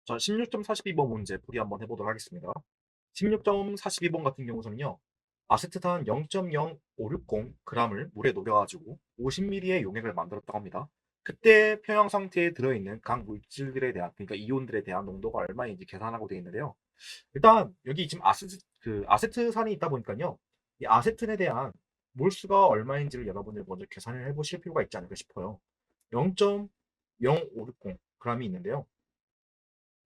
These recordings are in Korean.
자, 16.42번 문제 풀이 한번 해보도록 하겠습니다. 16.42번 같은 경우는요, 아세트산 0.0560g을 물에 녹여가지고 50ml의 용액을 만들었다고 합니다. 그때 평형 상태에 들어있는 각 물질들에 대한, 그러니까 이온들에 대한 농도가 얼마인지 계산하고 되어 있는데요. 일단 여기 지금 아세트산이 있다 보니까요, 이 아세튼에 대한 몰수가 얼마인지를 여러분들 먼저 계산을 해보실 필요가 있지 않을까 싶어요. 0.0560g이 있는데요.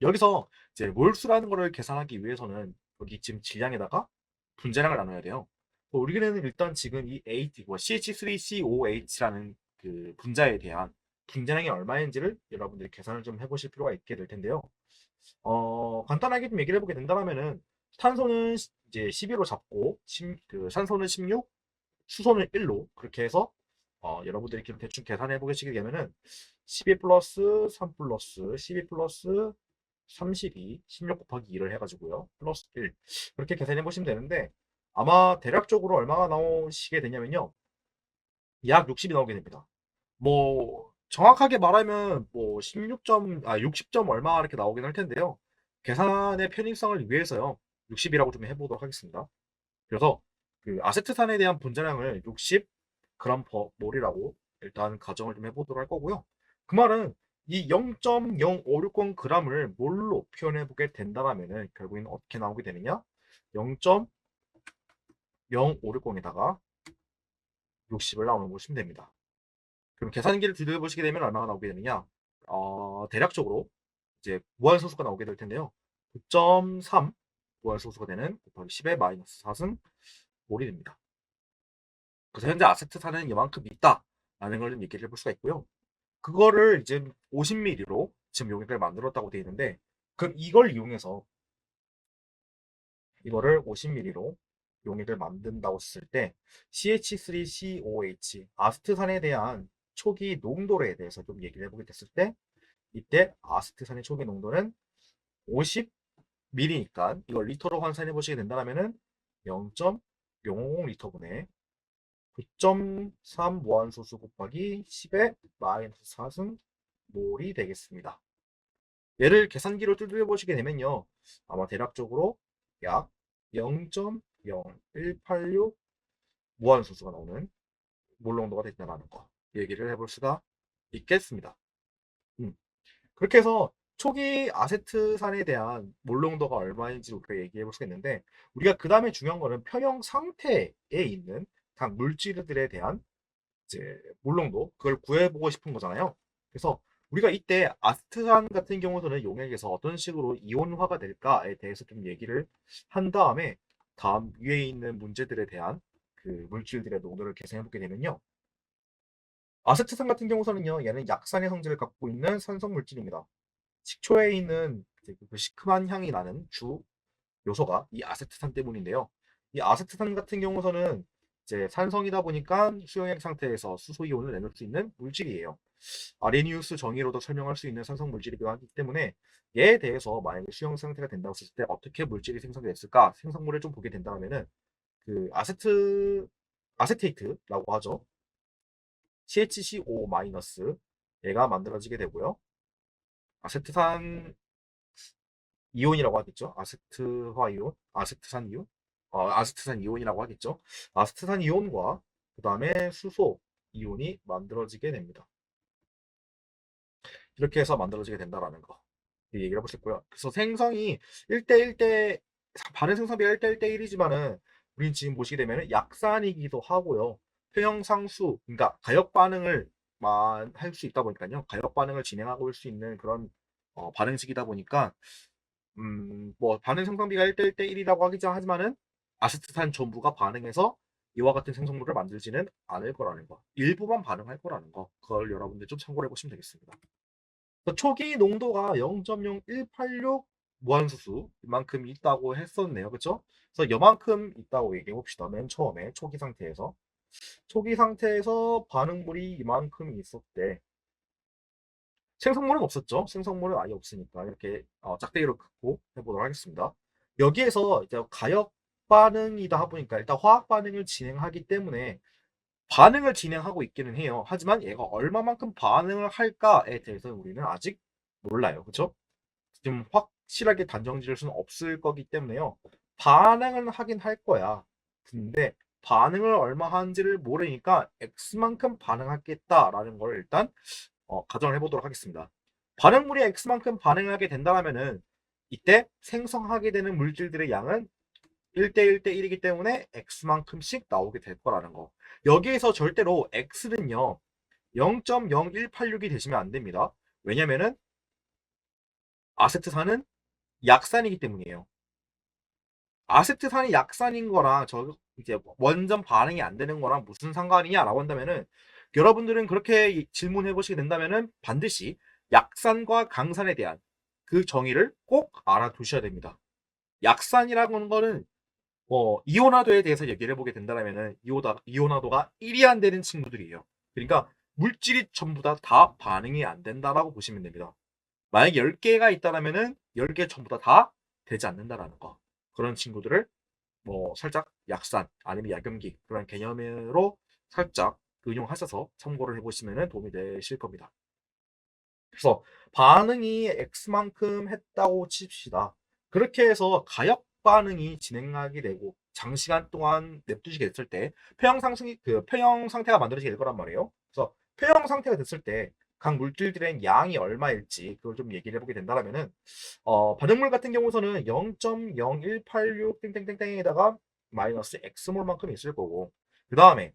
여기서 이제 몰수라는 거를 계산하기 위해서는 여기 지금 질량에다가 분자량을 나눠야 돼요. 우리는 일단 지금 이 H, CH3COH라는 그 분자에 대한 분자량이 얼마인지를 여러분들이 계산을 좀 해보실 필요가 있게 될 텐데요. 간단하게 좀 얘기를 해보게 된다면은 탄소는 이제 12로 잡고 산소는 16, 수소는 1로 그렇게 해서 여러분들이 이렇게 대충 계산해 보시게 되면은 12 플러스 3 플러스 12 플러스 32, 16 곱하기 2를 해가지고요. 플러스 1. 그렇게 계산해 보시면 되는데, 아마 대략적으로 얼마가 나오시게 되냐면요. 약 60이 나오게 됩니다. 뭐, 정확하게 말하면 뭐 60점 얼마 이렇게 나오긴 할 텐데요. 계산의 편의성을 위해서요. 60이라고 좀 해보도록 하겠습니다. 그래서 그 아세트산에 대한 분자량을 60g/몰이라고 일단 가정을 좀 해보도록 할 거고요. 그 말은 이 0.0560g을 몰로 표현해 보게 된다면은 결국에는 어떻게 나오게 되느냐? 0.0560에다가 60을 나오는 거 보시면 됩니다. 그럼 계산기를 들여 보시게 되면 얼마가 나오게 되느냐? 대략적으로 이제 무한소수가 나오게 될 텐데요. 9.3 무한소수가 되는 곱하기 10의 마이너스 4승 몰이 됩니다. 그래서 현재 아세트산은 이만큼 있다라는 걸 얘기를 해볼 수가 있고요. 그거를 이제 50ml로 지금 용액을 만들었다고 되어 있는데, 그럼 이걸 이용해서 이거를 50ml로 용액을 만든다고 했을 때 CH3COH 아세트산에 대한 초기 농도에 대해서 좀 얘기를 해보게 됐을 때, 이때 아세트산의 초기 농도는 50ml니까 이걸 리터로 환산해 보시게 된다면은 0.000리터분의 9.3 무한소수 곱하기 10의 마이너스 4승 몰이 되겠습니다. 얘를 계산기로 두드려 보시게 되면요. 아마 대략적으로 약 0.0186 무한소수가 나오는 몰농도가 된다는 거 얘기를 해볼 수가 있겠습니다. 음. 그렇게 해서 초기 아세트산에 대한 몰농도가 얼마인지 우리가 얘기해 볼 수가 있는데, 우리가 그 다음에 중요한 거는 평형 상태에 있는 각 물질들에 대한 이제 몰롱도 그걸 구해보고 싶은 거잖아요. 그래서 우리가 이때 아스트산 같은 경우는 용액에서 어떤 식으로 이온화가 될까에 대해서 좀 얘기를 한 다음에 다음 위에 있는 문제들에 대한 그 물질들의 농도를 계산해 보게 되면요. 아세트산 같은 경우는요, 얘는 약산의 성질을 갖고 있는 산성 물질입니다. 식초에 있는 그 시큼한 향이 나는 주 요소가 이 아세트산 때문인데요. 이 아세트산 같은 경우서는 이제 산성이다 보니까 수용액 상태에서 수소 이온을 내놓을 수 있는 물질이에요. 아레니우스 정의로도 설명할 수 있는 산성 물질이기도 하기 때문에 얘에 대해서 만약에 수용 상태가 된다고 했을 때 어떻게 물질이 생성됐을까? 생성물을 좀 보게 된다면은 그 아세테이트라고 하죠. CHCO- 얘가 만들어지게 되고요. 아세트산 이온이라고 하겠죠. 아세트화 이온, 아세트산 이온, 아세트산 이온이라고 하겠죠. 아세트산 이온과 그 다음에 수소 이온이 만들어지게 됩니다. 이렇게 해서 만들어지게 된다라는 거 얘기를 해볼 수 있고요. 그래서 생성이 1대1대 반응 생성비가 1대1대1이지만은 우린 지금 보시게 되면 약산이기도 하고요. 평형상수, 그러니까 가역 반응을 할 수 있다 보니까요. 가역 반응을 진행하고 올 수 있는 그런 반응식이다 보니까 뭐 반응 생성비가 1대1대1이라고 하지만은 아세트산 전부가 반응해서 이와 같은 생성물을 만들지는 않을 거라는 거. 일부만 반응할 거라는 거. 그걸 여러분들 좀 참고해 보시면 되겠습니다. 초기 농도가 0.0186 무한소수 이만큼 있다고 했었네요. 그쵸? 그래서 이만큼 있다고 얘기해 봅시다. 맨 처음에 초기 상태에서 반응물이 이만큼 있었대. 생성물은 없었죠. 생성물은 아예 없으니까 이렇게 짝대기로 긋고 해보도록 하겠습니다. 여기에서 이제 가역 반응이다 보니까 일단 화학 반응을 진행하기 때문에 반응을 진행하고 있기는 해요. 하지만 얘가 얼마만큼 반응을 할까에 대해서는 우리는 아직 몰라요. 그쵸? 지금 확실하게 단정 지을 수는 없을 거기 때문에요. 반응은 하긴 할 거야. 근데 반응을 얼마 하는지를 모르니까 X만큼 반응하겠다라는 걸 일단 가정을 해보도록 하겠습니다. 반응물이 X만큼 반응을 하게 된다면은 이때 생성하게 되는 물질들의 양은 1대 1대 1이기 때문에 X만큼씩 나오게 될 거라는 거. 여기에서 절대로 X는요 0.0186이 되시면 안 됩니다. 왜냐면은 아세트산은 약산이기 때문이에요. 아세트산이 약산인 거랑 저 이제 원전 반응이 안 되는 거랑 무슨 상관이냐라고 한다면은 여러분들은 그렇게 질문해 보시게 된다면은 반드시 약산과 강산에 대한 그 정의를 꼭 알아두셔야 됩니다. 약산이라고 하는 거는 이온화도에 대해서 얘기를 해보게 된다면은 이온화도가 1이 안 되는 친구들이에요. 그러니까 물질이 전부 다 반응이 안 된다라고 보시면 됩니다. 만약에 10개가 있다라면은 10개 전부 다 되지 않는다라는 거. 그런 친구들을 뭐 살짝 약산 아니면 약염기 그런 개념으로 살짝 응용하셔서 참고를 해보시면 도움이 되실 겁니다. 그래서 반응이 X만큼 했다고 칩시다. 그렇게 해서 가역 반응이 진행하게 되고 장시간 동안 냅두시게 됐을 때 표형 상태가 만들어지게 될 거란 말이에요. 그래서 표형 상태가 됐을 때 각 물질들의 양이 얼마일지 그걸 좀 얘기를 해보게 된다면은 반응물 같은 경우서는 0.0186 땡땡땡땡에다가 마이너스 X몰만큼 있을 거고 그 다음에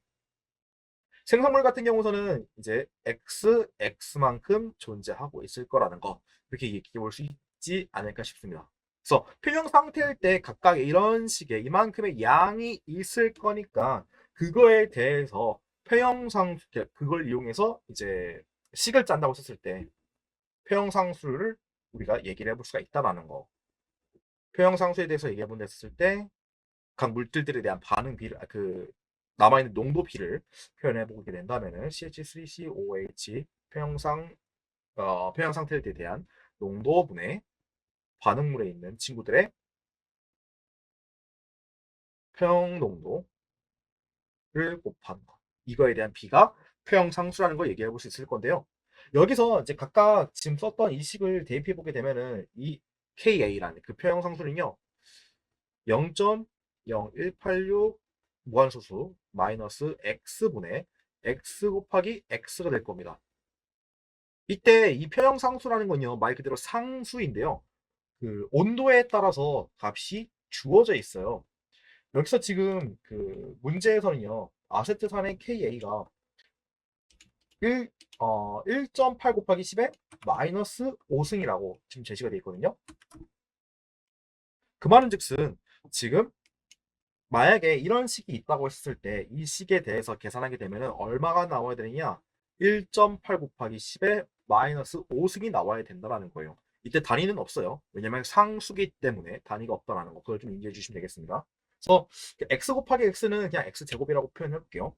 생성물 같은 경우서는 이제 X만큼 존재하고 있을 거라는 거 이렇게 얘기해 볼 수 있지 않을까 싶습니다. 그래서 표형 상태일 때 각각 이런 식의 이만큼의 양이 있을 거니까 그거에 대해서 표형상 그걸 이용해서 이제 식을 짠다고 했을 때 표형상수를 우리가 얘기를 해볼 수가 있다라는 거. 표형상수에 대해서 얘기해 본다 했을 때 각 물질들에 대한 반응 비를 그 남아있는 농도 비를 표현해 보게 된다면은 CH3COH 표형 상태에 대한 농도분의 반응물에 있는 친구들의 표형 농도를 곱한 거. 이거에 대한 비가 표형 상수라는 걸 얘기해 볼 수 있을 건데요. 여기서 이제 각각 지금 썼던 이 식을 대입해 보게 되면은 이 KA라는 그 표형 상수는요. 0.0186 무한소수 마이너스 x분의 x 곱하기 x가 될 겁니다. 이때 이 표형 상수라는 건요 말 그대로 상수인데요. 그 온도에 따라서 값이 주어져 있어요. 여기서 지금 그 문제에서는요 아세트산의 KA가 1.8 곱하기 10의 마이너스 5승이라고 지금 제시가 되어 있거든요. 그 말은 즉슨 지금 만약에 이런 식이 있다고 했을 때 이 식에 대해서 계산하게 되면 얼마가 나와야 되느냐 1.8 곱하기 10의 마이너스 5승이 나와야 된다는 거예요. 이때 단위는 없어요. 왜냐면 상수기 때문에 단위가 없다는 거 그걸 좀 인지해 주시면 되겠습니다. 그래서 x 곱하기 x는 그냥 x제곱이라고 표현해 볼게요.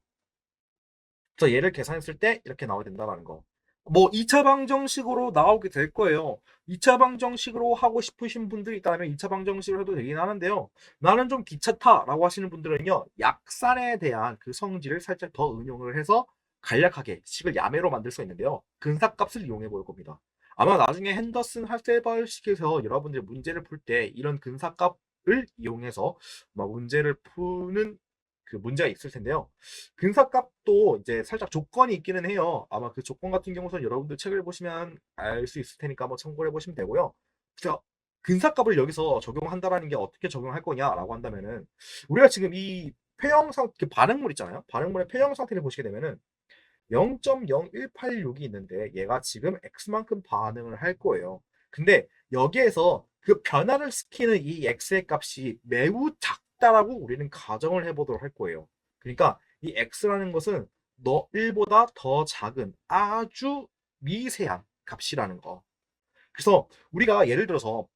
그래서 얘를 계산했을 때 이렇게 나와야 된다는 거. 뭐 2차 방정식으로 나오게 될 거예요. 2차 방정식으로 하고 싶으신 분들이 있다면 2차 방정식으로 해도 되긴 하는데요. 나는 좀 귀찮다라고 하시는 분들은요. 약산에 대한 그 성질을 살짝 더 응용을 해서 간략하게 식을 야매로 만들 수 있는데요. 근사값을 이용해 볼 겁니다. 아마 나중에 핸더슨 할세발식에서 여러분들이 문제를 풀 때 이런 근사값을 이용해서 문제를 푸는 그 문제가 있을 텐데요. 근사값도 이제 살짝 조건이 있기는 해요. 아마 그 조건 같은 경우는 여러분들 책을 보시면 알 수 있을 테니까 한번 참고를 해보시면 되고요. 그래서 근사값을 여기서 적용한다라는 게 어떻게 적용할 거냐라고 한다면은 우리가 지금 이 폐형상 그 반응물 있잖아요. 반응물의 폐형 상태를 보시게 되면은 0.0186이 있는데 얘가 지금 x만큼 반응을 할 거예요. 근데 여기에서 그 변화를 시키는 이 x의 값이 매우 작다라고 우리는 가정을 해보도록 할 거예요. 그러니까 이 x라는 것은 너 1보다 더 작은 아주 미세한 값이라는 거. 그래서 우리가 예를 들어서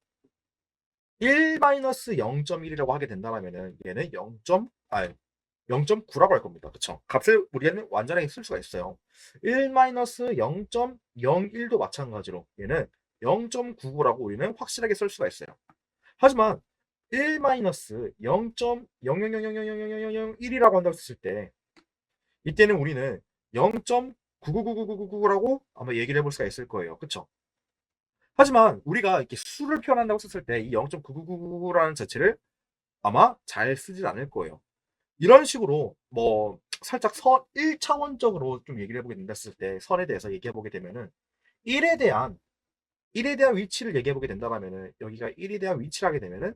1-0.1이라고 하게 된다면은 얘는 0.9라고 할 겁니다. 그쵸? 값을 우리는 완전하게 쓸 수가 있어요. 1-0.01도 마찬가지로 얘는 0.99라고 우리는 확실하게 쓸 수가 있어요. 하지만 1-0.000000001이라고 한다고 했을 때 이때는 우리는 0.99999999라고 아마 얘기를 해볼 수가 있을 거예요. 그쵸? 하지만 우리가 이렇게 수를 표현한다고 썼을 때 이 0.9999라는 자체를 아마 잘 쓰질 않을 거예요. 이런 식으로 뭐 살짝 선 1차원적으로 좀 얘기를 해보게 된다 했을 때 선에 대해서 얘기해 보게 되면은 1에 대한 1에 대한 위치를 얘기해 보게 된다면은 여기가 1에 대한 위치를 하게 되면은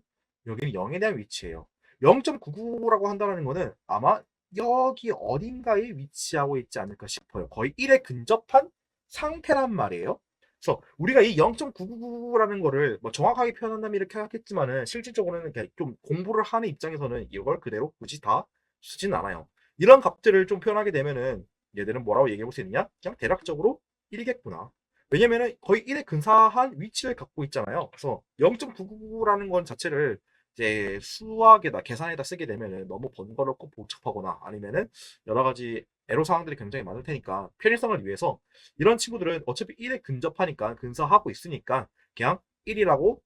여기는 0에 대한 위치예요. 0.99라고 한다는 거는 아마 여기 어딘가에 위치하고 있지 않을까 싶어요. 거의 1에 근접한 상태란 말이에요. 그래서 우리가 이 0.999라는 거를 뭐 정확하게 표현한다면 이렇게 하겠지만은 실질적으로는 그냥 좀 공부를 하는 입장에서는 이걸 그대로 굳이 다 쓰진 않아요. 이런 값들을 좀 표현하게 되면은 얘들은 뭐라고 얘기해 볼 수 있느냐? 그냥 대략적으로 1이겠구나. 왜냐면은 거의 1에 근사한 위치를 갖고 있잖아요. 그래서 0.999라는 건 자체를 이제 수학에다 계산에다 쓰게 되면은 너무 번거롭고 복잡하거나 아니면은 여러 가지 애로 사항들이 굉장히 많을 테니까 편의성을 위해서 이런 친구들은 어차피 1에 근접하니까 근사하고 있으니까 그냥 1이라고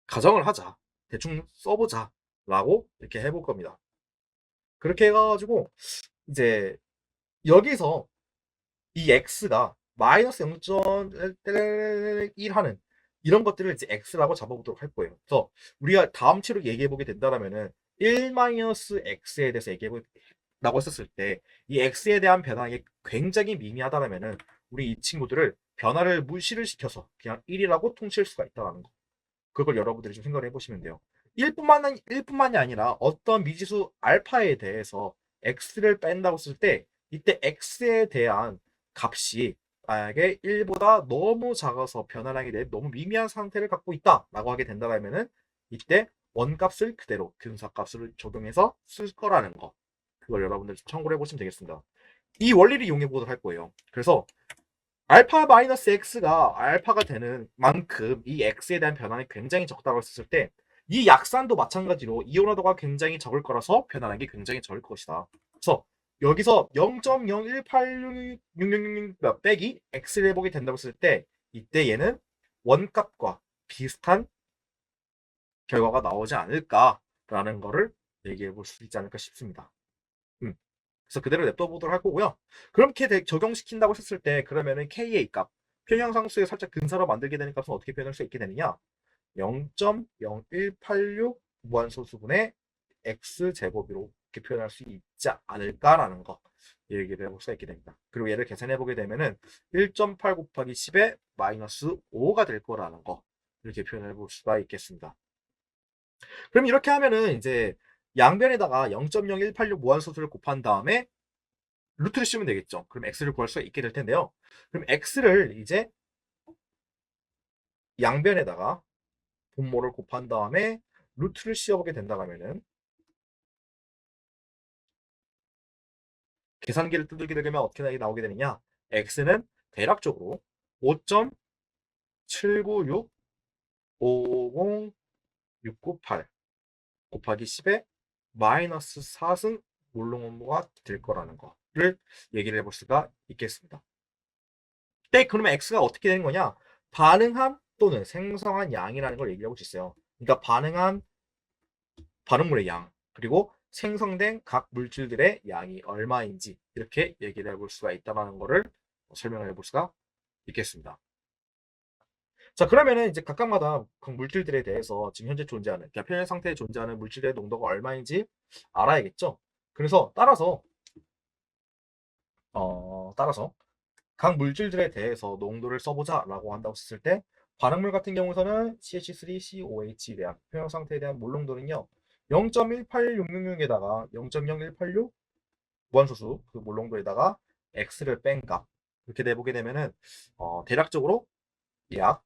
가정을 하자. 대충 써보자. 라고 이렇게 해볼 겁니다. 그렇게 해가지고 이제 여기서 이 x가 마이너스 0.1 하는 이런 것들을 이제 x라고 잡아보도록 할 거예요. 그래서 우리가 다음 치로 얘기해 보게 된다면은 1-x에 대해서 얘기해 보라고 했었을 때 이 x에 대한 변화가 굉장히 미미하다면은 우리 이 친구들을 변화를 무시를 시켜서 그냥 1이라고 통치할 수가 있다는 거. 그걸 여러분들이 좀 생각을 해보시면 돼요. 1뿐만이 아니라 어떤 미지수 알파에 대해서 x를 뺀다고 했을 때 이때 x에 대한 값이 만약에 1보다 너무 작아서 변환하게 된 너무 미미한 상태를 갖고 있다라고 하게 된다면은 이때 원값을 그대로 근사값을 적용해서 쓸 거라는 거. 그걸 여러분들 참고를 해보시면 되겠습니다. 이 원리를 이용해 보도록 할 거예요. 그래서 알파 마이너스 x가 알파가 되는 만큼 이 x에 대한 변화는 굉장히 적다고 했을 때 이 약산도 마찬가지로 이온화도가 굉장히 적을 거라서 변화하는 게 굉장히 적을 것이다. 그래서 여기서 0.0186666 빼기 x를 해보게 된다고 했을 때 이때 얘는 원값과 비슷한 결과가 나오지 않을까라는 거를 얘기해 볼 수 있지 않을까 싶습니다. 그래서 그대로 냅둬 보도록 할 거고요. 그렇게 적용시킨다고 했을 때 그러면은 KA 값, 평형상수에 살짝 근사로 만들게 되는 값은 어떻게 표현할 수 있게 되느냐? 0.0186 무한소수분의 x제곱으로 이렇게 표현할 수 있지 않을까라는 거 얘기를 해볼 수가 있게 됩니다. 그리고 얘를 계산해 보게 되면은 1.8 곱하기 10의 마이너스 5가 될 거라는 거 이렇게 표현해 볼 수가 있겠습니다. 그럼 이렇게 하면은 이제 양변에다가 0.0186 무한소수를 곱한 다음에 루트를 씌우면 되겠죠. 그럼 x를 구할 수가 있게 될 텐데요. 그럼 x를 이제 양변에다가 분모를 곱한 다음에 루트를 씌워보게 된다 하면은 계산기를 두들게 되면 어떻게 나오게 되느냐? x는 대략적으로 5.79650,698 곱하기 10에 마이너스 4승 몰롱원모가 될 거라는 거를 얘기를 해볼 수가 있겠습니다. 때 그러면 x가 어떻게 되는 거냐? 반응한 또는 생성한 양이라는 걸 얘기하고 있어요. 그러니까 반응한 반응물의 양 그리고 생성된 각 물질들의 양이 얼마인지 이렇게 얘기를 해볼 수가 있다는 거를 설명을 해볼 수가 있겠습니다. 자 그러면은 이제 각각마다 그 물질들에 대해서 지금 현재 존재하는 편의 상태에 존재하는 물질의 농도가 얼마인지 알아야겠죠. 그래서 따라서 각 물질들에 대해서 농도를 써보자라고 한다고 했을 때 반응물 같은 경우에는 CH3, COH에 대한 표현 상태에 대한 몰 농도는요 0.18666에다가 0.0186 무한소수 그 몰 농도에다가 X를 뺀 값 이렇게 내보게 되면은 대략적으로 약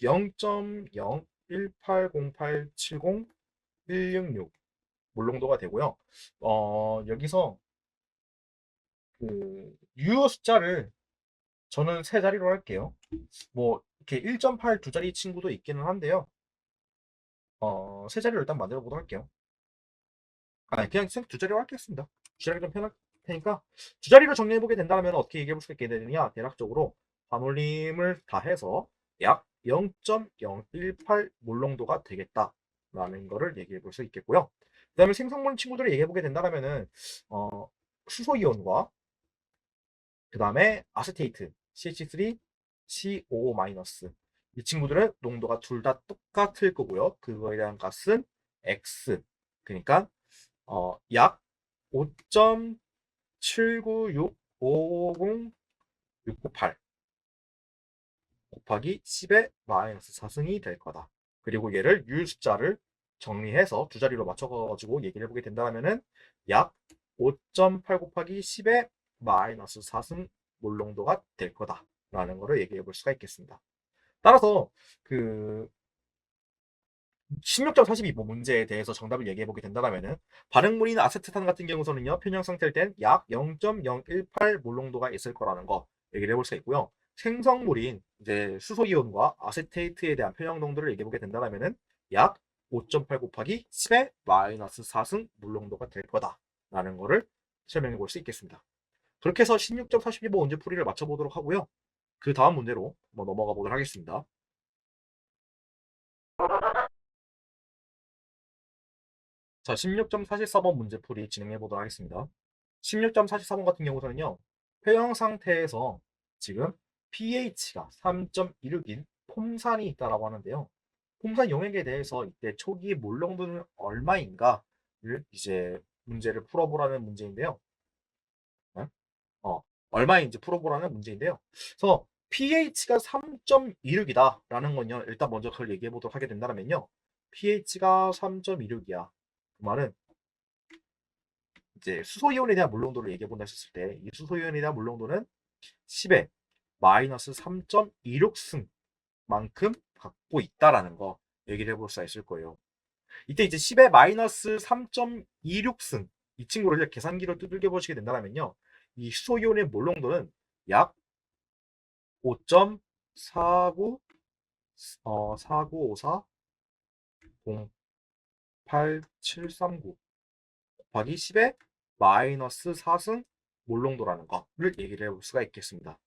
0.0180870 몰 농도가 되고요. 여기서 그 유효 숫자를 저는 세 자리로 할게요. 뭐 이렇게 1.8 두 자리 친구도 있기는 한데요. 세 자리로 일단 만들어 보도록 할게요. 그냥 두 자리로 하겠습니다. 두 자리 좀 편할 테니까 두 자리로 정리해 보게 된다면 어떻게 얘기해 볼 수 있게 되느냐? 대략적으로 반올림을 다 해서 약 0.018 몰농도가 되겠다라는 거를 얘기해 볼 수 있겠고요. 그다음에 생성물 친구들을 얘기해 보게 된다면은 수소 이온과 그다음에 아세테이트 CH3 COO- 이 친구들은 농도가 둘 다 똑같을 거고요. 그거에 대한 값은 X. 그러니까 약 5.79650 곱하기 10의 마이너스 4승이 될 거다. 그리고 얘를 유 숫자를 정리해서 두 자리로 맞춰가지고 얘기를 해보게 된다면은 약 5.8 곱하기 10의 마이너스 4승 몰농도가 될 거다라는 거를 얘기해 볼 수가 있겠습니다. 따라서 그 16.42 문제에 대해서 정답을 얘기해 보게 된다면은 반응물인 아세트탄 같은 경우서는요 편형 상태일 땐 약 0.018 몰농도가 있을 거라는 거 얘기를 해볼 수가 있고요. 생성물인 이제 수소이온과 아세테이트에 대한 편형 농도를 얘기해 보게 된다면은 약 5.8 곱하기 10의 마이너스 4승 몰농도가 될 거다라는 거를 설명해 볼 수 있겠습니다. 그렇게 해서 16.45 문제 풀이를 맞춰보도록 하고요. 그 다음 문제로 한번 넘어가 보도록 하겠습니다. 자, 16.44번 문제풀이 진행해 보도록 하겠습니다. 16.44번 같은 경우서는요, 회영 상태에서 지금 pH가 3.16인 폼산이 있다라고 하는데요. 폼산 용액에 대해서 이때 초기 몰농도는 얼마인가를 이제 문제를 풀어보라는 문제인데요. 네? 얼마인지 풀어보라는 문제인데요. 그래서 pH가 3.26이다라는 건요, 일단 먼저 그걸 얘기해 보도록 하게 된다면요. pH가 3.26이야. 그 말은 이제 수소이온에 대한 물농도를 얘기해 본다 했을 때 이 수소이온에 대한 물농도는 10의 마이너스 3.26승만큼 갖고 있다라는 거 얘기를 해볼 수가 있을 거예요. 이때 이제 10의 마이너스 3.26승 이 친구를 계산기로 두들겨 보시게 된다면요. 이 수소이온의 몰농도는 약 5.49 4954 08739 곱하기 10의 마이너스 4승 몰농도라는 거를 얘기를 해볼 수가 있겠습니다.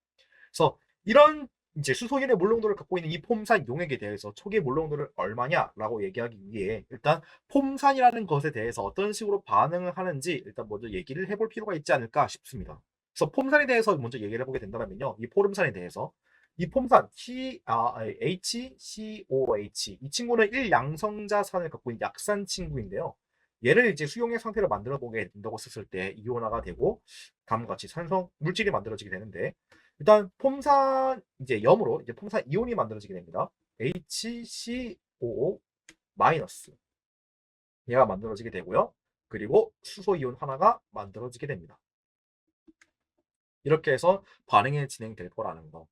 그래서 이런 이제 수소연의 몰농도를 갖고 있는 이 폼산 용액에 대해서 초기 몰농도를 얼마냐라고 얘기하기 위해 일단 폼산이라는 것에 대해서 어떤 식으로 반응을 하는지 일단 먼저 얘기를 해볼 필요가 있지 않을까 싶습니다. 그래서 폼산에 대해서 먼저 얘기를 해보게 된다면요, 이 포름산에 대해서 이 폼산 HCOH 이 친구는 1양성자산을 갖고 있는 약산 친구인데요. 얘를 이제 수용액 상태로 만들어 보게 된다고 했을 때 이온화가 되고 다음과 같이 산성 물질이 만들어지게 되는데 일단 폼산 이제 염으로 이제 폼산 이온이 만들어지게 됩니다. HCOO 마이너스 얘가 만들어지게 되고요. 그리고 수소 이온 하나가 만들어지게 됩니다. 이렇게 해서 반응이 진행될 거라는 거.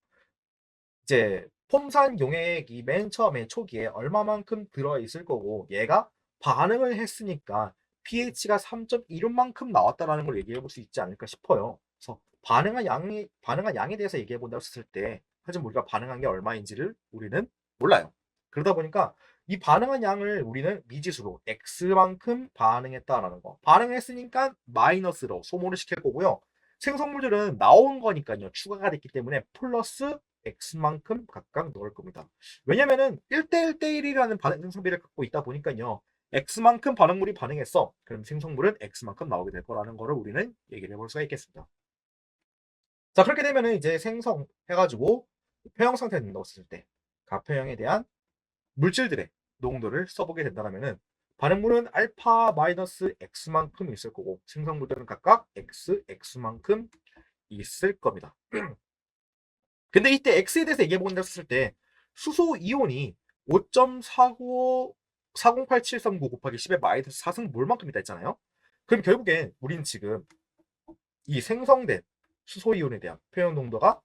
이제 폼산 용액이 맨 처음에 초기에 얼마만큼 들어있을 거고 얘가 반응을 했으니까 pH가 3.16만큼 나왔다라는 걸 얘기해 볼 수 있지 않을까 싶어요. 그래서 반응한 양에 대해서 얘기해 본다고 했을 때 하지만 우리가 반응한 게 얼마인지를 우리는 몰라요. 그러다 보니까 이 반응한 양을 우리는 미지수로 x만큼 반응했다라는 거. 반응했으니까 마이너스로 소모를 시킬 거고요. 생성물들은 나온 거니까요. 추가가 됐기 때문에 플러스 x만큼 각각 넣을 겁니다. 왜냐면은 1대1 대1이라는 반응 생성비를 갖고 있다 보니까요. x만큼 반응물이 반응했어. 그럼 생성물은 x만큼 나오게 될 거라는 거를 우리는 얘기를 해볼 수가 있겠습니다. 자, 그렇게 되면은 이제 생성해가지고 표형 상태에 된다고 했을 때 가표형에 대한 물질들의 농도를 써보게 된다면은 반응물은 알파 마이너스 x만큼 있을 거고 생성물들은 각각 x만큼 있을 겁니다. 근데 이때 X에 대해서 얘기해 본다 했을 때 수소 이온이 5.495 408739 곱하기 10의 마이너스 4승 몰만큼이다 했잖아요. 그럼 결국엔 우리는 지금 이 생성된 수소 이온에 대한 표현 농도가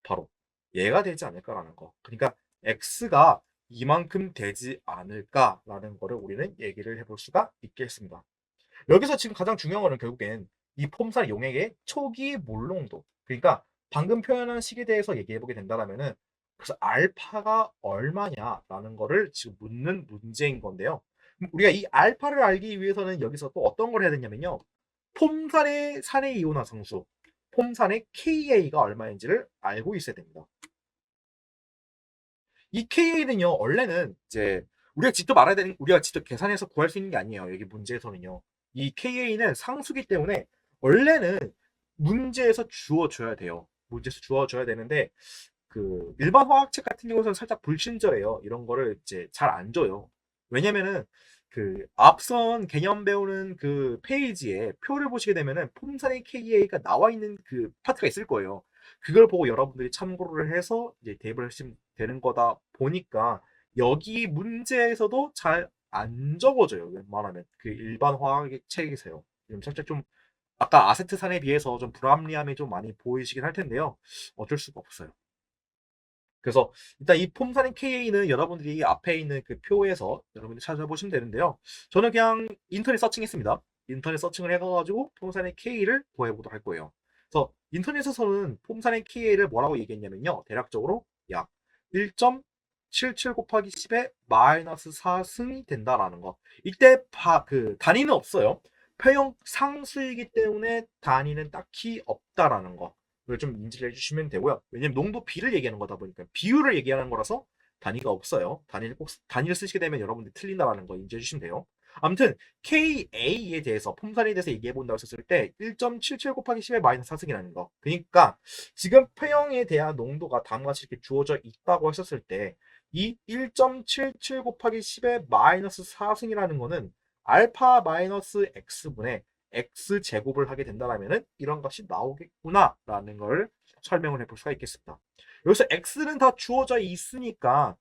바로 얘가 되지 않을까라는 거. 그러니까 X가 이만큼 되지 않을까라는 거를 우리는 얘기를 해볼 수가 있겠습니다. 여기서 지금 가장 중요한 거는 결국엔 이 폼살 용액의 초기 몰농도. 그러니까 방금 표현한 식에 대해서 얘기해 보게 된다면은 그래서 알파가 얼마냐라는 거를 지금 묻는 문제인 건데요. 우리가 이 알파를 알기 위해서는 여기서 또 어떤 걸 해야 되냐면요. 폼산의 산의 이온화 성수, 폼산의 Ka가 얼마인지를 알고 있어야 됩니다. 이 Ka는요, 원래는 이제 우리가 직접 계산해서 구할 수 있는 게 아니에요. 여기 문제에서는요. 이 KA는 상수기 때문에 원래는 문제에서 주어줘야 돼요. 문제에서 주어줘야 되는데 그 일반 화학책 같은 경우는 살짝 불친절해요. 이런 거를 이제 잘 안 줘요. 왜냐면은 그 앞선 개념 배우는 그 페이지에 표를 보시게 되면은 폼산의 KA가 나와 있는 그 파트가 있을 거예요. 그걸 보고 여러분들이 참고를 해서 이제 대입을 하시면 되는 거다 보니까 여기 문제에서도 잘 안 적어져요. 웬만하면 그 일반 화학의 책에서요. 살짝 좀 아까 아세트산에 비해서 좀 불합리함이 좀 많이 보이시긴 할 텐데요. 어쩔 수가 없어요. 그래서 일단 이 폼사린 KA는 여러분들이 앞에 있는 그 표에서 여러분들이 찾아보시면 되는데요. 저는 그냥 인터넷 서칭했습니다. 인터넷 서칭을 해가지고 폼사린 KA를 구해보도록 할 거예요. 그래서 인터넷에서는 폼사린 KA를 뭐라고 얘기했냐면요. 대략적으로 약 1.77 곱하기 10의 마이너스 4승이 된다라는 거. 이때 그 단위는 없어요. 표형 상수이기 때문에 단위는 딱히 없다라는 거. 그걸 좀 인지를 해주시면 되고요. 왜냐면 농도 B를 얘기하는 거다 보니까 비율을 얘기하는 거라서 단위가 없어요. 단위를 쓰시게 되면 여러분들이 틀린다라는 거 인지해 주시면 돼요. 아무튼 KA에 대해서 폼산에 대해서 얘기해 본다고 했을 때 1.77 곱하기 10의 마이너스 4승이라는 거. 그러니까 지금 표형에 대한 농도가 다음과 같이 이렇게 주어져 있다고 했었을 때 이 1.77 곱하기 10의 마이너스 4승이라는 거는 알파 마이너스 x분의 x 제곱을 하게 된다면은 이런 값이 나오겠구나라는 걸 설명을 해볼 수가 있겠습니다. 여기서 x는 다 주어져 있으니까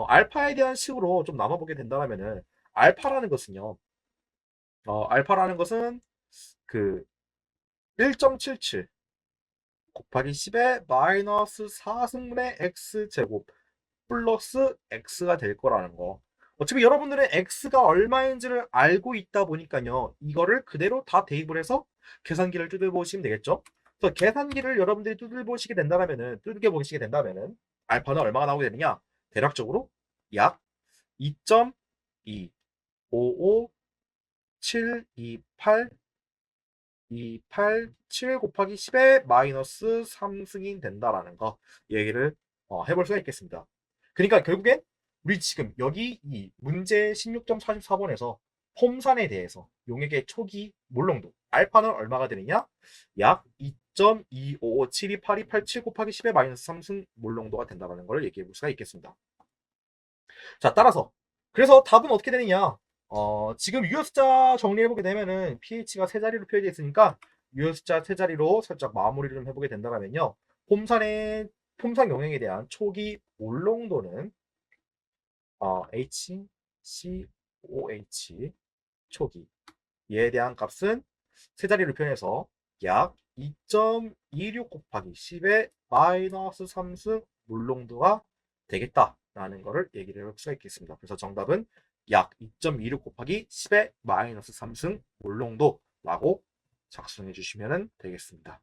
알파에 대한 식으로 좀 나눠보게 된다면은 알파라는 것은요. 알파라는 것은 그 1.77 곱하기 10의 마이너스 4승분의 x 제곱 플러스 x가 될 거라는 거. 어차피 여러분들은 x가 얼마인지를 알고 있다 보니까요. 이거를 그대로 다 대입을 해서 계산기를 두들겨 보시면 되겠죠. 그래서 계산기를 여러분들이 두들겨 보시게 된다면은 알파는 얼마가 나오게 되느냐? 대략적으로 약 2.2 55728 287 곱하기 10의 마이너스 3승이 된다라는 거 얘기를 해볼 수가 있겠습니다. 그러니까 결국엔 우리 지금 여기 이 문제 16.44번에서 폼산에 대해서 용액의 초기 몰농도 알파는 얼마가 되느냐? 약 2.255728287 곱하기 10의 마이너스 3승 몰농도가 된다는 걸 얘기해 볼 수가 있겠습니다. 자, 따라서 그래서 답은 어떻게 되느냐? 지금 유효 숫자 정리해보게 되면은 pH가 세 자리로 표현되어 있으니까 유효 숫자 세 자리로 살짝 마무리를 좀 해보게 된다면요. 폼산 용액에 대한 초기 몰농도는 HCOH 초기 얘에 대한 값은 세 자리로 표현해서 약 2.26 곱하기 10의 마이너스 3승 물농도가 되겠다라는 것을 얘기를 할 수가 있겠습니다. 그래서 정답은 약 2.26 곱하기 10의 마이너스 3승 물농도라고 작성해 주시면 되겠습니다.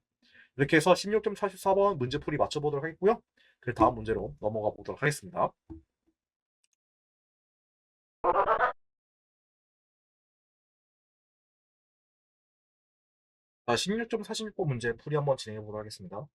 이렇게 해서 16.44번 문제풀이 맞춰보도록 하겠고요. 그 다음 문제로 넘어가 보도록 하겠습니다. 자, 16.46번 문제 풀이 한번 진행해 보도록 하겠습니다.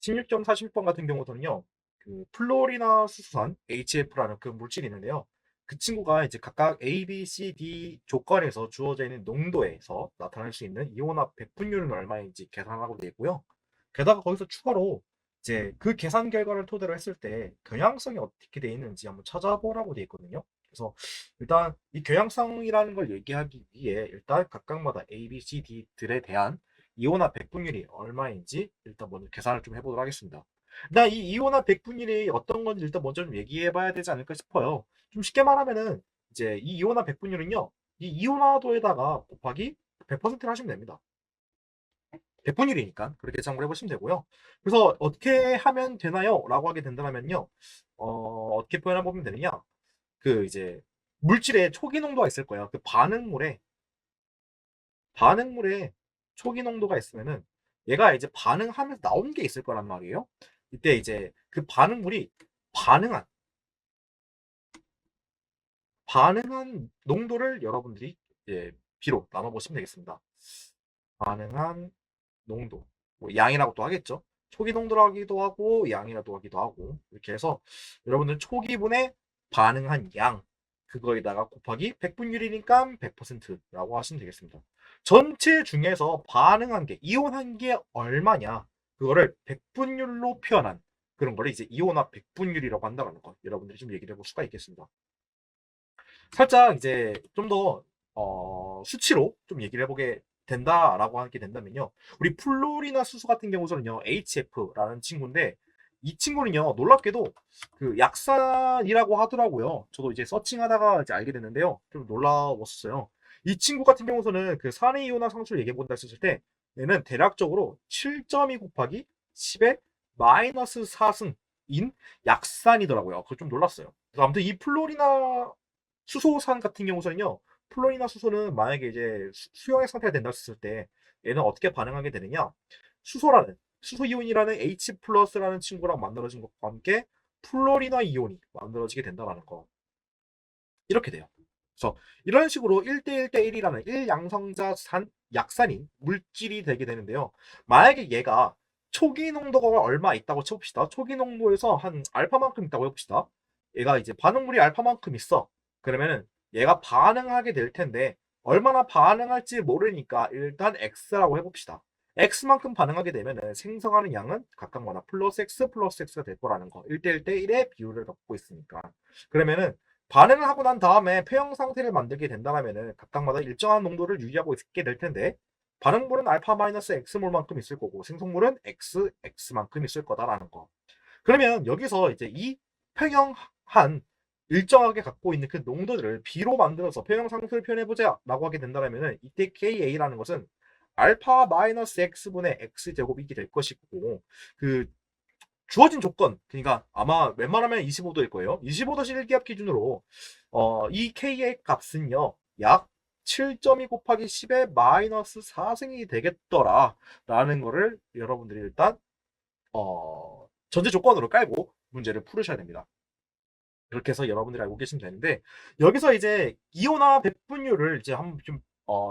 16.46번 같은 경우는요, 그 플로리나 수수산 HF라는 그 물질이 있는데요. 그 친구가 이제 각각 A, B, C, D 조건에서 주어져 있는 농도에서 나타날 수 있는 이온합 백분율은 얼마인지 계산하고 되어 있고요. 게다가 거기서 추가로 이제 그 계산 결과를 토대로 했을 때 경향성이 어떻게 되어 있는지 한번 찾아보라고 되어 있거든요. 그래서 일단 이 경향성이라는 걸 얘기하기 위해 일단 각각마다 A, B, C, D들에 대한 이온합 백분율이 얼마인지 일단 먼저 계산을 좀 해보도록 하겠습니다. 나 이 이온합 백분율이 어떤 건지 일단 먼저 좀 얘기해 봐야 되지 않을까 싶어요. 좀 쉽게 말하면은 이제 이 이온합 백분율은요. 이 이온화도에다가 곱하기 100%를 하시면 됩니다. 백분율이니까 그렇게 참고를 해보시면 되고요. 그래서 어떻게 하면 되나요? 라고 하게 된다면요. 어떻게 표현해 보면 되느냐? 그 이제 물질의 초기 농도가 있을 거예요. 그 반응물에 초기 농도가 있으면은 얘가 이제 반응하면서 나온 게 있을 거란 말이에요. 이때 이제 그 반응물이 반응한 반응한 농도를 여러분들이 이제 B로 나눠보시면 되겠습니다. 반응한 농도, 뭐 양이라고도 하겠죠. 초기 농도라기도 하고 양이라도 하기도 하고 이렇게 해서 여러분들 초기분에 반응한 양 그거에다가 곱하기 100분율이니까 100%라고 하시면 되겠습니다. 전체 중에서 반응한 게, 이온한 게 얼마냐, 그거를 100분율로 표현한 그런 거를 이제 이온화 100분율이라고 한다는 거, 여러분들이 좀 얘기를 해볼 수가 있겠습니다. 살짝 이제 좀 더 수치로 좀 얘기를 해보게 된다라고 하게 된다면요. 우리 플로리나 수소 같은 경우는요, HF라는 친구인데, 이 친구는요, 놀랍게도 그 약산이라고 하더라고요. 저도 이제 서칭하다가 이제 알게 됐는데요. 좀 놀라웠어요. 이 친구 같은 경우는 그 산의 이온화 상수를 얘기해 본다 했을 때, 얘는 대략적으로 7.2 곱하기 10의 마이너스 4승인 약산이더라고요. 그거 좀 놀랐어요. 그래서 아무튼 이 플로리나 수소산 같은 경우는요, 플로리나 수소는 만약에 이제 수용액 상태가 된다 했을 때 얘는 어떻게 반응하게 되느냐, 수소 이온이라는 H 플러스라는 친구랑 만들어진 것과 함께 플로리나 이온이 만들어지게 된다는 거, 이렇게 돼요. 그래서 이런 식으로 1대1대 1이라는 1양성자산 약산인 물질이 되게 되는데요. 만약에 얘가 초기 농도가 얼마 있다고 쳐봅시다. 초기 농도에서 한 알파만큼 있다고 해봅시다. 얘가 이제 반응물이 알파만큼 있어. 그러면은 얘가 반응하게 될 텐데, 얼마나 반응할지 모르니까 일단 X라고 해봅시다. X만큼 반응하게 되면은 생성하는 양은 각각마다 플러스 X 플러스 X가 될 거라는 거. 1대1대 1의 비율을 갖고 있으니까. 그러면은 반응을 하고 난 다음에 폐형 상태를 만들게 된다면은 각각마다 일정한 농도를 유지하고 있게 될 텐데, 반응물은 알파 마이너스 X몰만큼 있을 거고 생성물은 X만큼 있을 거다라는 거. 그러면 여기서 이제 이 평형한 일정하게 갖고 있는 그 농도들을 B로 만들어서 평형 상태를 표현해보자 라고 하게 된다면은, 이때 KA라는 것은 알파 마이너스 X분의 X제곱이 될 것이고, 그 주어진 조건, 그러니까 아마 웬만하면 25도일 거예요. 25도씨 1기압 기준으로 이 K의 값은요, 약 7.2 곱하기 10의 마이너스 4승이 되겠더라 라는 거를 여러분들이 일단 전제 조건으로 깔고 문제를 풀으셔야 됩니다. 그렇게 해서 여러분들이 알고 계시면 되는데, 여기서 이제 이온화 백분율을 이제 한번 좀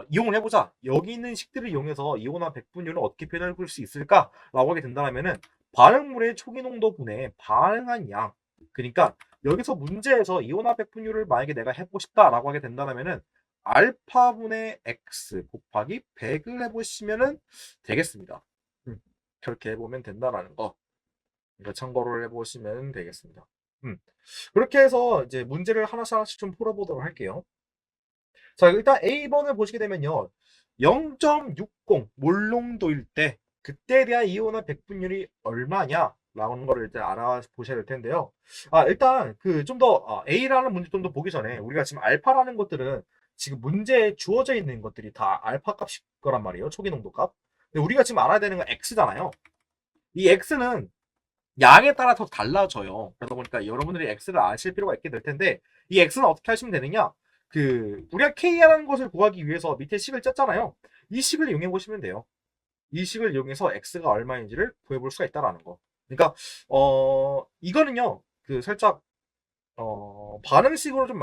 이용을 해보자. 여기 있는 식들을 이용해서 이온화 백분율을 어떻게 표현해 볼 수 있을까라고 하게 된다면은, 반응물의 초기 농도분에 반응한 양. 그러니까 여기서 문제에서 이온화 백분율을 만약에 내가 해보고 싶다라고 하게 된다면은 알파분의 x 곱하기 100을 해보시면은 되겠습니다. 그렇게 해보면 된다라는 거. 이거 참고를 해보시면 되겠습니다. 그렇게 해서 이제 문제를 하나씩 좀 풀어보도록 할게요. 자, 일단 A번을 보시게 되면요, 0.60 몰농도일 때 그때에 대한 이온화 백분율이 얼마냐 라는 거를 일단 알아보셔야 될 텐데요. 일단 그 좀 더 A라는 문제 좀 더 보기 전에, 우리가 지금 알파라는 것들은 지금 문제에 주어져 있는 것들이 다 알파 값일 거란 말이에요. 초기 농도 값. 근데 우리가 지금 알아야 되는 건 X잖아요. 이 X는 양에 따라 더 달라져요. 그러다 보니까 여러분들이 X를 아실 필요가 있게 될 텐데, 이 X는 어떻게 하시면 되느냐? 우리가 K라는 것을 구하기 위해서 밑에 식을 짰잖아요. 이 식을 이용해 보시면 돼요. 이 식을 이용해서 X가 얼마인지를 구해볼 수가 있다라는 거. 그러니까 이거는요, 살짝 반응식으로 좀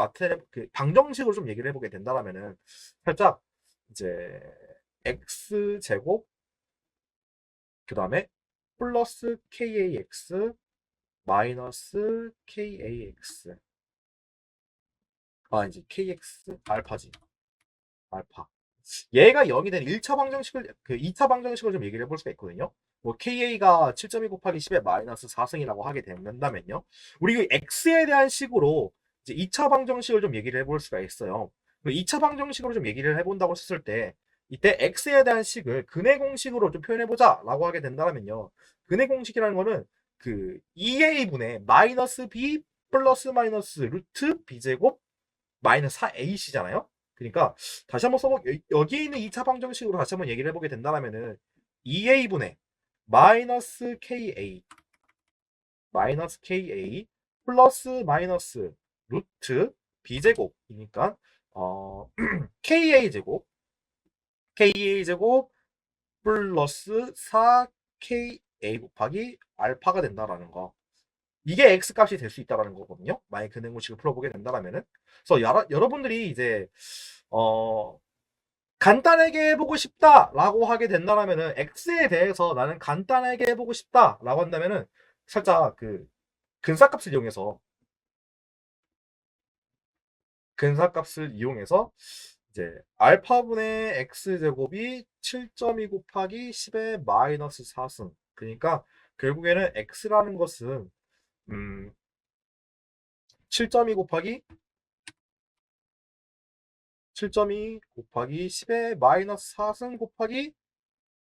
방정식으로 좀 얘기를 해보게 된다면은, 살짝 이제 X 제곱 그 다음에 플러스 KAX 마이너스 KAX, 이제 KX 알파지, 알파. 얘가 0이 된 1차 방정식을, 2차 방정식을 좀 얘기를 해볼 수가 있거든요. 뭐 KA가 7.2 곱하기 10의 마이너스 4승이라고 하게 된다면요, 우리 그 X에 대한 식으로 이제 2차 방정식을 좀 얘기를 해볼 수가 있어요. 2차 방정식으로 좀 얘기를 해본다고 했을 때, 이때 X에 대한 식을 근해 공식으로 좀 표현해보자 라고 하게 된다면요, 근해 공식이라는 거는 2A분의 마이너스 B 플러스 마이너스 루트 B제곱 마이너스 4AC잖아요. 그러니까 다시 한번 여기에 있는 2차 방정식으로 다시 한번 얘기를 해보게 된다면은 2A분의 마이너스 KA 플러스 마이너스 루트 B제곱이니까 KA제곱 플러스 4KA 곱하기 알파가 된다라는 거. 이게 X 값이 될 수 있다라는 거거든요. 만약 근행공식을 풀어보게 된다면은. 그래서 여러분들이 이제 간단하게 해보고 싶다라고 하게 된다면은, X에 대해서 나는 간단하게 해보고 싶다라고 한다면은 살짝 근사값을 이용해서 근사값을 이용해서 이제 알파분의 x제곱이 7.2 곱하기 10의 마이너스 4승. 그러니까 결국에는 x라는 것은 7.2 곱하기 10의 마이너스 4승 곱하기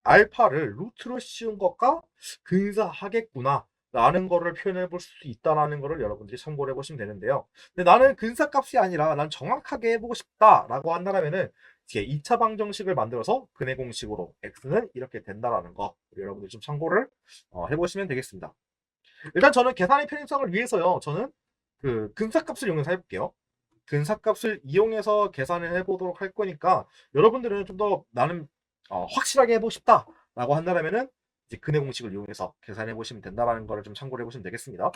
알파를 루트로 씌운 것과 근사하겠구나 라는 거를 표현해 볼 수 있다라는 거를 여러분들이 참고를 해보시면 되는데요. 근데 나는 근사값이 아니라 난 정확하게 해보고 싶다라고 한다면은 이제 2차 방정식을 만들어서 근해 공식으로 x는 이렇게 된다라는 거 여러분들이 좀 참고를 해보시면 되겠습니다. 일단 저는 계산의 편의성을 위해서요. 저는 그 근사값을 이용해서 해볼게요. 근사값을 이용해서 계산을 해보도록 할 거니까 여러분들은 좀 더 나는 확실하게 해보고 싶다라고 한다면은 이제 근해 공식을 이용해서 계산해 보시면 된다라는 거를 좀 참고를 해보시면 되겠습니다.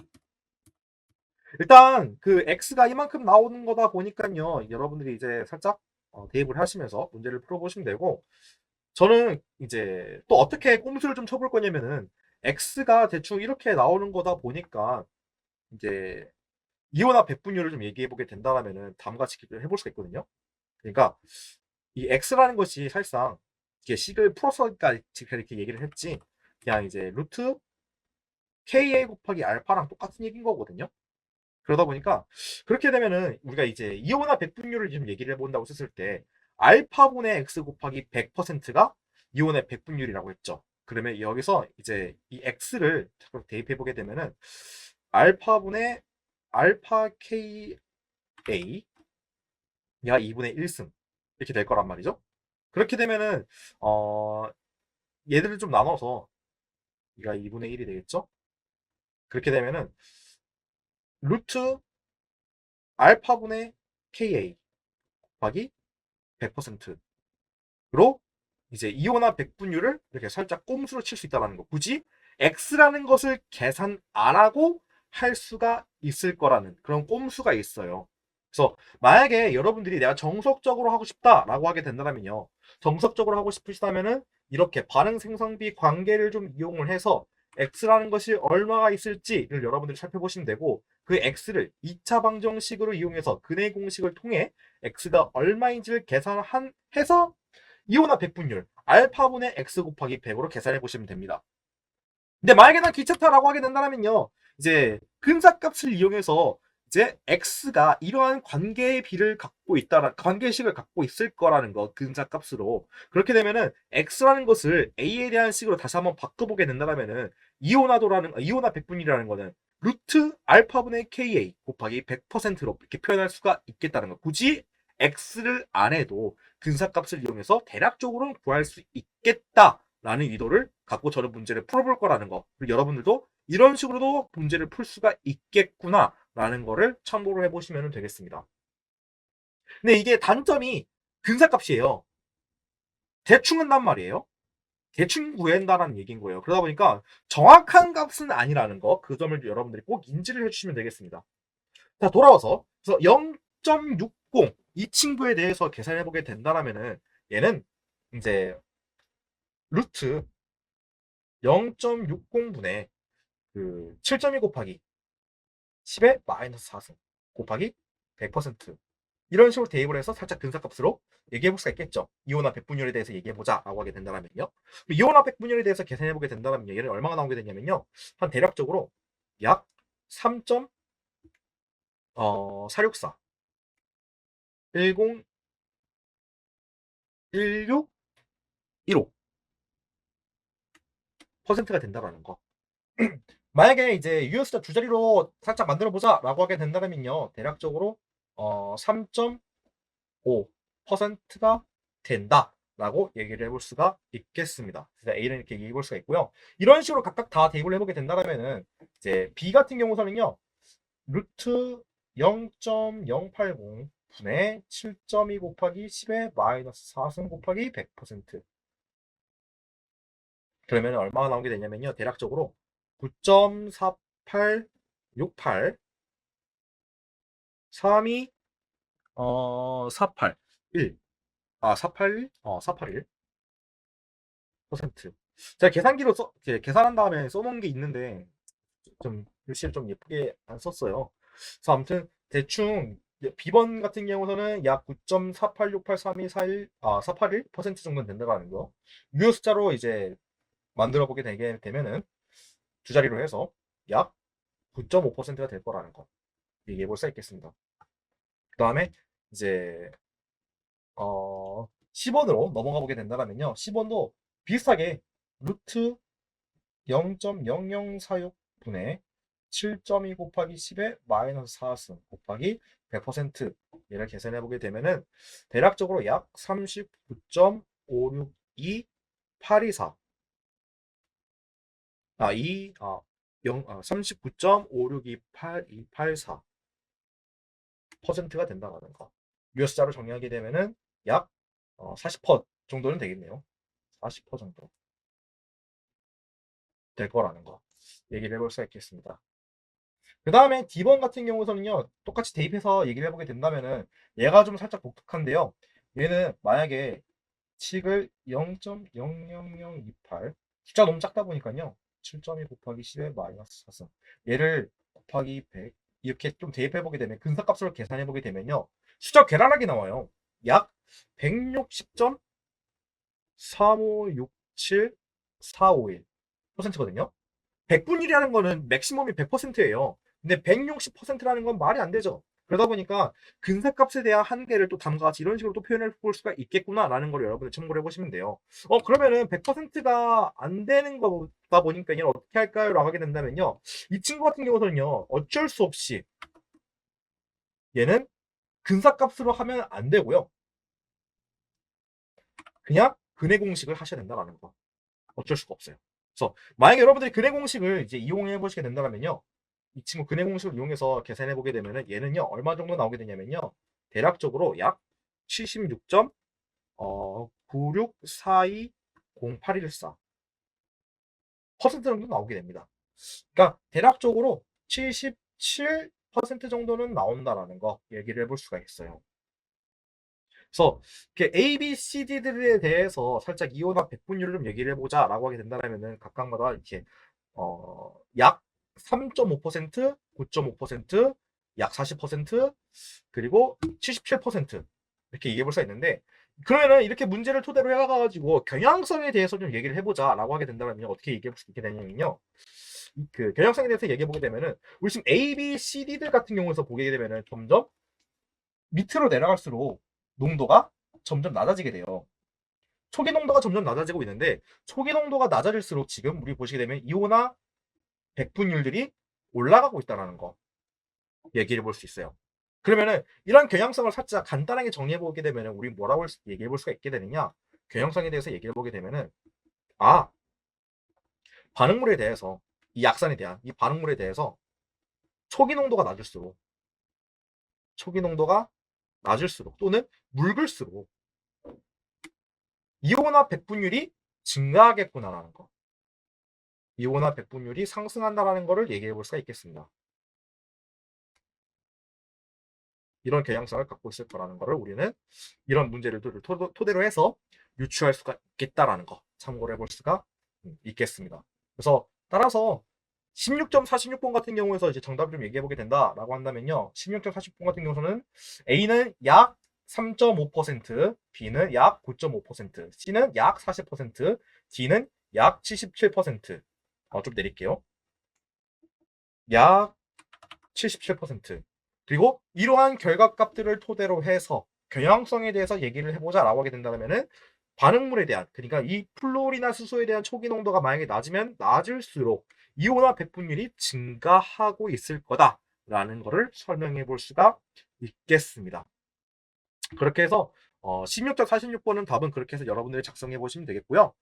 일단 그 x가 이만큼 나오는 거다 보니까요, 여러분들이 이제 살짝 대입을 하시면서 문제를 풀어보시면 되고, 저는 이제 또 어떻게 꼼수를 좀 쳐볼 거냐면은 x가 대충 이렇게 나오는 거다 보니까 이제 이온화 백분율을 좀 얘기해 보게 된다면은 다음과 같이 해볼 수가 있거든요. 그러니까 이 x라는 것이 사실상 이게 식을 풀어서니까 이렇게 얘기를 했지, 그냥 이제 루트 ka 곱하기 알파랑 똑같은 얘기인 거거든요. 그러다 보니까 그렇게 되면은 우리가 이제 이온화 백분율을 좀 얘기를 해본다고 했을 때 알파분의 x 곱하기 100%가 이온의 백분율이라고 했죠. 그러면 여기서 이제 이 x를 대입해 보게 되면은 알파분의 알파 ka 야 2분의 1승 이렇게 될 거란 말이죠. 그렇게 되면은 얘들을 좀 나눠서 얘가 2분의 1이 되겠죠. 그렇게 되면은 루트 알파분의 ka 곱하기 100%로 이제 이온화 백분율을 이렇게 살짝 꼼수로 칠 수 있다는 거. 굳이 x라는 것을 계산 안 하고 할 수가 있을 거라는 그런 꼼수가 있어요. 그래서 만약에 여러분들이 내가 정석적으로 하고 싶다라고 하게 된다면요. 정석적으로 하고 싶으시다면은 이렇게 반응 생성비 관계를 좀 이용을 해서 x라는 것이 얼마가 있을지를 여러분들이 살펴보시면 되고, 그 x를 2차 방정식으로 이용해서 근해 공식을 통해 x가 얼마인지를 계산해서 이온화 백분율 알파분의 x 곱하기 100으로 계산해 보시면 됩니다. 근데 만약에 난 귀찮다라고 하게 된다면요, 이제 근사값을 이용해서 이제 x가 이러한 관계의 비를 갖고 있다라 관계식을 갖고 있을 거라는 거, 근사값으로. 그렇게 되면은 x라는 것을 a에 대한 식으로 다시 한번 바꿔보게 된다면은 이온화 백분율이라는 거는 루트 알파분의 ka 곱하기 100%로 이렇게 표현할 수가 있겠다는 거. 굳이 x를 안 해도 근사값을 이용해서 대략적으로는 구할 수 있겠다라는 의도를 갖고 저는 문제를 풀어볼 거라는 거. 그리고 여러분들도 이런 식으로도 문제를 풀 수가 있겠구나라는 거를 참고를 해보시면 되겠습니다. 근데 이게 단점이 근사값이에요. 대충 한단 말이에요. 대충 구한다는 얘기인 거예요. 그러다 보니까 정확한 값은 아니라는 거, 그 점을 여러분들이 꼭 인지를 해주시면 되겠습니다. 자, 돌아와서 그래서 0.60 이 친구에 대해서 계산해 보게 된다면은 얘는 이제 루트 0.60분의 그 7.2 곱하기 10의 마이너스 4승 곱하기 100% 이런 식으로 대입을 해서 살짝 근사값으로 얘기해 볼 수가 있겠죠. 이온화 백분율에 대해서 얘기해 보자 라고 하게 된다면요. 이온화 백분율에 대해서 계산해 보게 된다면요. 얘는 얼마가 나오게 되냐면요. 한 대략적으로 약 3.464 10 1615%가 된다라는 거. 만약에 이제 유효수자 두 자리로 살짝 만들어 보자라고 하게 된다면요. 대략적으로 3.5%가 된다라고 얘기를 해볼 수가 있겠습니다. 그래서 A는 이렇게 얘기해 볼 수가 있고요. 이런 식으로 각각 다 대입을 해보게 된다면은 이제 B 같은 경우서는요. 루트 0.080 분의 7.2 곱하기 10의 마이너스 4승 곱하기 100%. 그러면 얼마가 나오게 되냐면요. 대략적으로 9.4868 3이 481 481 481% 제가 계산기로 계산한 다음에 써놓은 게 있는데 좀 글씨를 좀 예쁘게 안 썼어요. 그래서 아무튼 대충 B번 같은 경우서는 약 9.48683241 481% 정도는 된다는 거. 유효 숫자로 이제 만들어 보게 되게 되면은 두 자리로 해서 약 9.5%가 될 거라는 거 얘기해 볼 수 있겠습니다. 그 다음에 이제 10원으로 넘어가 보게 된다면요. 10원도 비슷하게 루트 0.0046분의 7.2 곱하기 10의 마이너스 4승 곱하기 100% 얘를 계산해 보게 되면은 대략적으로 약 39.562824 아, 39.562824%가 된다는 거. 유효숫자로 정리하게 되면은 약 40% 정도는 되겠네요. 40% 정도 될 거라는 거. 얘기를 해볼 수가 있겠습니다. 그 다음에 D번 같은 경우서는요, 똑같이 대입해서 얘기를 해보게 된다면은 얘가 좀 살짝 독특한데요. 얘는 만약에 칙을 0.00028 숫자 너무 작다 보니까요. 7.2 곱하기 10의 마이너스 4승 얘를 곱하기 100 이렇게 좀 대입해보게 되면 근사값으로 계산해보게 되면요. 숫자 괴랄하게 나와요. 약 160.3567,451%거든요. 100분율이라는 거는 맥시멈이 100%예요. 근데 160%라는 건 말이 안 되죠. 그러다 보니까 근사값에 대한 한계를 또 다음과 같이 이런 식으로 또 표현해 볼 수가 있겠구나라는 걸 여러분들 참고를 해보시면 돼요. 그러면은 100%가 안 되는 거다 보니까 이걸 어떻게 할까요? 라고 하게 된다면요. 이 친구 같은 경우는요. 어쩔 수 없이 얘는 근사값으로 하면 안 되고요. 그냥 근해 공식을 하셔야 된다라는 거. 어쩔 수가 없어요. 그래서 만약에 여러분들이 근해 공식을 이제 이용해 보시게 된다면요. 이 친구 근해 공식을 이용해서 계산해 보게 되면은 얘는요. 얼마 정도 나오게 되냐면요. 대략적으로 약 76.96420814% 정도 나오게 됩니다. 그러니까 대략적으로 77% 정도는 나온다라는 거 얘기를 해볼 수가 있어요. 그래서 이렇게 A, B, C, D들에 대해서 살짝 이온화 백분율을 좀 얘기를 해보자라고 하게 된다면은 각각마다 이렇게 약 3.5%, 9.5%, 약 40%, 그리고 77% 이렇게 얘기해 볼 수 있는데 그러면은 이렇게 문제를 토대로 해가지고 경향성에 대해서 좀 얘기를 해보자라고 하게 된다면 어떻게 얘기해 볼 수 있게 되냐면요. 그 경향성에 대해서 얘기해 보게 되면은 우리 지금 A, B, C, D들 같은 경우에서 보게 되면은 점점 밑으로 내려갈수록 농도가 점점 낮아지게 돼요. 초기 농도가 점점 낮아지고 있는데 초기 농도가 낮아질수록 지금 우리 보시게 되면 이온화 백분율들이 올라가고 있다는 거 얘기를 볼 수 있어요. 그러면은 이런 경향성을 살짝 간단하게 정리해 보게 되면 우리 뭐라고 얘기해 볼 수가 있게 되느냐? 경향성에 대해서 얘기해 보게 되면은 아 반응물에 대해서 이 약산에 대한 이 반응물에 대해서 초기 농도가 낮을수록 초기 농도가 낮을수록 또는 묽을수록 이온화 백분율이 증가하겠구나라는 거. 이온화 백분율이 상승한다라는 것을 얘기해 볼 수가 있겠습니다. 이런 경향성을 갖고 있을 거라는 것을 우리는 이런 문제를 토대로 해서 유추할 수가 있겠다라는 거 참고를 해볼 수가 있겠습니다. 그래서 따라서 16.46번 같은 경우에서 이제 정답을 좀 얘기해 보게 된다라고 한다면요. 16.40번 같은 경우는 A는 약 3.5%, B는 약 9.5%, C는 약 40%, D는 약 77%. 좀 내릴게요. 약 77%. 그리고 이러한 결과값들을 토대로 해서 경향성에 대해서 얘기를 해보자라고 하게 된다면은 반응물에 대한 그러니까 이 플로리나 수소에 대한 초기 농도가 만약에 낮으면 낮을수록 이온화 백분율이 증가하고 있을 거다라는 것을 설명해 볼 수가 있겠습니다. 그렇게 해서 16.46번은 답은 그렇게 해서 여러분들이 작성해 보시면 되겠고요.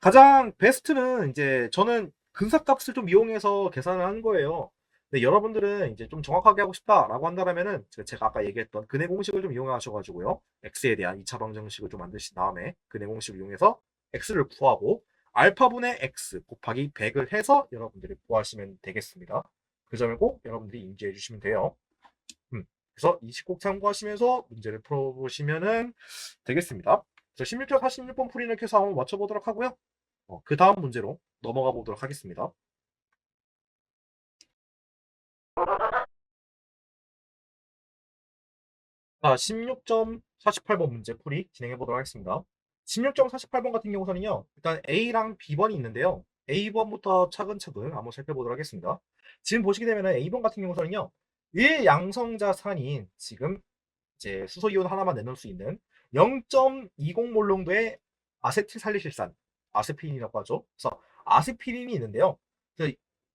가장 베스트는 이제 저는 근사값을 좀 이용해서 계산을 하는 거예요. 근데 여러분들은 이제 좀 정확하게 하고 싶다라고 한다면은 제가 아까 얘기했던 근해 공식을 좀 이용하셔가지고요. x에 대한 2차 방정식을 좀 만드신 다음에 근해 공식을 이용해서 x를 구하고 알파분의 x 곱하기 100을 해서 여러분들이 구하시면 되겠습니다. 그 점을 꼭 여러분들이 인지해 주시면 돼요. 음, 그래서 이 식 꼭 참고하시면서 문제를 풀어보시면 되겠습니다. 16절 46번 풀이는 이렇게 해서 한번 맞춰보도록 하고요. 그 다음 문제로 넘어가 보도록 하겠습니다. 자, 16.48번 문제 풀이 진행해 보도록 하겠습니다. 16.48번 같은 경우서는요, 일단 A랑 B번이 있는데요. A번부터 차근차근 한번 살펴보도록 하겠습니다. 지금 보시게 되면 A번 같은 경우서는요, 1양성자산인 지금 이제 수소이온 하나만 내놓을 수 있는 0.20 몰롱도의 아세틸살리실산, 아스피린이라고 하죠. 그래서 아스피린이 있는데요.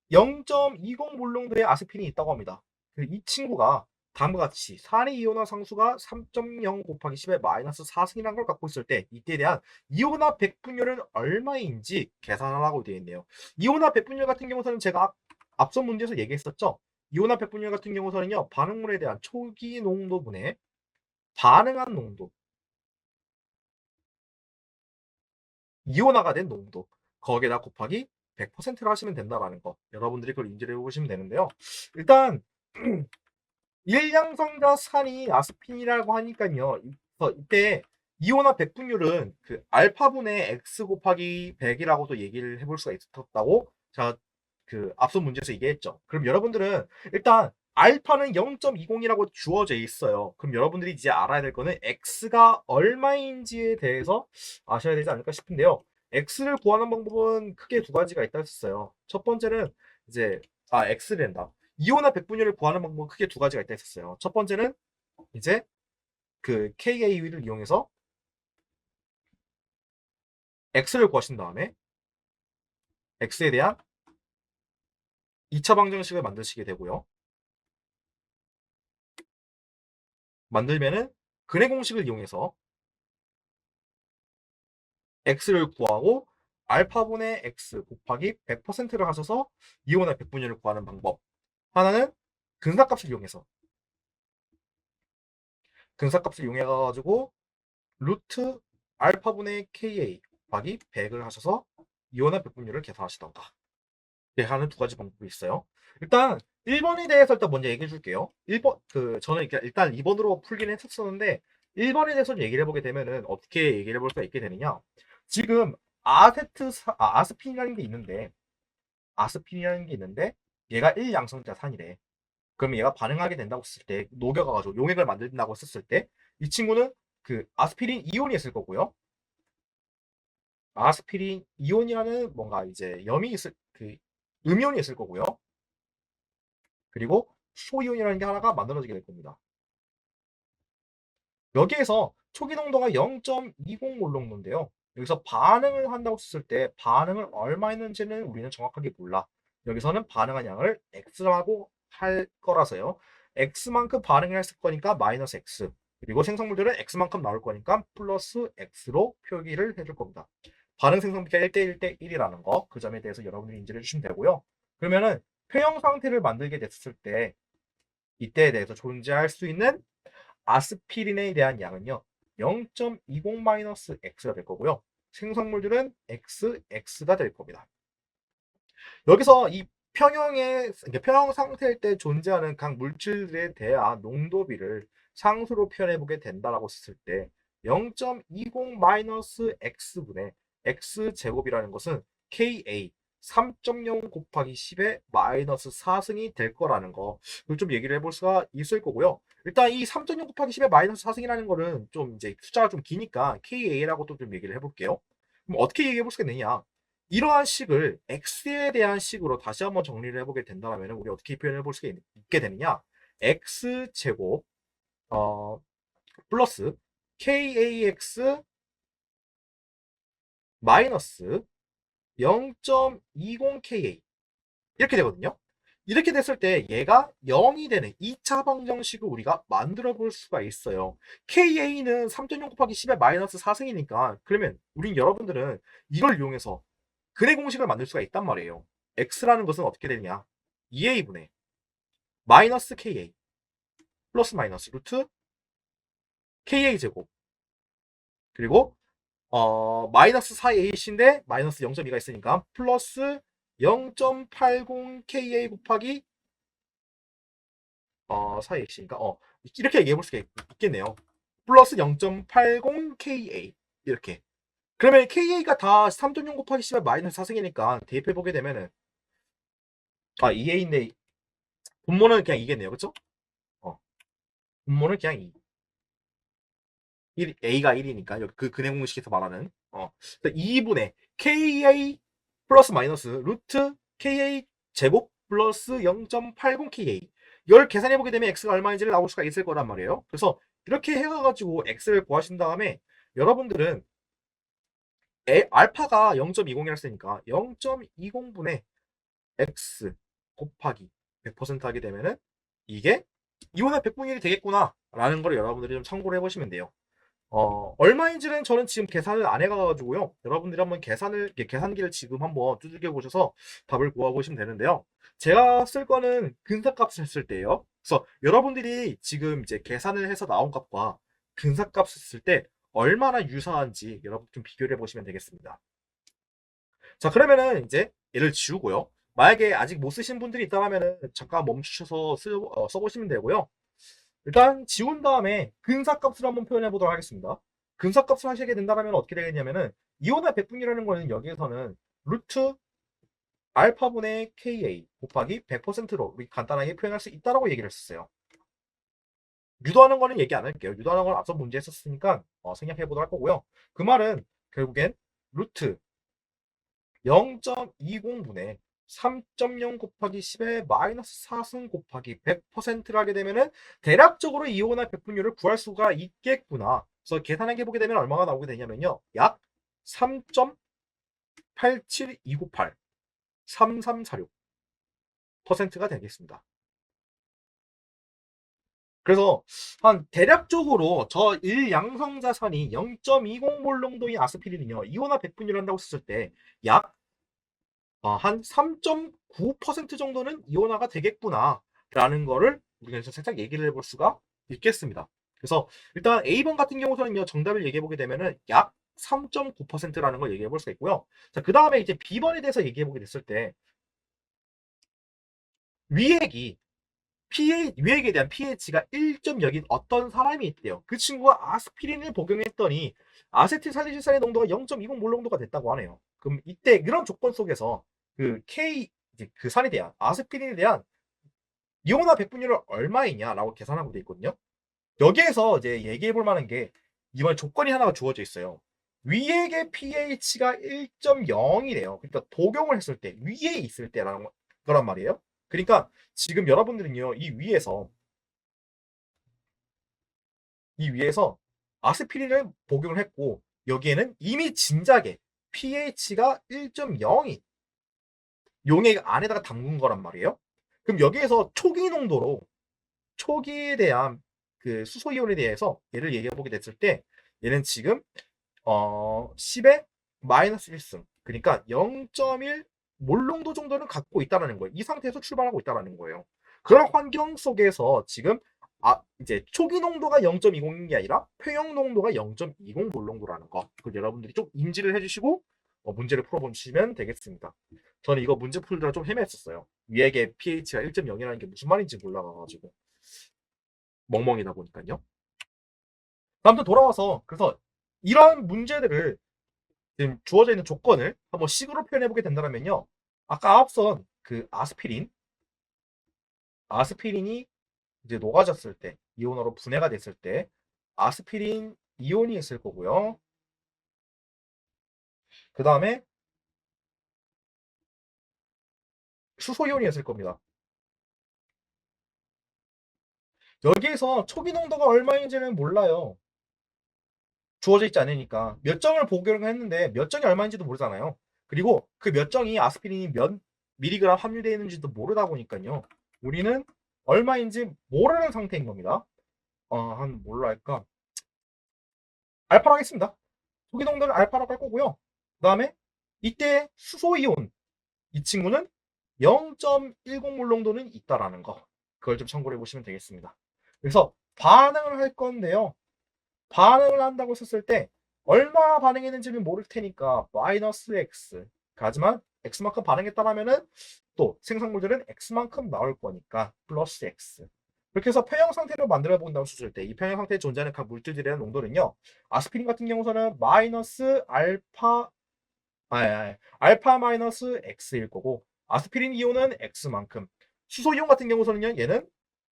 0.20 몰롱도의 아스피린이 있다고 합니다. 이 친구가 다음과 같이 산의 이온화 상수가 3.0 곱하기 10의 마이너스 4승이라는 걸 갖고 있을 때 이때에 대한 이온화 백분율은 얼마인지 계산하라고 되어 있네요. 이온화 백분율 같은 경우서는 제가 앞선 문제에서 얘기했었죠. 이온화 백분율 같은 경우서는요, 반응물에 대한 초기 농도분의 반응한 농도, 이온화가 된 농도, 거기에다 곱하기 100%로 하시면 된다라는 거. 여러분들이 그걸 인지를 해보시면 되는데요. 일단 일양성자 산이 아스핀이라고 하니까요. 이때 이온화 백분율은 그 알파분의 x 곱하기 100이라고도 얘기를 해볼 수가 있었다고 제가 그 앞서 문제에서 얘기했죠. 그럼 여러분들은 일단 알파는 0.20이라고 주어져 있어요. 그럼 여러분들이 이제 알아야 될 거는 x가 얼마인지에 대해서 아셔야 되지 않을까 싶은데요. x를 구하는 방법은 크게 두 가지가 있다 했었어요. 첫 번째는 이제 x랜다. 이온화 백분율을 구하는 방법은 크게 두 가지가 있다 했었어요. 첫 번째는 이제 그 KA를 이용해서 x를 구하신 다음에 x에 대한 2차 방정식을 만드시게 되고요. 만들면은 근해 공식을 이용해서 x를 구하고 알파분의 x 곱하기 100%를 하셔서 이온화 백분율을 구하는 방법. 하나는 근사값을 이용해서 근사값을 이용해 가지고 루트 알파분의 KA 곱하기 100을 하셔서 이온화 백분율을 계산하시던가. 네, 하는 두 가지 방법이 있어요. 일단 1번에 대해서 일단 먼저 얘기해 줄게요. 1번 저는 일단 2번으로 풀긴 했었었는데 1번에 대해서 얘기를 해보게 되면은 어떻게 얘기를 해볼 수가 있게 되느냐. 지금 아스핀이라는 게 있는데 얘가 1양성자산이래. 그러면 얘가 반응하게 된다고 했을 때 녹여가지고 용액을 만든다고 했을 때 이 친구는 그 아스피린 이온이 있을 거고요. 아스피린 이온이라는 뭔가 이제 염이 있을 그 음이온이 있을 거고요. 그리고 수소이온이라는 게 하나가 만들어지게 될 겁니다. 여기에서 초기 농도가 0.20 몰롱도인데요. 여기서 반응을 한다고 했을 때 반응을 얼마 했는지는 우리는 정확하게 몰라. 여기서는 반응한 양을 x라고 할 거라서요. x만큼 반응을 했을 거니까 마이너스 x. 그리고 생성물들은 x만큼 나올 거니까 플러스 x로 표기를 해줄 겁니다. 반응 생성비가 1대1 대 1이라는 거, 그 점에 대해서 여러분들이 인지를 해주시면 되고요. 그러면은 표형 상태를 만들게 됐을 때 이때에 대해서 존재할 수 있는 아스피린에 대한 양은요 0.20-x가 될 거고요. 생성물들은 x가 될 겁니다. 여기서 이 평형 상태일 때 존재하는 각 물질들에 대한 농도비를 상수로 표현해 보게 된다라고 했을 때 0.20-x분의 x제곱이라는 것은 ka 3.0 곱하기 10의 마이너스 4승이 될 거라는 거, 그걸 좀 얘기를 해볼 수가 있을 거고요. 일단 이 3.0 곱하기 10의 마이너스 4승이라는 거는 좀 이제 숫자가 좀 기니까 ka라고 또 좀 얘기를 해볼게요. 그럼 어떻게 얘기해 볼 수가 있느냐? 이러한 식을 x에 대한 식으로 다시 한번 정리를 해보게 된다면 우리 어떻게 표현해 볼 수가 있게 되느냐? x제곱 플러스 kax 마이너스 0.20ka 이렇게 되거든요. 이렇게 됐을 때 얘가 0이 되는 2차 방정식을 우리가 만들어 볼 수가 있어요. ka는 3.0 곱하기 10의 마이너스 4승이니까 그러면 우린 여러분들은 이걸 이용해서 근해 공식을 만들 수가 있단 말이에요. x라는 것은 어떻게 되느냐? 2a분의 마이너스 ka 플러스 마이너스 루트 ka 제곱 그리고 마이너스 4ac인데 마이너스 0.2가 있으니까 플러스 0.80ka 곱하기 4ac니까 이렇게 얘기해 볼 수가 있겠네요. 플러스 0.80ka 이렇게. 그러면 ka가 다 3.0 곱하기 10의 마이너스 4승이니까 대입해 보게 되면은 2a인데 분모는 그냥 2겠네요. 그쵸? 분모는 그냥 2. A가 1이니까 여기 그 근해 공식에서 말하는 2분의 KA 플러스 마이너스 루트 KA 제곱 플러스 0.80KA 이걸 계산해보게 되면 X가 얼마인지를 나올 수가 있을 거란 말이에요. 그래서 이렇게 해가지고 X를 구하신 다음에 여러분들은 알파가 0.20이라 쓰니까 0.20분의 X 곱하기 100% 하게 되면은 이게 이온의 100분의 1이 되겠구나 라는 걸 여러분들이 좀 참고를 해보시면 돼요. 얼마인지는 저는 지금 계산을 안 해가지고요. 여러분들이 한번 계산기를 지금 한번 두들겨 보셔서 답을 구해보시면 되는데요. 제가 쓸 거는 근사값을 했을 때예요. 그래서 여러분들이 지금 이제 계산을 해서 나온 값과 근사값을 쓸 때 얼마나 유사한지 여러분 좀 비교를 해보시면 되겠습니다. 자, 그러면은 이제 얘를 지우고요. 만약에 아직 못 쓰신 분들이 있다면은 잠깐 멈추셔서 써보시면 되고요. 일단 지운 다음에 근사값을 한번 표현해 보도록 하겠습니다. 근사값을 하시게 된다면 어떻게 되겠냐면은 이온의 백분위라는 거는 여기에서는 루트 알파분의 KA 곱하기 100%로 간단하게 표현할 수 있다라고 얘기를 했었어요. 유도하는 거는 얘기 안 할게요. 유도하는 건 앞서 문제 했었으니까 생략해 보도록 할 거고요. 그 말은 결국엔 루트 0.20분의 3.0 곱하기 10의 마이너스 4승 곱하기 100%를 하게 되면은 대략적으로 이온화 백분율을 구할 수가 있겠구나. 그래서 계산해 보게 되면 얼마가 나오게 되냐면요. 약 3.87298 3346%가 되겠습니다. 그래서 한 대략적으로 저 1양성자산이 0.20몰 정도의 아스피린은요. 이온화 백분율을 한다고 했을 때약 한 3.9% 정도는 이온화가 되겠구나 라는 거를 우리가 살짝 얘기를 해볼 수가 있겠습니다. 그래서 일단 A번 같은 경우서는요 정답을 얘기해 보게 되면은 약 3.9%라는 걸 얘기해 볼 수가 있고요. 자, 그 다음에 이제 B번에 대해서 얘기해 보게 됐을 때 위액이 위액에 대한 pH가 1.0인 어떤 사람이 있대요. 그 친구가 아스피린을 복용했더니 아세틸살리실산의 농도가 0.20몰 정도가 됐다고 하네요. 그럼 이때 이런 조건 속에서 그 이제 그 산에 대한 아스피린에 대한 이온화 백분율을 얼마이냐라고 계산하고 돼 있거든요. 여기에서 이제 얘기해 볼 만한 게 이번 조건이 하나가 주어져 있어요. 위액의 pH가 1.0이래요. 그러니까 복용을 했을 때 위에 있을 때라는 거란 말이에요. 그러니까 지금 여러분들은요 이 위에서 아스피린을 복용을 했고 여기에는 이미 진작에 pH가 1.0이 용액 안에다가 담근 거란 말이에요. 그럼 여기에서 초기 농도로 초기에 대한 그 수소 이온에 대해서 얘를 얘기해 보게 됐을 때 얘는 지금 10의 마이너스 1승 그러니까 0.1 몰농도 정도는 갖고 있다는 거예요. 이 상태에서 출발하고 있다는 거예요. 그런 환경 속에서 지금 이제 초기 농도가 0.20인 게 아니라 평형 농도가 0.20 몰농도라는 거. 그걸 여러분들이 좀 인지를 해주시고 문제를 풀어보시면 되겠습니다. 저는 이거 문제 풀느라 좀 헤맸었어요. 위액의 pH가 1.0이라는 게 무슨 말인지 몰라가지고 멍멍이다 보니까요. 아무튼 돌아와서 그래서 이런 문제들을 지금 주어져 있는 조건을 한번 식으로 표현해보게 된다면요. 아까 앞선 그 아스피린이 이제 녹아졌을 때, 이온으로 분해가 됐을 때, 아스피린 이온이 있을 거고요. 그 다음에 수소 이온이 있을 겁니다. 여기에서 초기 농도가 얼마인지는 몰라요. 주어져 있지 않으니까. 몇 정을 복용을 했는데 몇 정이 얼마인지도 모르잖아요. 그리고 그 몇 정이 아스피린이 몇 미리그램 함유되어 있는지도 모르다 보니까요. 우리는 얼마인지 모르는 상태인 겁니다. 한 뭘로 할까? 알파로 하겠습니다. 초기 농도는 알파로 할 거고요. 그 다음에 이때 수소이온 이 친구는 0.10몰 농도는 있다라는 거. 그걸 좀 참고해 보시면 되겠습니다. 그래서 반응을 할 건데요. 반응을 한다고 썼을 때 얼마 반응했는지는 모를 테니까 마이너스 x. 하지만 x만큼 반응했다라면은 또 생성물들은 x만큼 나올 거니까 플러스 x. 그렇게 해서 평형 상태로 만들어 본다고 썼을 때 이 평형 상태에 존재하는 각 물질들에 대한 농도는요. 아스피린 같은 경우서는 마이너스 알파 마이너스 x일 거고 아스피린 이온은 x만큼 수소 이온 같은 경우서는요. 얘는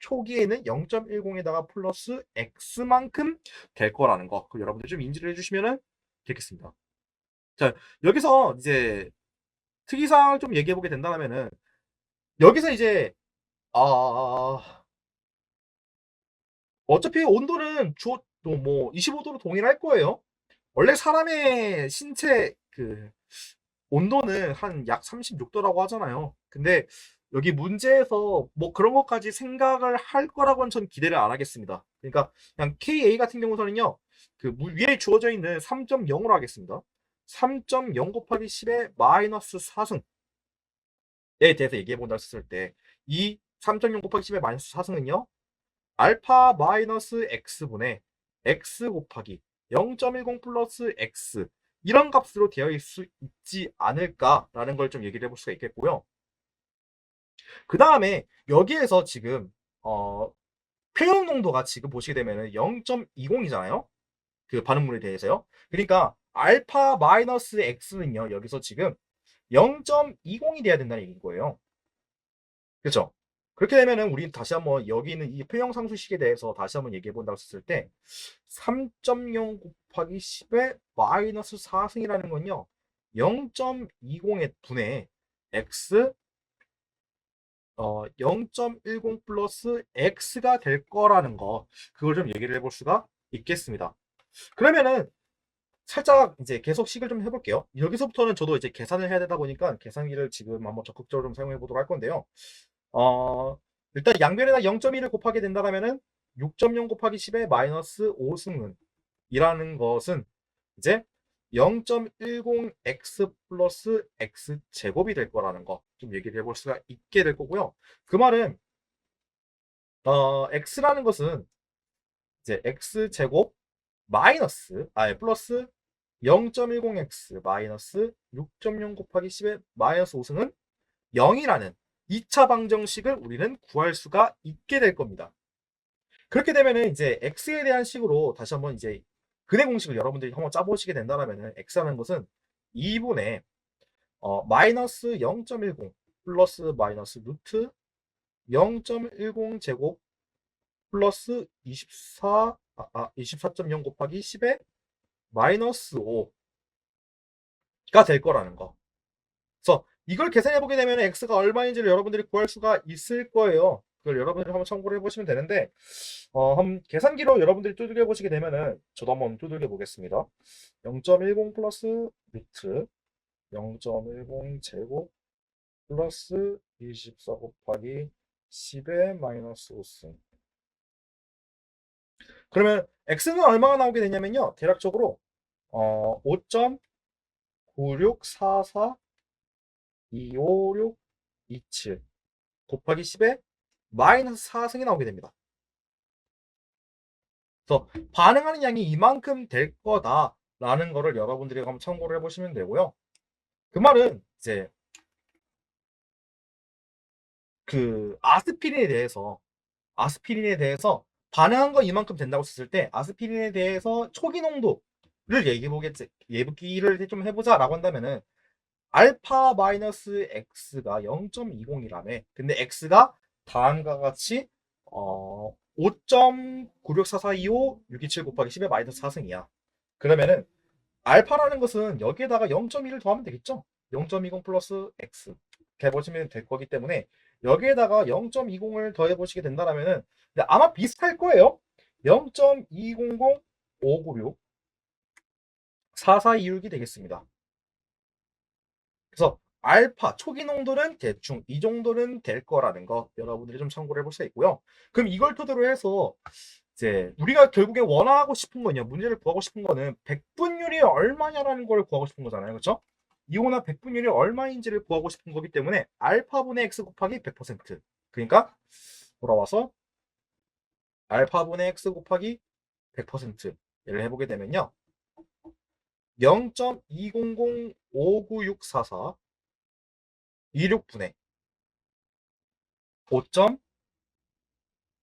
초기에는 0.10에다가 플러스 x만큼 될 거라는 거. 그 여러분들 좀 인지를 해주시면 되겠습니다. 자, 여기서 이제 특이사항을 좀 얘기해 보게 된다면은 여기서 이제 어차피 온도는 뭐 25도로 동일할 거예요. 원래 사람의 신체 그 온도는 한 약 36도라고 하잖아요. 근데 여기 문제에서 뭐 그런 것까지 생각을 할 거라고는 전 기대를 안 하겠습니다. 그러니까 그냥 KA 같은 경우서는요. 그 위에 주어져 있는 3.0으로 하겠습니다. 3.0 곱하기 10의 마이너스 4승에 대해서 얘기해 본다 했을 때 이 3.0 곱하기 10의 마이너스 4승은요. 알파 마이너스 x분의 x 곱하기 0.10 플러스 x 이런 값으로 되어 있을 수 있지 않을까라는 걸 좀 얘기를 해볼 수가 있겠고요. 그 다음에 여기에서 지금 표현 농도가 지금 보시게 되면 0.20이잖아요. 그 반응물에 대해서요. 그러니까 알파 마이너스 x는요. 여기서 지금 0.20이 돼야 된다는 얘기인 거예요. 그렇죠? 그렇게 되면은 우리 다시 한번 여기 있는 이 표형 상수식에 대해서 다시 한번 얘기해 본다고 했을 때 3.0 곱하기 10의 마이너스 4승이라는 건요. 0.20의 분의 x 0.10 플러스 x가 될 거라는 거 그걸 좀 얘기를 해볼 수가 있겠습니다. 그러면은 살짝 이제 계속 식을 좀 해볼게요. 여기서부터는 저도 이제 계산을 해야 되다 보니까 계산기를 지금 한번 적극적으로 좀 사용해 보도록 할 건데요. 어, 일단 양변에다 0.1을 곱하게 된다면은 6.0 곱하기 10의 마이너스 5승은 이라는 것은 이제 0.10x 플러스 x 제곱이 될 거라는 거 좀 얘기를 해볼 수가 있게 될 거고요. 그 말은 x라는 것은 이제 x 제곱 마이너스 플러스 0.10x 마이너스 6.0 곱하기 10의 마이너스 5승은 0이라는 2차 방정식을 우리는 구할 수가 있게 될 겁니다. 그렇게 되면은 이제 x에 대한 식으로 다시 한번 이제 근의 공식을 여러분들이 한번 짜보시게 된다면은 x라는 것은 2분의 마이너스 0.10 플러스 마이너스 루트 0.10 제곱 플러스 24.0 곱하기 10의 마이너스 5가 될 거라는 거. 그래서 이걸 계산해 보게 되면 x가 얼마인지를 여러분들이 구할 수가 있을 거예요. 그걸 여러분들이 한번 참고를 해보시면 되는데 한번 계산기로 여러분들이 두들겨 보시게 되면은 저도 한번 두들겨 보겠습니다. 0.10 플러스 루트 0.10 제곱 플러스 24 곱하기 10의 마이너스 5승. 그러면 x는 얼마가 나오게 되냐면요. 대략적으로 5.9644 25627 곱하기 10에 마이너스 4승이 나오게 됩니다. 그래서 반응하는 양이 이만큼 될 거다라는 거를 여러분들이 한번 참고를 해보시면 되고요. 그 말은 이제 그 아스피린에 대해서 반응한 거 이만큼 된다고 했을 때 아스피린에 대해서 초기 농도를 얘기를 좀 해보자라고 한다면은 알파 마이너스 x가 0.20이라며. 근데 x가 다음과 같이 5.964425 627 곱하기 10의 마이너스 4승이야. 그러면은 알파라는 것은 여기에다가 0.1을 더하면 되겠죠? 0.20 플러스 x 이렇게 해보시면 될 거기 때문에 여기에다가 0.20을 더해보시게 된다면은 아마 비슷할 거예요. 0.200 596 4426이 되겠습니다. 그래서 알파 초기 농도는 대충 이 정도는 될 거라는 거 여러분들이 좀 참고를 해볼 수 있고요. 그럼 이걸 토대로 해서 이제 우리가 결국에 원하고 싶은 거냐 문제를 구하고 싶은 거는 백분율이 얼마냐라는 걸 구하고 싶은 거잖아요. 그렇죠? 이온화 백분율이 얼마인지를 구하고 싶은 거기 때문에 알파분의 x 곱하기 100% 그러니까 돌아와서 알파분의 x 곱하기 100%를 해보게 되면요. 0.2005964 26분의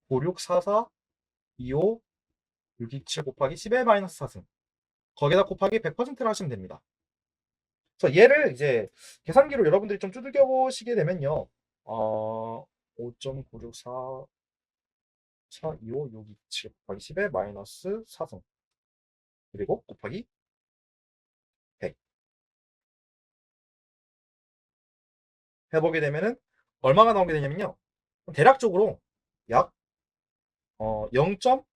5.9644 25 627 곱하기 10의 마이너스 4승 거기다 곱하기 100%를 하시면 됩니다. 그래서 얘를 이제 계산기로 여러분들이 좀 두들겨 보시게 되면요. 5.964 4, 2, 5, 6, 2, 7 곱하기 10의 마이너스 4승. 그리고 곱하기 100. 해보게 되면은 얼마가 나오게 되냐면요. 대략적으로 약 0.25733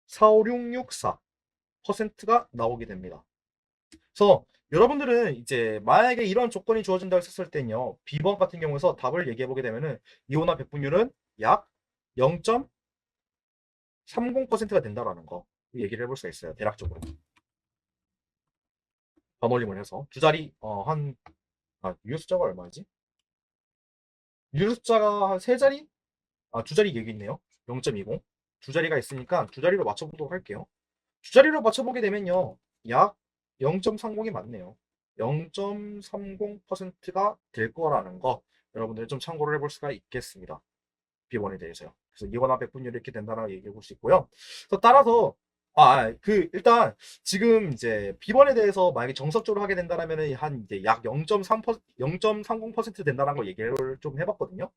45664%가 나오게 됩니다. 그래서 여러분들은 이제 만약에 이런 조건이 주어진다고 했을 때는요. B번 같은 경우에서 답을 얘기해 보게 되면은 이온화 백분율은 약 0.30%가 된다라는 거 얘기를 해볼 수가 있어요. 대략적으로. 반올림을 해서 두 자리 유효 숫자가 얼마지? 유효 숫자가 한 세 자리? 두 자리 여기 있네요. 0.20. 두 자리가 있으니까 두 자리로 맞춰보도록 할게요. 두 자리로 맞춰보게 되면요. 약 0.30이 맞네요. 0.30%가 될 거라는 거 여러분들 좀 참고를 해볼 수가 있겠습니다. 비번에 대해서요. 그래서 이거나 백분율이 이렇게 된다라고 얘기해 볼 수 있고요. 그래서 따라서 일단 지금 이제 비번에 대해서 만약에 정석적으로 하게 된다라면은 한 이제 약 0.30% 된다는 걸 얘기를 좀 해봤거든요.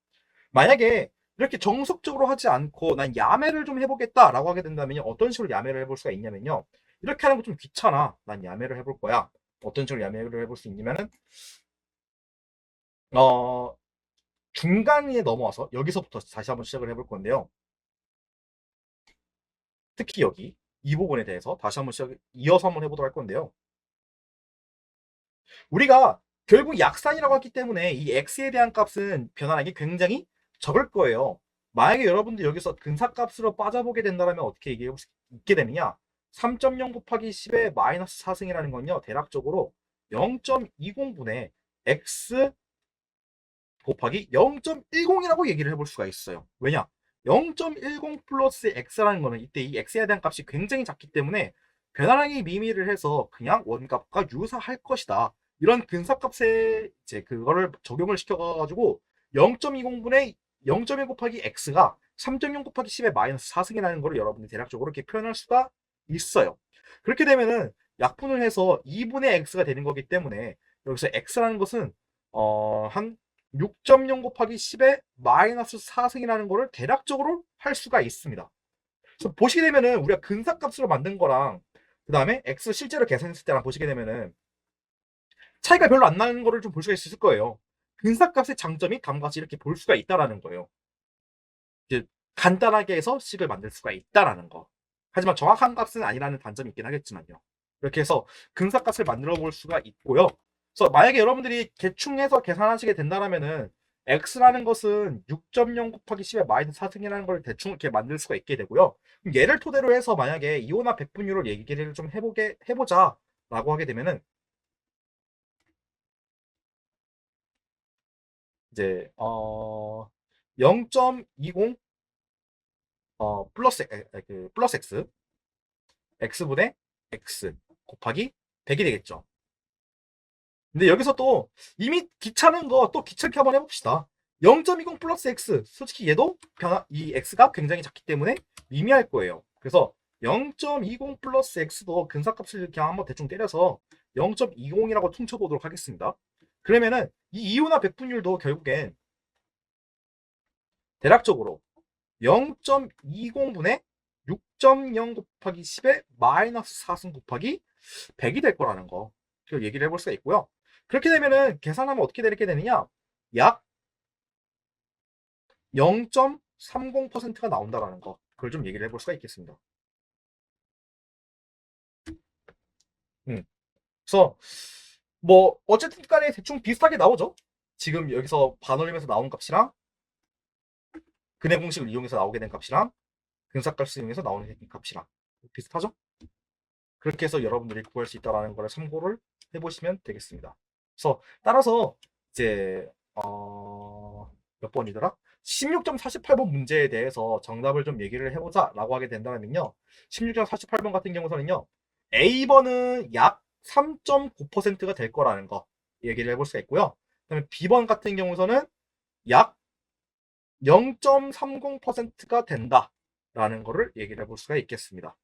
만약에 이렇게 정석적으로 하지 않고 난 야매를 좀 해보겠다라고 하게 된다면 어떤 식으로 야매를 해볼 수가 있냐면요. 이렇게 하는 거 좀 귀찮아. 난 야매를 해볼 거야. 어떤 식으로 야매를 해볼 수 있냐면은 어 중간에 넘어와서 여기서부터 다시 한번 시작을 해볼 건데요. 특히 여기 이 부분에 대해서 다시 한번 이어서 한번 해보도록 할 건데요. 우리가 결국 약산이라고 했기 때문에 이 x에 대한 값은 변환하기 굉장히 적을 거예요. 만약에 여러분들 여기서 근사값으로 빠져보게 된다면 어떻게 얘기해 볼 수 있게 되느냐? 3.0 곱하기 10의 마이너스 4승이라는 건요. 대략적으로 0.20분의 x 곱하기 0.10이라고 얘기를 해볼 수가 있어요. 왜냐? 0.10 플러스 x라는 거는 이때 이 x에 대한 값이 굉장히 작기 때문에 변환하기 미미를 해서 그냥 원값과 유사할 것이다. 이런 근사값에 이제 그거를 적용을 시켜가지고 0.20분의 0.1 곱하기 x가 3.0 곱하기 10의 마이너스 4승이라는 거를 여러분이 대략적으로 이렇게 표현할 수가 있어요. 그렇게 되면은 약분을 해서 2분의 x가 되는 거기 때문에 여기서 x라는 것은 한 6.0 곱하기 10의 마이너스 4승이라는 거를 대략적으로 할 수가 있습니다. 그래서 보시게 되면은 우리가 근사값으로 만든 거랑 그 다음에 x 실제로 계산했을 때랑 보시게 되면은 차이가 별로 안 나는 거를 좀 볼 수가 있을 거예요. 근사값의 장점이 다음과 같이 이렇게 볼 수가 있다라는 거예요. 이제 간단하게 해서 식을 만들 수가 있다라는 거. 하지만 정확한 값은 아니라는 단점이 있긴 하겠지만요. 이렇게 해서 근사값을 만들어 볼 수가 있고요. 그래서 만약에 여러분들이 대충 해서 계산하시게 된다면은 x라는 것은 6.0 곱하기 10의 마이너스 4승이라는 걸 대충 이렇게 만들 수가 있게 되고요. 그럼 얘를 토대로 해서 만약에 이온화 백분율을 얘기를 좀 해보자라고 하게 되면은 이제 0.20 플러스 x분의 x 곱하기 100이 되겠죠. 근데 여기서 또 이미 귀찮은 거 또 귀찮게 한번 해봅시다. 0.20 플러스 x 솔직히 얘도 이 x가 굉장히 작기 때문에 미미할 거예요. 그래서 0.20 플러스 x도 근사값을 그냥 한번 대충 때려서 0.20이라고 퉁쳐보도록 하겠습니다. 그러면은 이 이온화 백분율도 결국엔 대략적으로 0.20분의 6.0 곱하기 10의 마이너스 4승 곱하기 100이 될 거라는 거 얘기를 해볼 수가 있고요. 그렇게 되면은 계산하면 어떻게 되게 되느냐? 약 0.30%가 나온다라는 거. 그걸 좀 얘기를 해볼 수가 있겠습니다. 음. 그래서 뭐 어쨌든 간에 대충 비슷하게 나오죠. 지금 여기서 반올림에서 나온 값이랑 근해 공식을 이용해서 나오게 된 값이랑 근사값을 이용해서 나오는 값이랑 비슷하죠? 그렇게 해서 여러분들이 구할 수 있다는 걸 참고를 해보시면 되겠습니다. 그래서 따라서 이제 몇 번이더라? 16.48번 문제에 대해서 정답을 좀 얘기를 해보자 라고 하게 된다면요. 16.48번 같은 경우서는요. A번은 약 3.9%가 될 거라는 거 얘기를 해볼 수가 있고요. 그다음에 B번 같은 경우서는 약 0.30%가 된다라는 거를 얘기를 해볼 수가 있겠습니다.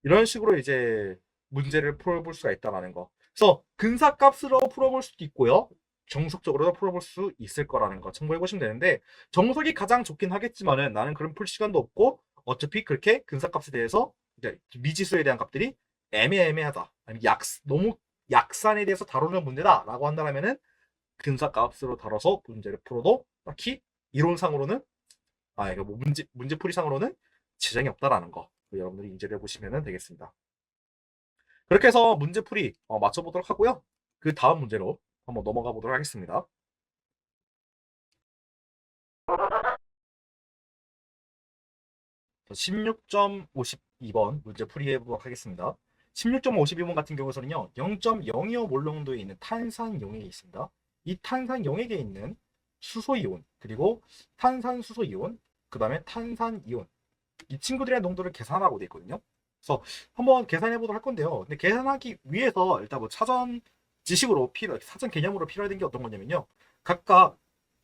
이런 식으로 이제 문제를 풀어볼 수가 있다는 거. 그래서 근사값으로 풀어볼 수도 있고요. 정석적으로 풀어볼 수 있을 거라는 거 참고해 보시면 되는데, 정석이 가장 좋긴 하겠지만은 나는 그런 풀 시간도 없고 어차피 그렇게 근사값에 대해서 이제 미지수에 대한 값들이 애매하다, 아니면 너무 약산에 대해서 다루는 문제다라고 한다면은 근사값으로 다뤄서 문제를 풀어도 딱히 이론상으로는 이거 뭐 문제풀이상으로는 지장이 없다라는 거 여러분들이 인지를 해보시면 되겠습니다. 그렇게 해서 문제풀이 맞춰보도록 하고요. 그 다음 문제로 한번 넘어가 보도록 하겠습니다. 16.52번 문제 풀이해 보도록 하겠습니다. 16.52번 같은 경우에는요, 0.025 몰롱도에 있는 탄산 용액이 있습니다. 이 탄산 용액에 있는 수소이온, 그리고 탄산수소이온, 그 다음에 탄산이온, 이 친구들의 농도를 계산하라고 되어 있거든요. 그래서 한번 계산해 보도록 할 건데요. 근데 계산하기 위해서 일단 뭐 사전 지식으로 사전 개념으로 필요한 게 어떤 거냐면요. 각각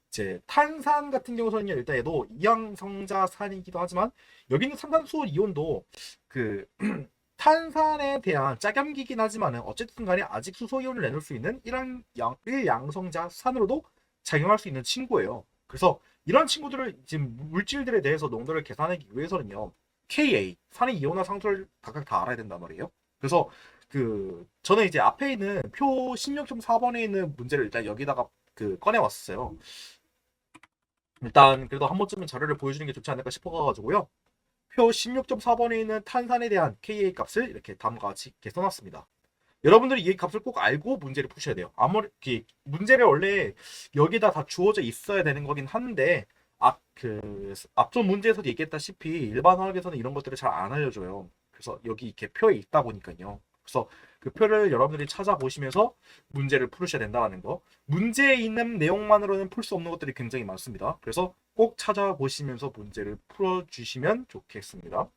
이제 탄산 같은 경우는 일단 얘도 이항성자산이기도 하지만 여기 있는 산산수소 이온도 그 탄산에 대한 짝염기긴 하지만은 어쨌든 간에 아직 수소 이온을 내놓을 수 있는 일양성자산으로도 작용할 수 있는 친구예요. 그래서 이런 친구들을 지금 물질들에 대해서 농도를 계산하기 위해서는요, Ka 산의 이온화 상수를 각각 다 알아야 된단 말이에요. 그래서 저는 이제 앞에 있는 표 16.4번에 있는 문제를 일단 여기다가 꺼내 왔어요. 일단 그래도 한 번쯤은 자료를 보여주는 게 좋지 않을까 싶어가지고요. 표 16.4번에 있는 탄산에 대한 Ka 값을 이렇게 다음과 같이 이렇게 써놨습니다. 여러분들이 이 값을 꼭 알고 문제를 푸셔야 돼요. 아무리 문제를 원래 여기다 다 주어져 있어야 되는 거긴 한데 앞전 문제에서도 얘기했다시피 일반 화학에서는 이런 것들을 잘 안 알려줘요. 그래서 여기 이렇게 표에 있다 보니까요. 그래서 그 표를 여러분들이 찾아보시면서 문제를 풀으셔야 된다는 거. 문제에 있는 내용만으로는 풀 수 없는 것들이 굉장히 많습니다. 그래서 꼭 찾아보시면서 문제를 풀어주시면 좋겠습니다.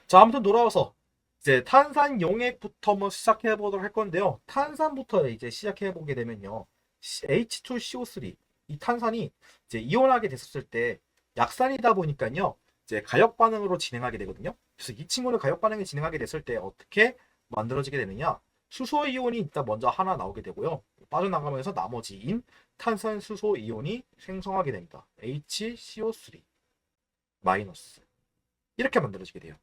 자, 아무튼 돌아와서 이제 탄산 용액부터 한번 시작해 보도록 할 건데요. 탄산부터 이제 시작해 보게 되면요, H2CO3 이 탄산이 이제 이온하게 됐었을 때 약산이다 보니까요, 이제 가역 반응으로 진행하게 되거든요. 그래서 이 친구는 가역 반응이 진행하게 됐을 때 어떻게 만들어지게 되느냐? 수소 이온이 일단 먼저 하나 나오게 되고요. 빠져나가면서 나머지인 탄산 수소 이온이 생성하게 됩니다. HCO3 마이너스 이렇게 만들어지게 돼요.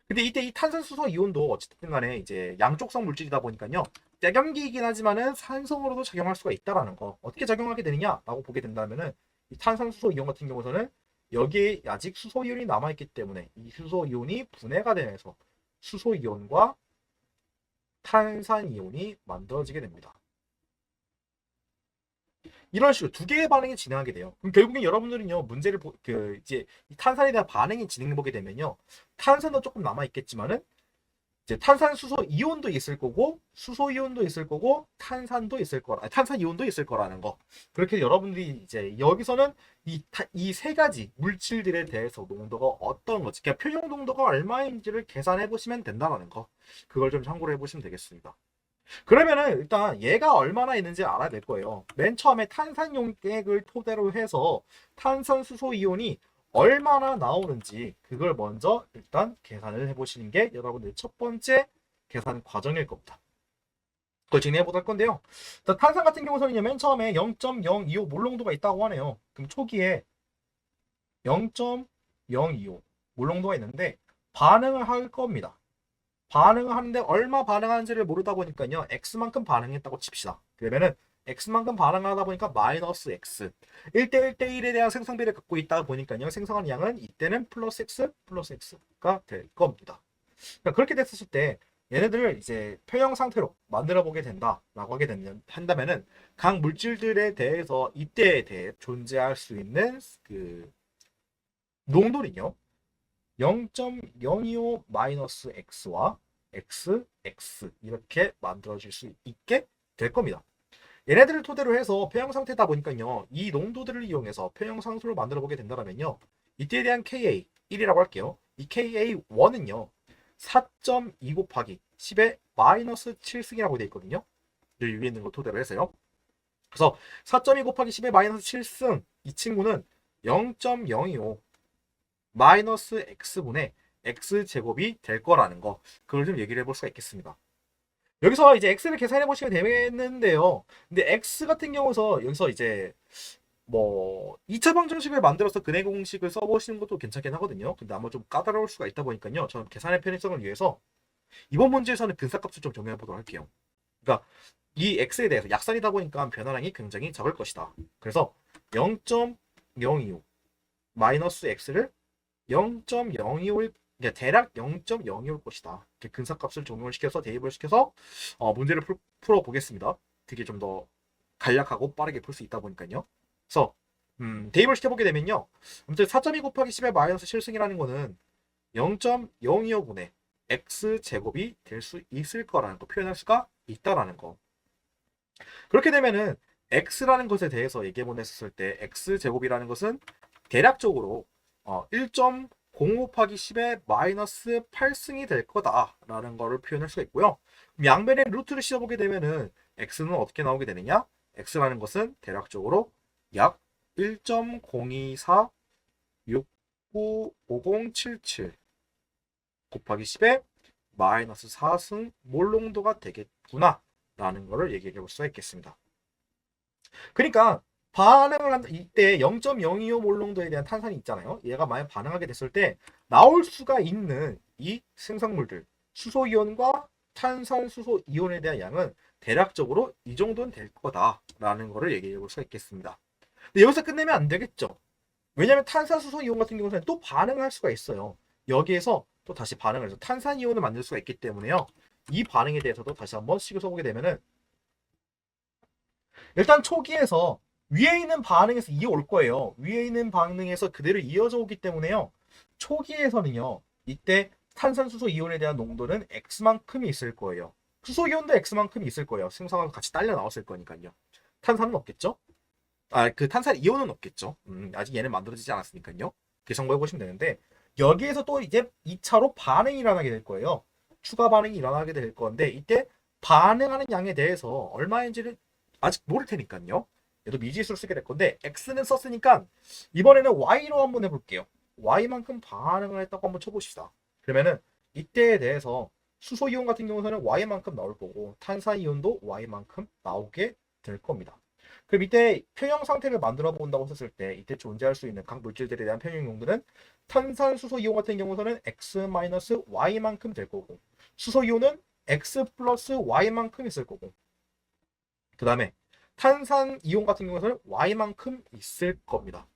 근데 이때 이 탄산수소 이온도 어쨌든 간에 이제 양쪽성 물질이다 보니까요, 짝염기이긴 하지만은 산성으로도 작용할 수가 있다라는 거. 어떻게 작용하게 되느냐라고 보게 된다면은 이 탄산수소 이온 같은 경우에는 여기에 아직 수소 이온이 남아 있기 때문에 이 수소 이온이 분해가 되면서 수소 이온과 탄산 이온이 만들어지게 됩니다. 이런 식으로 두 개의 반응이 진행하게 돼요. 그럼 결국엔 여러분들은요, 문제를 이제 탄산에 대한 반응이 진행해 보게 되면요, 탄산도 조금 남아 있겠지만은 이제 탄산수소 이온도 있을 거고 수소 이온도 있을 거고 탄산도 있을 거라, 탄산 이온도 있을 거라는 거. 그렇게 여러분들이 이제 여기서는 이 세 가지 물질들에 대해서 농도가 어떤 거지, 그러니까 표용 농도가 얼마인지를 계산해 보시면 된다는 거. 그걸 좀 참고로 해 보시면 되겠습니다. 그러면은 일단 얘가 얼마나 있는지 알아야 될 거예요. 맨 처음에 탄산 용액을 토대로 해서 탄산수소 이온이 얼마나 나오는지 그걸 먼저 일단 계산을 해보시는 게 여러분들 첫 번째 계산 과정일 겁니다. 그걸 진행해 보도록 할 건데요. 탄산 같은 경우는 맨 처음에 0.025 몰농도가 있다고 하네요. 그럼 초기에 0.025 몰농도가 있는데 반응을 할 겁니다. 반응을 하는데 얼마 반응하는지를 모르다 보니까요, x만큼 반응했다고 칩시다. 그러면은 x만큼 반응하다 보니까 마이너스 x 1대 1대1에 대한 생성비를 갖고 있다 보니까요, 생성하는 양은 이때는 플러스 x가 될 겁니다. 그러니까 그렇게 됐을 때 얘네들을 이제 표형 상태로 만들어 보게 된다라고 한다면은 각 물질들에 대해서 이때에 대해 존재할 수 있는 농도는요, 0.025-x와 xx 이렇게 만들어질 수 있게 될 겁니다. 얘네들을 토대로 해서 표형 상태다 보니까요, 이 농도들을 이용해서 표형 상수를 만들어 보게 된다면요, 이때에 대한 Ka 1이라고 할게요. 이 Ka1은요 4.2 곱하기 10의 마이너스 7승이라고 되어 있거든요. 여기 위에 있는 거 토대로 해서요. 그래서 4.2 곱하기 10의 마이너스 7승, 이 친구는 0.025 마이너스 x분의 x제곱이 될 거라는 거, 그걸 좀 얘기를 해볼 수가 있겠습니다. 여기서 이제 x를 계산해 보시면 되겠는데요. 근데 x 같은 경우서 여기서 이제 뭐 2차 방정식을 만들어서 근해 공식을 써보시는 것도 괜찮긴 하거든요. 근데 아마 좀 까다로울 수가 있다 보니까요. 저는 계산의 편의성을 위해서 이번 문제에서는 근사값을 좀 정리해 보도록 할게요. 그러니까 이 x에 대해서 약산이다 보니까 변화량이 굉장히 적을 것이다. 그래서 0.025 마이너스 x를 0.025일 대략 0.025일 것이다. 이렇게 근사값을 적용을 시켜서 대입을 시켜서 문제를 풀어 보겠습니다. 되게 좀 더 간략하고 빠르게 풀 수 있다 보니까요. 그래서 대입을 시켜보게 되면요. 아무튼 4.2 곱하기 10의 마이너스 실승이라는 거는 0.025분의 x 제곱이 될 수 있을 거라는 거 표현할 수가 있다라는 거. 그렇게 되면은 x라는 것에 대해서 얘기해 보냈을 때 x 제곱이라는 것은 대략적으로 1.0 곱하기 10의 마이너스 8승이 될 거다라는 거를 표현할 수가 있고요. 양변의 루트를 씌워보게 되면은 x는 어떻게 나오게 되느냐? x라는 것은 대략적으로 약 1.0246955077 곱하기 10의 마이너스 4승 몰농도가 되겠구나 라는 거를 얘기해 볼 수가 있겠습니다. 그러니까 반응을 한 이때 0.025 몰농도에 대한 탄산이 있잖아요. 얘가 만약 반응하게 됐을 때 나올 수가 있는 이 생성물들 수소이온과 탄산수소 이온에 대한 양은 대략적으로 이 정도는 될 거다라는 거를 얘기해 볼 수가 있겠습니다. 근데 여기서 끝내면 안 되겠죠. 왜냐하면 탄산수소 이온 같은 경우는 또 반응할 수가 있어요. 여기에서 또 다시 반응을 해서 탄산이온을 만들 수가 있기 때문에요. 이 반응에 대해서도 다시 한번 식을 써보게 되면은 일단 초기에서 위에 있는 반응에서 이어올 거예요. 위에 있는 반응에서 그대로 이어져 오기 때문에요. 초기에서는요. 이때 탄산수소 이온에 대한 농도는 X만큼이 있을 거예요. 수소 이온도 X만큼이 있을 거예요. 생성하고 같이 딸려 나왔을 거니까요. 탄산은 없겠죠? 그 탄산 이온은 없겠죠. 아직 얘는 만들어지지 않았으니까요. 그 정보 해보시면 되는데 여기에서 또 이제 2차로 반응이 일어나게 될 거예요. 추가 반응이 일어나게 될 건데 이때 반응하는 양에 대해서 얼마인지를 아직 모를 테니까요. 얘도 미지수를 쓰게 될 건데 x는 썼으니까 이번에는 y로 한번 해볼게요. y만큼 반응을 했다고 한번 쳐보시다. 그러면은 이때에 대해서 수소이온 같은 경우는 y만큼 나올 거고 탄산이온도 y만큼 나오게 될 겁니다. 그 밑에 평형 상태를 만들어 본다고 했을 때 이때 존재할 수 있는 각 물질들에 대한 평형 용도는 탄산수소이온 같은 경우는 x-y만큼 될 거고 수소이온은 x 플러스 y만큼 있을 거고 그 다음에 탄산이온 같은 경우는 y만큼 있을 겁니다.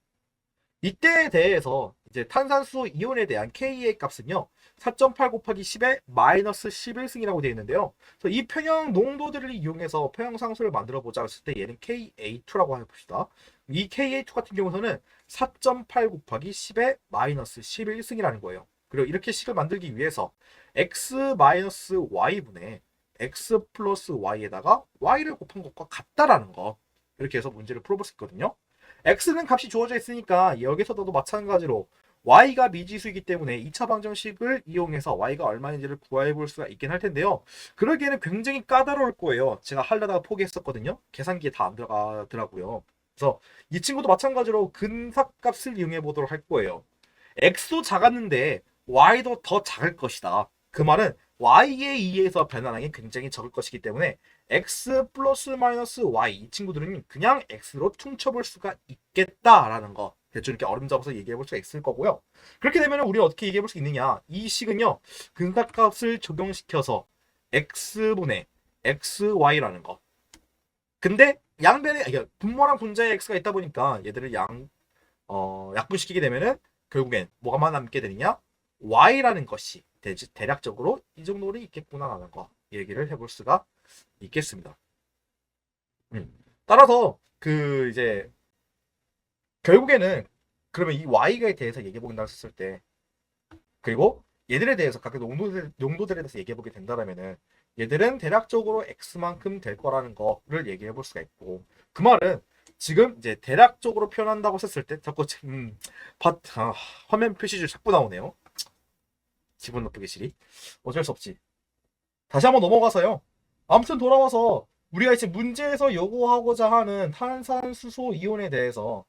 이때에 대해서 이제 탄산수소 이온에 대한 Ka 값은요. 4.8 곱하기 10의 마이너스 11승이라고 되어 있는데요. 그래서 이 평형 농도들을 이용해서 평형 상수를 만들어 보자 했을 때 얘는 Ka2라고 해봅시다. 이 Ka2 같은 경우는 4.8 곱하기 10의 마이너스 11승이라는 거예요. 그리고 이렇게 식을 만들기 위해서 x 마이너스 y분의 x 플러스 y에다가 y를 곱한 것과 같다라는 거 이렇게 해서 문제를 풀어볼 수 있거든요. x는 값이 주어져 있으니까 여기서도 마찬가지로 y가 미지수이기 때문에 2차 방정식을 이용해서 y가 얼마인지를 구해 볼 수가 있긴 할 텐데요. 그러기에는 굉장히 까다로울 거예요. 제가 하려다가 포기했었거든요. 계산기에 다 안 들어가더라고요. 그래서 이 친구도 마찬가지로 근사값을 이용해 보도록 할 거예요. x도 작았는데 y도 더 작을 것이다. 그 말은 y에 의해서 변화량이 굉장히 적을 것이기 때문에 x 플러스 마이너스 y 이 친구들은 그냥 x로 퉁쳐볼 수가 있겠다라는 거 대충 이렇게 얼음 잡아서 얘기해 볼 수가 있을 거고요. 그렇게 되면 우리가 어떻게 얘기해 볼 수 있느냐? 이 식은요 근사값을 적용시켜서 x분의 xy라는 거. 근데 양변에 분모랑 분자에 x가 있다 보니까 얘들을 약분시키게 되면은 결국엔 뭐가만 남게 되느냐? y라는 것이 대략적으로 이 정도는 있겠구나라는 거 얘기를 해볼 수가 있겠습니다. 따라서 그 이제 결국에는 그러면 이 y에 대해서 얘기해 보긴다 했을 때 그리고 얘들에 대해서 각각 농도들에 대해서 얘기해 보게 된다면은 얘들은 대략적으로 x만큼 될 거라는 거를 얘기해 볼 수가 있고 그 말은 지금 이제 대략적으로 표현한다고 했을 때 자꾸 화면 표시줄 자꾸 나오네요. 기분 나쁘게 시리. 어쩔 수 없지. 다시 한번 넘어가서요. 아무튼 돌아와서 우리가 이제 문제에서 요구하고자 하는 탄산수소 이온에 대해서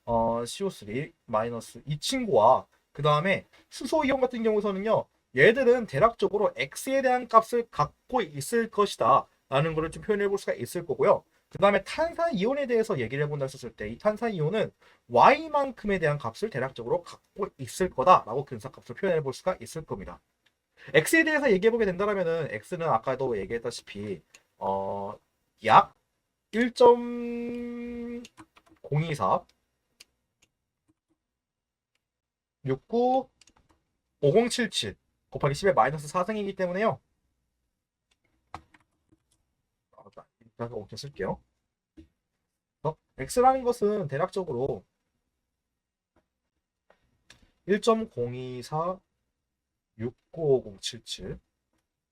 CO3 마이너스 이 친구와 그 다음에 수소 이온 같은 경우에는요 얘들은 대략적으로 x에 대한 값을 갖고 있을 것이다 라는 것을 좀 표현해 볼 수가 있을 거고요. 그 다음에 탄산이온에 대해서 얘기를 해본다 했을 때 이 탄산이온은 y만큼에 대한 값을 대략적으로 갖고 있을 거다라고 근사값을 표현해 볼 수가 있을 겁니다. x에 대해서 얘기해 보게 된다면은 x는 아까도 얘기했다시피 약 1.024 69 5077 곱하기 10의 마이너스 4승이기 때문에요. 일단 5천 쓸게요. x라는 것은 대략적으로 1.024 695077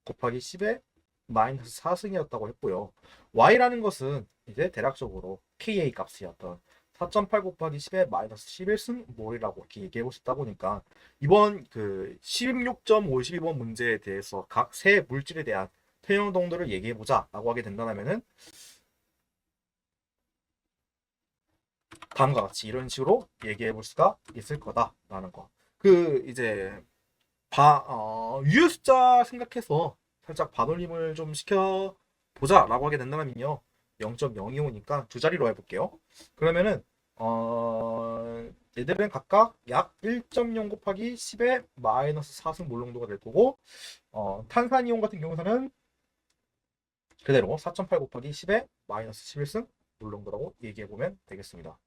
곱하기 10의 마이너스 4승이었다고 했고요. y라는 것은 이제 대략적으로 ka 값이었던 4.8 곱하기 10의 마이너스 11승 몰이라고 이렇게 얘기해 보셨다 보니까 이번 그 16.52번 문제에 대해서 각 세 물질에 대한 평형 동도를 얘기해 보자 라고 하게 된다면은 다음과 같이 이런 식으로 얘기해 볼 수가 있을 거다라는 거. 그 이제 유효 숫자 생각해서 살짝 반올림을 좀 시켜 보자라고 하게 된다면요. 0.025니까 두 자리로 해볼게요. 그러면은 얘들은 각각 약 1.0 곱하기 10의 마이너스 4승 몰농도가 될 거고 탄산이온 같은 경우는 그대로 4.8 곱하기 10의 마이너스 11승 몰농도라고 얘기해 보면 되겠습니다.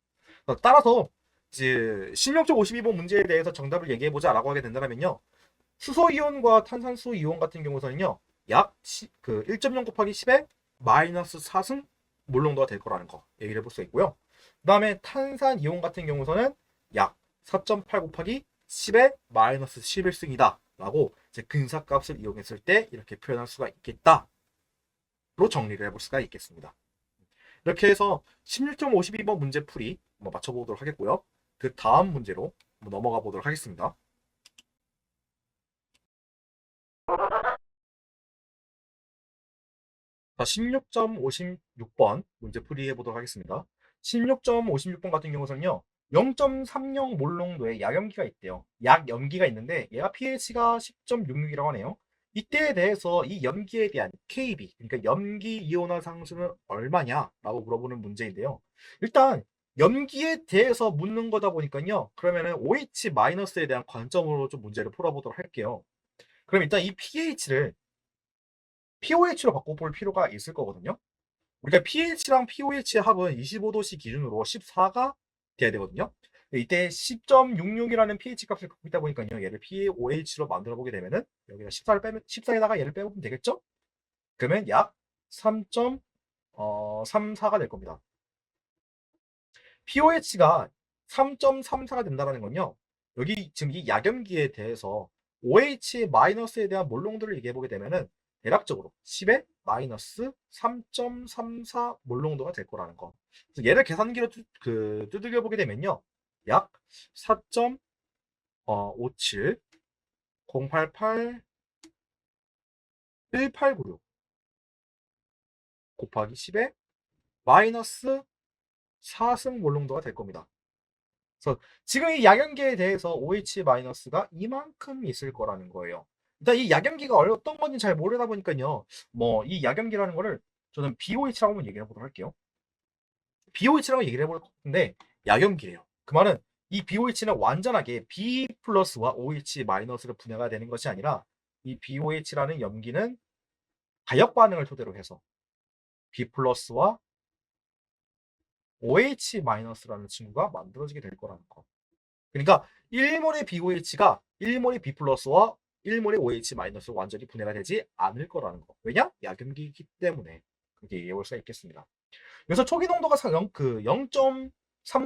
따라서 이제 16.52번 문제에 대해서 정답을 얘기해 보자라고 하게 된다면요. 수소이온과 탄산수 이온 같은 경우에는요. 약 1.0 곱하기 10의 마이너스 4승 몰농도가 될 거라는 거 얘기를 해볼 수 있고요. 그 다음에 탄산이온 같은 경우에는 약 4.8 곱하기 10의 마이너스 11승이다 라고 이제 근사값을 이용했을 때 이렇게 표현할 수가 있겠다 로 정리를 해볼 수가 있겠습니다. 이렇게 해서 16.52번 문제 풀이 한번 맞춰보도록 하겠고요. 그 다음 문제로 넘어가 보도록 하겠습니다. 자, 16.56번 문제 풀이해 보도록 하겠습니다. 16.56번 같은 경우는요. 0.30 몰농도의 약염기가 있대요. 약염기가 있는데 얘가 pH가 10.66이라고 하네요. 이때에 대해서 이 염기에 대한 KB, 그러니까 염기 이온화 상수는 얼마냐라고 물어보는 문제인데요. 일단 염기에 대해서 묻는 거다 보니까요. 그러면은 OH-에 대한 관점으로 좀 문제를 풀어보도록 할게요. 그럼 일단 이 pH를 POH로 바꿔볼 필요가 있을 거거든요. 우리가 pH랑 POH의 합은 25도씨 기준으로 14가 돼야 되거든요. 이때 10.66이라는 pH 값을 갖고 있다 보니까요. 얘를 POH로 만들어 보게 되면은 여기가 14를 빼면 14에다가 얘를 빼보면 되겠죠? 그러면 약 3.34가 될 겁니다. POH가 3.34가 된다는 건요. 여기 지금 이 약염기에 대해서 OH-에 대한 몰농도를 얘기해 보게 되면은 대략적으로 10의 마이너스 3.34 몰농도가 될 거라는 거. 그래서 얘를 계산기로 두들겨 보게 되면요. 약 4.57 088 1896 곱하기 10의 마이너스 4승 몰농도가 될 겁니다. 그래서 지금 이 약염기에 대해서 OH-가 이만큼 있을 거라는 거예요. 일단 이 약염기가 어떤 건지 잘 모르다 보니까요. 뭐 이 약염기라는 거를 저는 BOH라고 한번 얘기해 보도록 할게요. BOH라고 얘기를 해볼 건데 약염기래요. 그 말은 이 BOH는 완전하게 B 플러스와 OH-로 분해가 되는 것이 아니라 이 BOH라는 염기는 가역 반응을 토대로 해서 B 플러스와 OH-라는 친구가 만들어지게 될 거라는 거. 그러니까 1몰의 BOH가 1몰의 B 플러스와 1몰의 OH 마이너스로 완전히 분해가 되지 않을 거라는 거. 왜냐? 약염기이기 때문에. 그렇게 얘기해 볼 수가 있겠습니다. 그래서 초기 농도가 0.30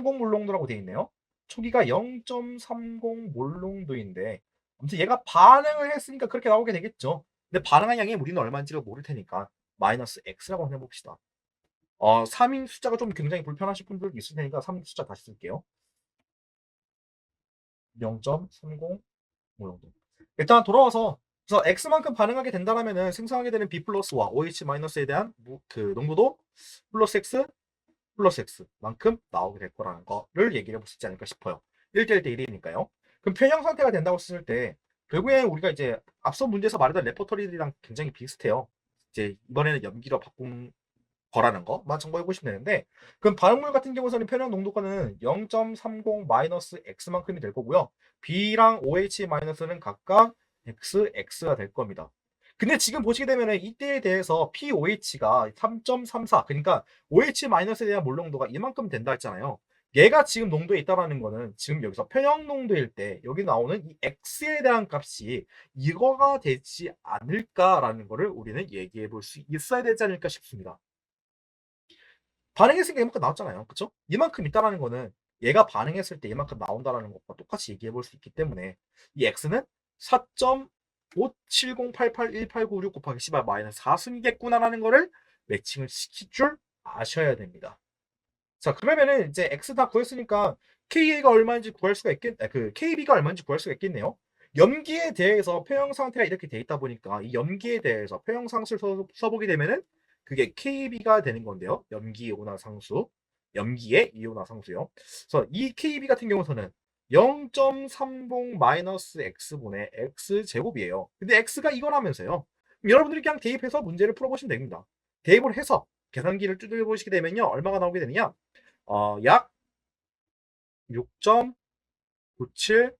몰농도라고 되어 있네요. 초기가 0.30 몰농도인데 아무튼 얘가 반응을 했으니까 그렇게 나오게 되겠죠. 근데 반응한 양이 우리는 얼마인지를 모를 테니까 마이너스 X라고 해봅시다. 3인 숫자가 좀 굉장히 불편하실 분들도 있을 테니까 3인 숫자 다시 쓸게요. 0.30 몰농도. 일단 돌아와서 그래서 X만큼 반응하게 된다면 생성하게 되는 B 플러스와 OH-에 대한 그 농도도 플러스 X만큼 나오게 될 거라는 거를 얘기를 해볼 수 있지 않을까 싶어요. 1대1대 1이니까요. 그럼 편형 상태가 된다고 했을 때 결국에 우리가 이제 앞서 문제에서 말했던 레퍼토리랑 굉장히 비슷해요. 이제 이번에는 염기로 바꾼 거라는 거만 참고해 보시면 되는데, 그럼 반응물 같은 경우에는 표현 농도가는 0.30-x만큼이 될 거고요. B랑 OH 마이너스는 각각 XX가 될 겁니다. 근데 지금 보시게 되면 이때에 대해서 POH가 3.34, 그러니까 OH 마이너스에 대한 몰 농도가 이만큼 된다 했잖아요. 얘가 지금 농도에 있다라는 거는 지금 여기서 편형 농도일 때 여기 나오는 이 X에 대한 값이 이거가 되지 않을까라는 거를 우리는 얘기해 볼 수 있어야 되지 않을까 싶습니다. 반응했으니까 이만큼 나왔잖아요. 그쵸? 이만큼 있다라는 거는 얘가 반응했을 때 이만큼 나온다라는 것과 똑같이 얘기해 볼 수 있기 때문에 이 x는 4.570881896 곱하기 10의 마이너스 4승이겠구나라는 거를 매칭을 시킬 줄 아셔야 됩니다. 자, 그러면은 이제 x 다 구했으니까 KA가 얼마인지 구할 수가 그 KB가 얼마인지 구할 수가 있겠네요. 염기에 대해서 표형 상태가 이렇게 돼 있다 보니까 이 염기에 대해서 표형 상수를 써보게 되면은 그게 KB가 되는 건데요. 염기 이온화 상수, 염기의 이온화 상수요. 그래서 이 KB 같은 경우서는 0.30-x분의 x제곱이에요. 근데 x가 이거라면서요. 여러분들이 그냥 대입해서 문제를 풀어보시면 됩니다. 대입을 해서 계산기를 두드려 보시게 되면요. 얼마가 나오게 되느냐? 약 6.97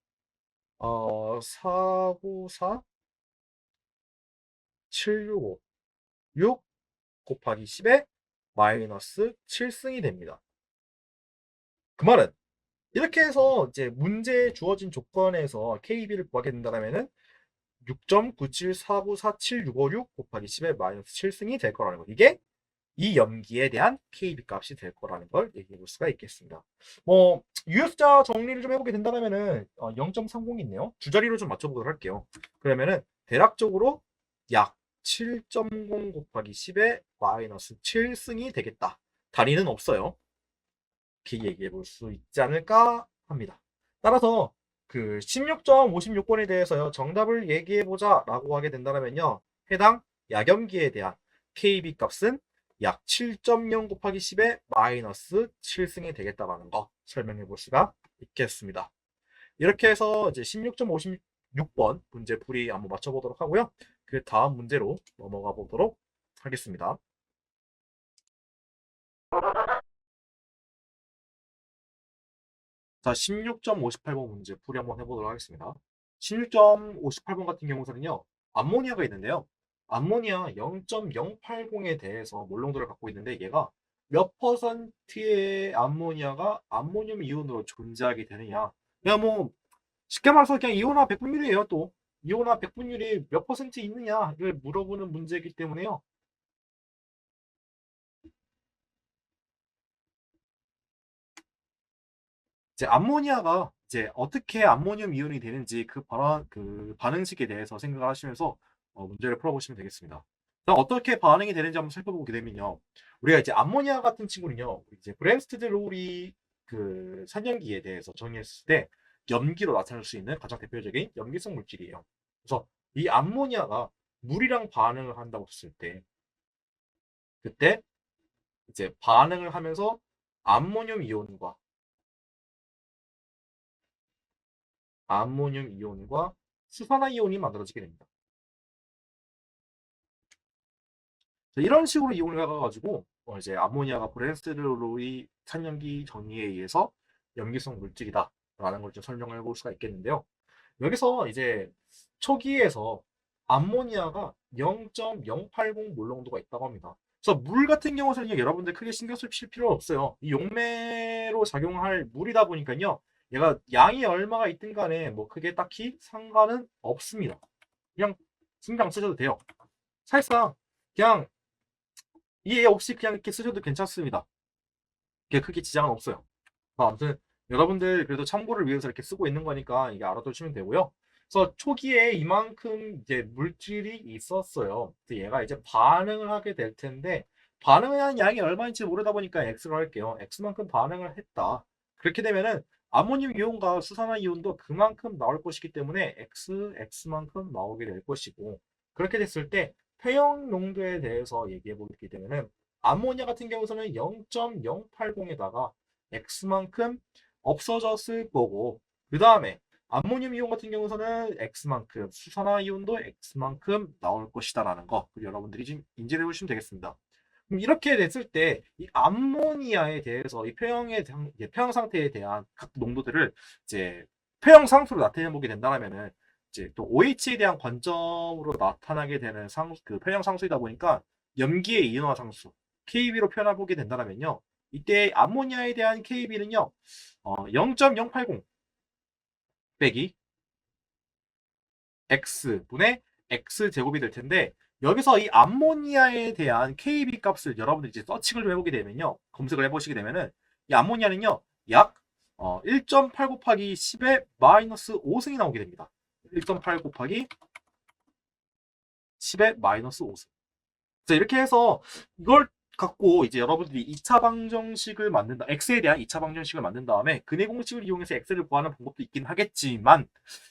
494 765 6 곱하기 10에 마이너스 7승이 됩니다. 그 말은 이렇게 해서 이제 문제에 주어진 조건에서 KB를 구하게 된다면은 6.97494765 곱하기 10의 마이너스 7승이 될 거라는 거. 이게 이 염기에 대한 KB 값이 될 거라는 걸 얘기해 볼 수가 있겠습니다. 뭐 유효수자 정리를 좀 해보게 된다면은 0.30이 있네요. 주자리로 좀 맞춰보도록 할게요. 그러면은 대략적으로 약 7.0 곱하기 10의 마이너스 7승이 되겠다. 단위는 없어요. 이렇게 얘기해 볼 수 있지 않을까 합니다. 따라서 그 16.56번에 대해서요. 정답을 얘기해 보자라고 하게 된다면요. 해당 약염기에 대한 KB 값은 약 7.0 곱하기 10의 마이너스 7승이 되겠다라는 거 설명해 볼 수가 있겠습니다. 이렇게 해서 이제 16.56번 문제 풀이 한번 맞춰보도록 하고요. 그 다음 문제로 넘어가 보도록 하겠습니다. 자, 16.58번 문제 풀이 한번 해보도록 하겠습니다. 16.58번 같은 경우에는요, 암모니아가 있는데요. 암모니아 0.080에 대해서 몰농도를 갖고 있는데 얘가 몇 퍼센트의 암모니아가 암모늄 이온으로 존재하게 되느냐. 그냥 뭐 쉽게 말해서 그냥 이온화 백분율이에요. 또 이온화 백분율이 몇 퍼센트 있느냐를 물어보는 문제이기 때문에요. 이제 암모니아가 이제 어떻게 암모늄 이온이 되는지 그 반응식에 대해서 생각을 하시면서 문제를 풀어보시면 되겠습니다. 어떻게 반응이 되는지 한번 살펴보게 되면요. 우리가 이제 암모니아 같은 친구는요. 이제 브랜스트드 롤이 그 산염기에 대해서 정의했을 때 염기로 나타날 수 있는 가장 대표적인 염기성 물질이에요. 그래서 이 암모니아가 물이랑 반응을 한다고 했을 때 그때 이제 반응을 하면서 암모늄 이온과 암모늄 이온과 수산화이온이 만들어지게 됩니다. 이런 식으로 이온을 가가지고 이제 암모니아가 브랜스테르로이 산염기 정의에 의해서 염기성 물질이다라는 걸 좀 설명을 해볼 수가 있겠는데요. 여기서 이제 초기에서 암모니아가 0.080 몰농도가 있다고 합니다. 그래서 물 같은 경우는 여러분들 크게 신경 쓸 필요 없어요. 이 용매로 작용할 물이다 보니까요. 얘가 양이 얼마가 있든 간에 뭐 크게 딱히 상관은 없습니다. 그냥 신경 쓰셔도 돼요. 사실상 그냥 이해 없이 그냥 이렇게 쓰셔도 괜찮습니다. 이게 크게 지장은 없어요. 아무튼 여러분들 그래도 참고를 위해서 이렇게 쓰고 있는 거니까 이게 알아두시면 되고요. 그래서 초기에 이만큼 이제 물질이 있었어요. 얘가 이제 반응을 하게 될 텐데 반응을 한 양이 얼마인지 모르다 보니까 X로 할게요. X만큼 반응을 했다. 그렇게 되면은 아모늄 이온과 수산화 이온도 그만큼 나올 것이기 때문에 X만큼 나오게 될 것이고 그렇게 됐을 때 폐형 농도에 대해서 얘기해 보게 되면은 암모니아 같은 경우에는 0.080에다가 X만큼 없어졌을 거고 그 다음에 암모늄 이온 같은 경우에는 X만큼, 수산화 이온도 X만큼 나올 것이다라는 거 여러분들이 좀 인지해 보시면 되겠습니다. 그럼 이렇게 됐을 때 이 암모니아에 대해서 이 표형 상태에 대한 각 농도들을 이제 표형 상수로 나타내 보게 된다면은 이제 또 OH에 대한 관점으로 나타나게 되는 그 표형 상수이다 보니까 염기의 이온화 상수 KB로 표현해 보게 된다면요. 이때 암모니아에 대한 KB는요. 0.080 빼기 x분의 x제곱이 될 텐데 여기서 이 암모니아에 대한 KB 값을 여러분들이 이제 서칭을 좀 해보게 되면요. 검색을 해보시게 되면은 이 암모니아는요. 약 1.8 곱하기 10의 마이너스 5승이 나오게 됩니다. 1.8 곱하기 10의 마이너스 5승. 자, 이렇게 해서 이걸 갖고 이제 여러분들이 2차 방정식을 만든다. x에 대한 2차 방정식을 만든 다음에 근해 공식을 이용해서 x를 구하는 방법도 있긴 하겠지만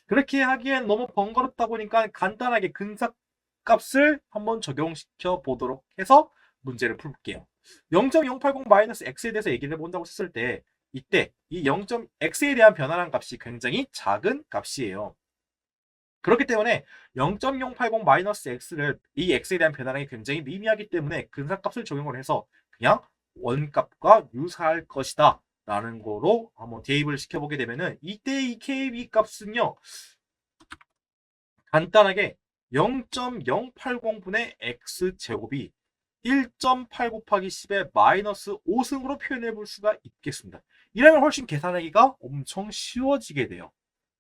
그렇게 하기엔 너무 번거롭다 보니까 간단하게 근사값을 한번 적용시켜 보도록 해서 문제를 풀게요. 0.080-x에 대해서 얘기를 해본다고 했을 때 이때 이 0.x에 대한 변화량 값이 굉장히 작은 값이에요. 그렇기 때문에 0.080-x를 이 x에 대한 변화량이 굉장히 미미하기 때문에 근사값을 적용을 해서 그냥 원값과 유사할 것이다 라는 거로 한번 대입을 시켜보게 되면은 이때 이 KB 값은요 간단하게 0.080분의 x제곱이 1.8 곱하기 10의 마이너스 5승으로 표현해 볼 수가 있겠습니다. 이러면 훨씬 계산하기가 엄청 쉬워지게 돼요.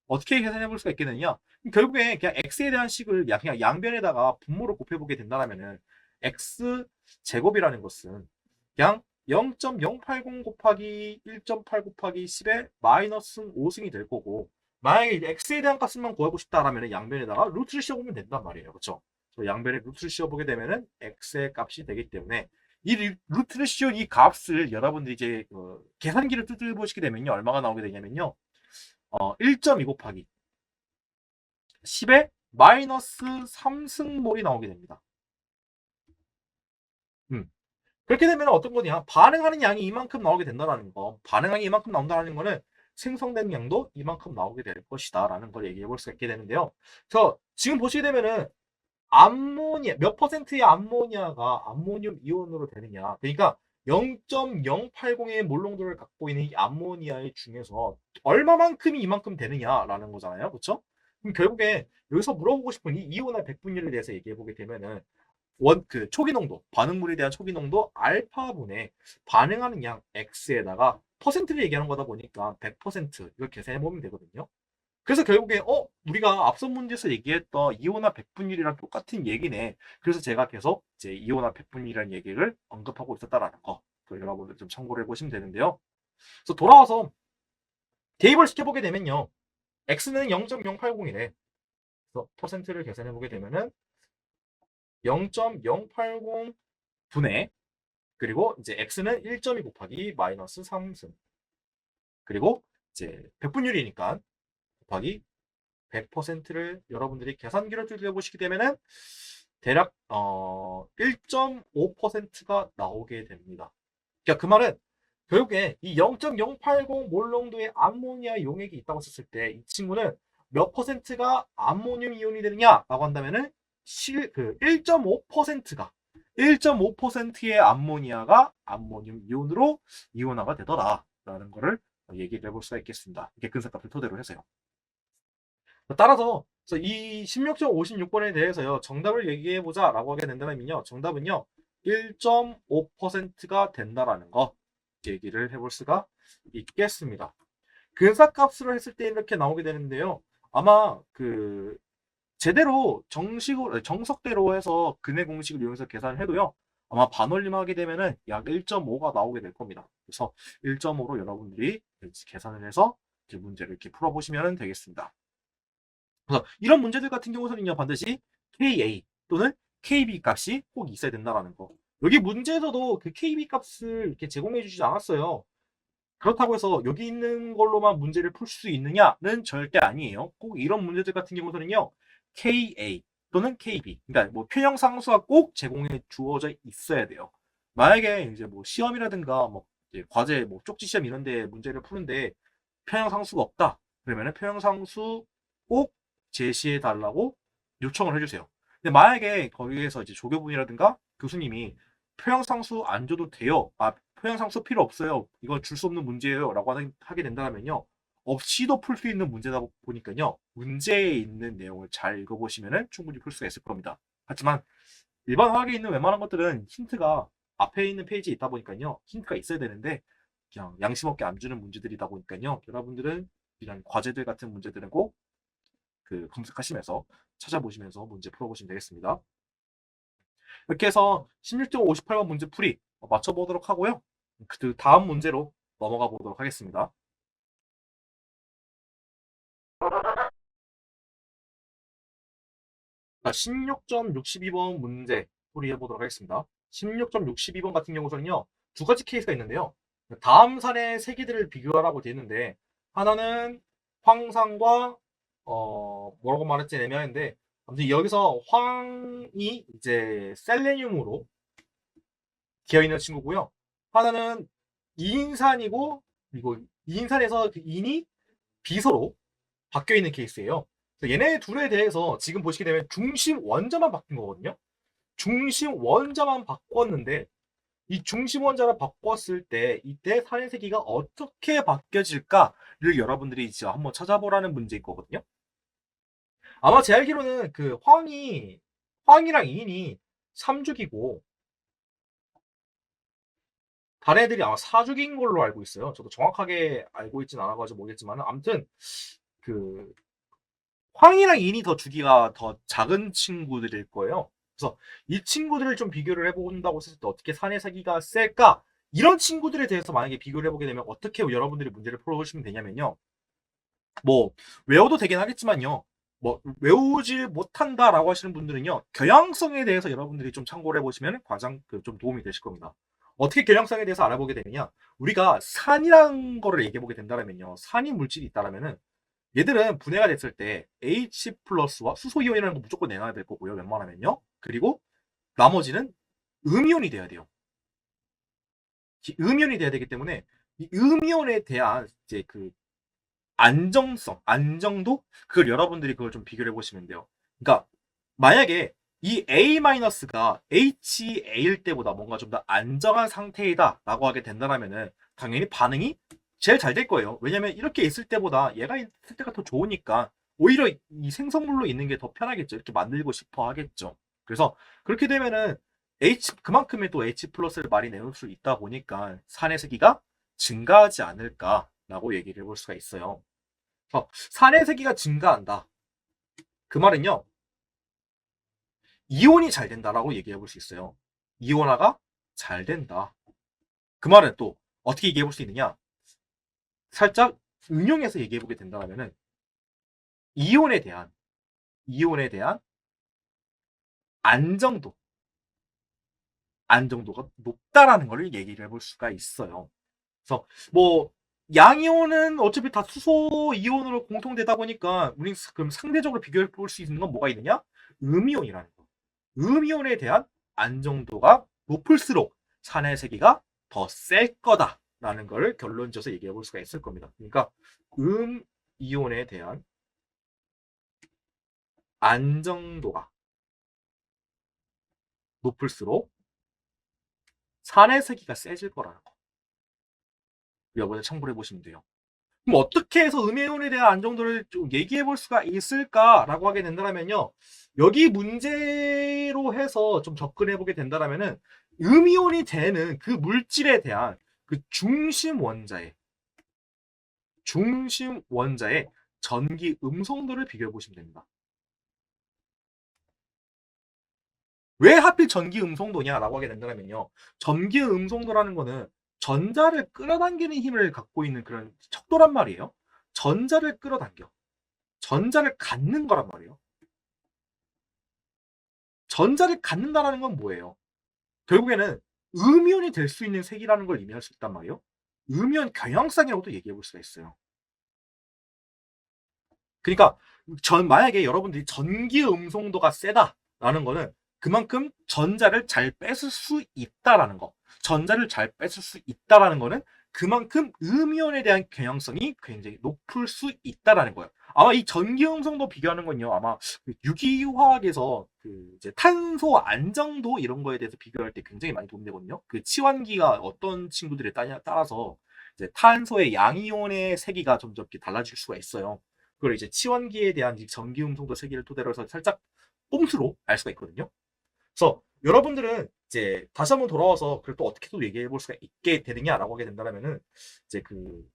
어떻게 계산해 볼 수가 있겠느냐? 결국에 그냥 x에 대한 식을 그냥 양변에다가 분모로 곱해보게 된다면은 x 제곱이라는 것은 그냥 0.080 곱하기 1.8 곱하기 10의 마이너스 5승이 될 거고 만약에 이제 x에 대한 값만 구하고 싶다라면 양변에다가 루트를 씌워보면 된단 말이에요. 그렇죠? 양변에 루트를 씌워보게 되면은 x의 값이 되기 때문에 이 루트를 씌운 이 값을 여러분들이 이제 계산기를 뜯어 보시게 되면요 얼마가 나오게 되냐면요 1.2 곱하기 10의 마이너스 3승몰이 나오게 됩니다. 그렇게 되면 어떤 거냐? 반응하는 양이 이만큼 나오게 된다는 거. 반응량이 이만큼 나온다는 거는 생성된 양도 이만큼 나오게 될 것이다 라는 걸 얘기해 볼 수가 있게 되는데요. 그래서 지금 보시게 되면은 암모니아 몇 퍼센트의 암모니아가 암모늄 이온으로 되느냐. 그러니까 0.080의 몰농도를 갖고 있는 이 암모니아의 중에서 얼마만큼이 이만큼 되느냐라는 거잖아요. 그렇죠? 그럼 결국에 여기서 물어보고 싶은 이 이온의 백분율에 대해서 얘기해 보게 되면은 그 초기 농도, 반응물에 대한 초기 농도 알파분의 반응하는 양 x에다가 퍼센트를 얘기하는 거다 보니까 100% 이걸 계산해 보면 되거든요. 그래서 결국에 우리가 앞선 문제에서 얘기했던 이온화 백분율이랑 똑같은 얘기네. 그래서 제가 계속 이제 이온화 백분율이라는 얘기를 언급하고 있었다라는 거. 여러분들 좀 참고를 해보시면 되는데요. 그래서 돌아와서 대입을 시켜보게 되면요. x는 0.080이래. 그래서 퍼센트를 계산해보게 되면은 0.080 분의 그리고 이제 x는 1.2 곱하기 마이너스 3승 그리고 이제 백분율이니까 곱하기 100%를 여러분들이 계산기로 뜯어보시게 되면은 대략 1.5%가 나오게 됩니다. 그러니까 그 말은 결국에 이 0.080 몰농도의 암모니아 용액이 있다고 했을 때 이 친구는 몇 퍼센트가 암모늄 이온이 되느냐라고 한다면은 1.5%가 1.5%의 암모니아가 암모늄 이온으로 이온화가 되더라라는 거를 얘기를 해볼 수가 있겠습니다. 이게 근사값을 토대로 해서요. 따라서 이 16.56번에 대해서요. 정답을 얘기해 보자라고 하게 된다면요. 정답은요. 1.5%가 된다라는 거 얘기를 해볼 수가 있겠습니다. 근사값으로 했을 때 이렇게 나오게 되는데요. 아마 그 제대로 정식으로 정석대로 해서 근해 공식을 이용해서 계산을 해도요. 아마 반올림하게 되면은 약 1.5가 나오게 될 겁니다. 그래서 1.5로 여러분들이 계산을 해서 문제를 이렇게 풀어보시면 되겠습니다. 그래서 이런 문제들 같은 경우는요 반드시 KA 또는 KB 값이 꼭 있어야 된다라는 거. 여기 문제에서도 그 KB 값을 이렇게 제공해 주지 않았어요. 그렇다고 해서 여기 있는 걸로만 문제를 풀 수 있느냐는 절대 아니에요. 꼭 이런 문제들 같은 경우는요 KA 또는 KB 그러니까 뭐 표형 상수가 꼭 제공해 주어져 있어야 돼요. 만약에 이제 뭐 시험이라든가 뭐 과제 뭐 쪽지 시험 이런 데 문제를 푸는데 표형 상수가 없다. 그러면은 표현상수 꼭 제시해 달라고 요청을 해주세요. 근데 만약에 거기에서 이제 조교분이라든가 교수님이 표현상수 안 줘도 돼요. 표현상수 필요 없어요. 이건 줄 수 없는 문제예요. 라고 하게 된다면요. 없이도 풀 수 있는 문제다 보니까요. 문제에 있는 내용을 잘 읽어보시면 충분히 풀 수가 있을 겁니다. 하지만 일반 화학에 있는 웬만한 것들은 힌트가 앞에 있는 페이지에 있다 보니까요. 힌트가 있어야 되는데 그냥 양심 없게 안 주는 문제들이다 보니까요. 여러분들은 이런 과제들 같은 문제들은 꼭 검색하시면서 찾아보시면서 문제 풀어보시면 되겠습니다. 이렇게 해서 16점 58번 문제 풀이 맞춰보도록 하고요. 그 다음 문제로 넘어가 보도록 하겠습니다. 16점 62번 문제 풀이해 보도록 하겠습니다. 16점 62번 같은 경우는요, 두 가지 케이스가 있는데요. 다음 사례 세 개들을 비교하라고 되어 있는데, 하나는 황산과, 뭐라고 말했지 애매한데, 아무튼 여기서 황이 이제 셀레늄으로 되어 있는 친구고요. 하나는 이인산이고, 그리고 이인산에서 그 인이 비소로 바뀌어 있는 케이스예요. 얘네 둘에 대해서 지금 보시게 되면 중심 원자만 바뀐 거거든요. 중심 원자만 바꿨는데 이 중심 원자를 바꿨을 때 이때 산해세기가 어떻게 바뀌어질까를 여러분들이 이제 한번 찾아보라는 문제일 거거든요. 아마 제 알기로는 그 황이랑 인이 3죽이고 다른 애들이 아마 4죽인 걸로 알고 있어요. 저도 정확하게 알고 있진 않아가지고 모르겠지만 아무튼 그 황이랑 인이 더 주기가 더 작은 친구들일 거예요. 그래서 이 친구들을 좀 비교를 해본다고 했을 때 어떻게 산해사기가 셀까? 이런 친구들에 대해서 만약에 비교를 해보게 되면 어떻게 여러분들이 문제를 풀어보시면 되냐면요. 뭐 외워도 되긴 하겠지만요. 뭐 외우질 못한다라고 하시는 분들은요. 겨양성에 대해서 여러분들이 좀 참고를 해보시면 가장 좀 도움이 되실 겁니다. 어떻게 겨양성에 대해서 알아보게 되느냐? 우리가 산이란 거를 얘기해보게 된다면요. 산이 물질이 있다라면은 얘들은 분해가 됐을 때 H 플러스와 수소이온이라는 거 무조건 내놔야 될 거고요. 웬만하면요. 그리고 나머지는 음이온이 돼야 돼요. 음이온이 돼야 되기 때문에 이 음이온에 대한 이제 그 안정성, 안정도 그걸 여러분들이 그걸 좀 비교를 해보시면 돼요. 그러니까 만약에 이 A-가 HA일 때보다 뭔가 좀 더 안정한 상태이다 라고 하게 된다면은 당연히 반응이 제일 잘 될 거예요. 왜냐면 이렇게 있을 때보다 얘가 있을 때가 더 좋으니까 오히려 이 생성물로 있는 게 더 편하겠죠. 이렇게 만들고 싶어 하겠죠. 그래서 그렇게 되면은 그만큼의 또 H 플러스를 많이 내놓을 수 있다 보니까 산해세기가 증가하지 않을까라고 얘기를 해볼 수가 있어요. 산해세기가 증가한다. 그 말은요. 이온이 잘 된다라고 얘기해 볼 수 있어요. 이온화가 잘 된다. 그 말은 또 어떻게 얘기해 볼 수 있느냐? 살짝 응용해서 얘기해 보게 된다면은 이온에 대한 안정도, 안정도가 높다라는 것을 얘기를 해볼 수가 있어요. 그래서 뭐 양이온은 어차피 다 수소 이온으로 공통되다 보니까 우리 그럼 상대적으로 비교해 볼 수 있는 건 뭐가 있느냐? 음이온이라는 거. 음이온에 대한 안정도가 높을수록 산해세기가 더 셀 거다라는 걸 결론져서 얘기해 볼 수가 있을 겁니다. 그러니까 음이온에 대한 안정도가 높을수록 산해세기가 세질 거라는 거. 여러분들 참고를 해보시면 돼요. 그럼 어떻게 해서 음이온에 대한 안정도를 좀 얘기해 볼 수가 있을까라고 하게 된다면요. 여기 문제로 해서 좀 접근해 보게 된다면은 음이온이 되는 그 물질에 대한 그 중심 원자의 전기 음성도를 비교해 보시면 됩니다. 왜 하필 전기 음성도냐라고 하게 된다면요. 전기 음성도라는 거는 전자를 끌어당기는 힘을 갖고 있는 그런 척도란 말이에요. 전자를 끌어당겨. 전자를 갖는 거란 말이에요. 전자를 갖는다라는 건 뭐예요? 결국에는 음이온이 될 수 있는 색이라는 걸 의미할 수 있단 말이에요. 음이온 경향성이라고도 얘기해 볼 수가 있어요. 그러니까 만약에 여러분들이 전기 음성도가 세다라는 거는 그만큼 전자를 잘 뺏을 수 있다라는 거. 전자를 잘 뺏을 수 있다라는 거는 그만큼 음이온에 대한 경향성이 굉장히 높을 수 있다라는 거예요. 아마 이 전기음성도 비교하는 건요. 아마 그 유기화학에서 그 이제 탄소 안정도 이런 거에 대해서 비교할 때 굉장히 많이 도움되거든요. 그 치환기가 어떤 친구들에 따라서 이제 탄소의 양이온의 세기가 점점 이렇게 달라질 수가 있어요. 그걸 이제 치환기에 대한 전기음성도 세기를 토대로 해서 살짝 꼼수로 알 수가 있거든요. 그래서 여러분들은 이제 다시 한번 돌아와서 그걸 또 어떻게 또 얘기해 볼 수가 있게 되느냐라고 하게 된다면은 이제 그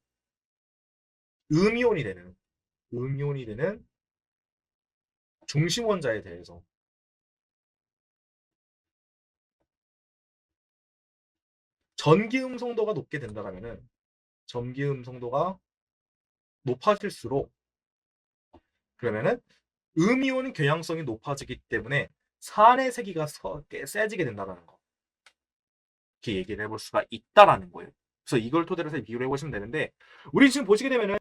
음이온이 되는 음이온이 되는 중심 원자에 대해서 전기 음성도가 높게 된다면은 전기 음성도가 높아질수록 그러면은 음이온 경향성이 높아지기 때문에 산의 세기가 세지게 된다는 거. 이렇게 얘기를 해볼 수가 있다라는 거예요. 그래서 이걸 토대로 해서 비교를 해보시면 되는데 우리 지금 보시게 되면은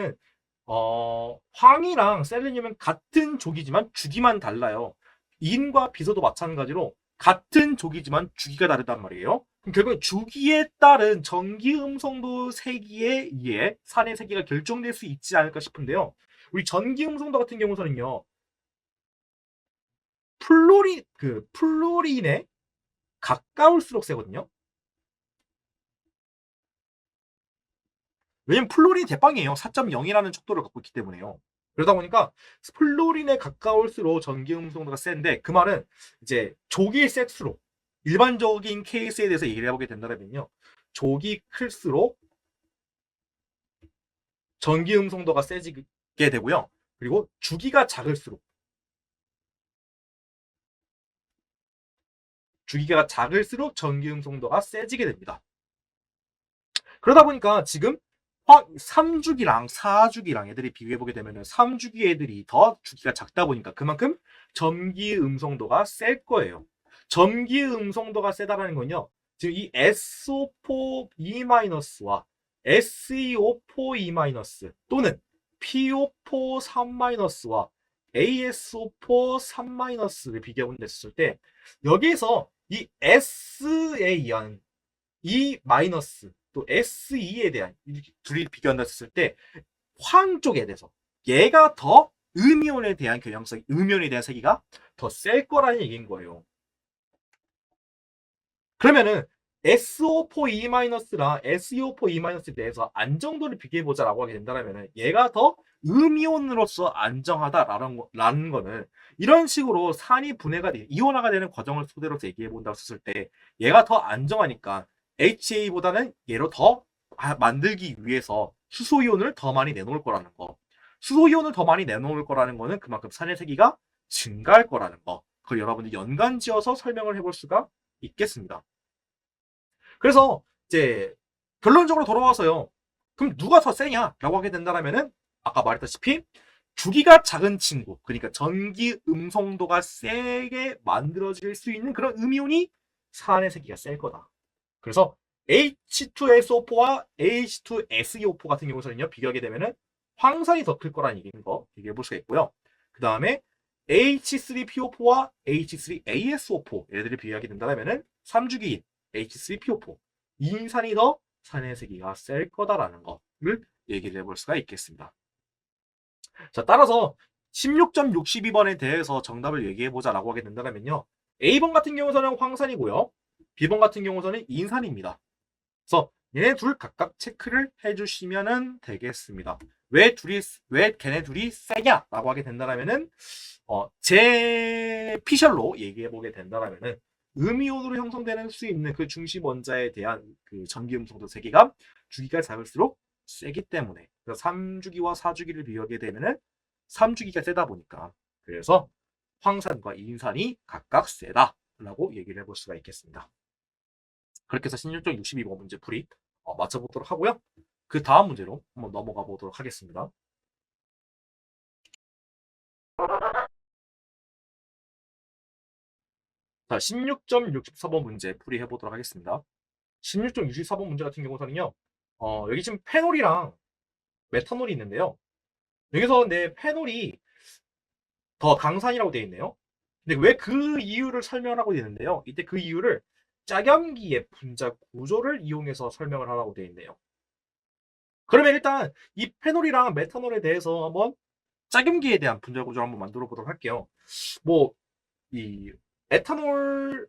황이랑 셀레늄은 같은 족이지만 주기만 달라요. 인과 비소도 마찬가지로 같은 족이지만 주기가 다르단 말이에요. 그럼 결국 주기에 따른 전기 음성도 세기에 의해 산의 세기가 결정될 수 있지 않을까 싶은데요. 우리 전기 음성도 같은 경우서는요. 플로린에 가까울수록 세거든요. 왜냐면 플로린이 대빵이에요. 4.0이라는 척도를 갖고 있기 때문에요. 그러다 보니까 플로린에 가까울수록 전기 음성도가 센데 그 말은 이제 족이 셀수록 일반적인 케이스에 대해서 얘기를 해보게 된다면요. 족이 클수록 전기 음성도가 세지게 되고요. 그리고 주기가 작을수록 전기 음성도가 세지게 됩니다. 그러다 보니까 지금 3주기랑 4주기랑 애들이 비교해보게 되면 3주기 애들이 더 주기가 작다 보니까 그만큼 전기 음성도가 셀 거예요. 전기 음성도가 세다라는 건요. 지금 이 SO4E-와 SeO4E- 또는 PO4 3-와 ASO4 3-를 비교해본댔을 때 여기에서 이 S에 의한 E- 또 SE에 대한 둘이 비교한다했을 때 황 쪽에 대해서 얘가 더 음이온에 대한 경향성, 음이온에 대한 세기가 더 셀 거라는 얘기인 거예요. 그러면은 SO4E-랑 SeO4E-에 대해서 안정도를 비교해보자라고 하게 된다면 얘가 더 음이온으로서 안정하다라는 거는 이런 식으로 산이 분해가 돼 이온화가 되는 과정을 토대로 얘기해본다고 했을 때 얘가 더 안정하니까 HA보다는 얘로 더 만들기 위해서 수소이온을 더 많이 내놓을 거라는 거. 수소이온을 더 많이 내놓을 거라는 거는 그만큼 산의 세기가 증가할 거라는 거. 그걸 여러분들 연관 지어서 설명을 해볼 수가 있겠습니다. 그래서 이제 결론적으로 돌아와서요. 그럼 누가 더 세냐라고 하게 된다면은 아까 말했다시피 주기가 작은 친구, 그러니까 전기 음성도가 세게 만들어질 수 있는 그런 음이온이 산의 세기가 셀 거다. 그래서 H2SO4와 H2SeO4 같은 경우에는요 비교하게 되면은 황산이 더 클 거라는 얘기인 거 얘기해 볼 수가 있고요. 그 다음에 H3PO4와 H3ASO4 얘들을 비교하게 된다면은 3주기인 H3PO4 인산이 더 산의 세기가 셀 거다라는 거를 얘기를 해볼 수가 있겠습니다. 자, 따라서 16.62번에 대해서 정답을 얘기해보자라고 하게 된다면요. A번 같은 경우서는 황산이고요. B번 같은 경우서는 인산입니다. 그래서 얘네 둘 각각 체크를 해주시면 되겠습니다. 왜 걔네 둘이 세냐라고 하게 된다면은 제 피셜로 얘기해보게 된다면은 음이온으로 형성되는 수 있는 그 중심 원자에 대한 그 전기 음성도 세기가 주기가 작을수록 세기 때문에 그래서 3주기와 4주기를 비교하게 되면은 3주기가 세다 보니까 그래서 황산과 인산이 각각 세다라고 얘기를 해볼 수가 있겠습니다. 그렇게 해서 16.62번 문제 풀이 맞춰보도록 하고요. 그 다음 문제로 한번 넘어가 보도록 하겠습니다. 자, 16.64번 문제 풀이해 보도록 하겠습니다. 16.64번 문제 같은 경우서는요. 여기 지금 페놀이랑 메탄올이 있는데요. 여기서 근데 페놀이 더 강산이라고 되어 있네요. 근데 왜 그 이유를 설명하고 있는데요. 이때 그 이유를 짜염기의 분자 구조를 이용해서 설명을 하라고 되어 있네요. 그러면 일단 이 페놀이랑 메탄올에 대해서 한번 짝염기에 대한 분자 구조를 한번 만들어 보도록 할게요. 뭐 이 에탄올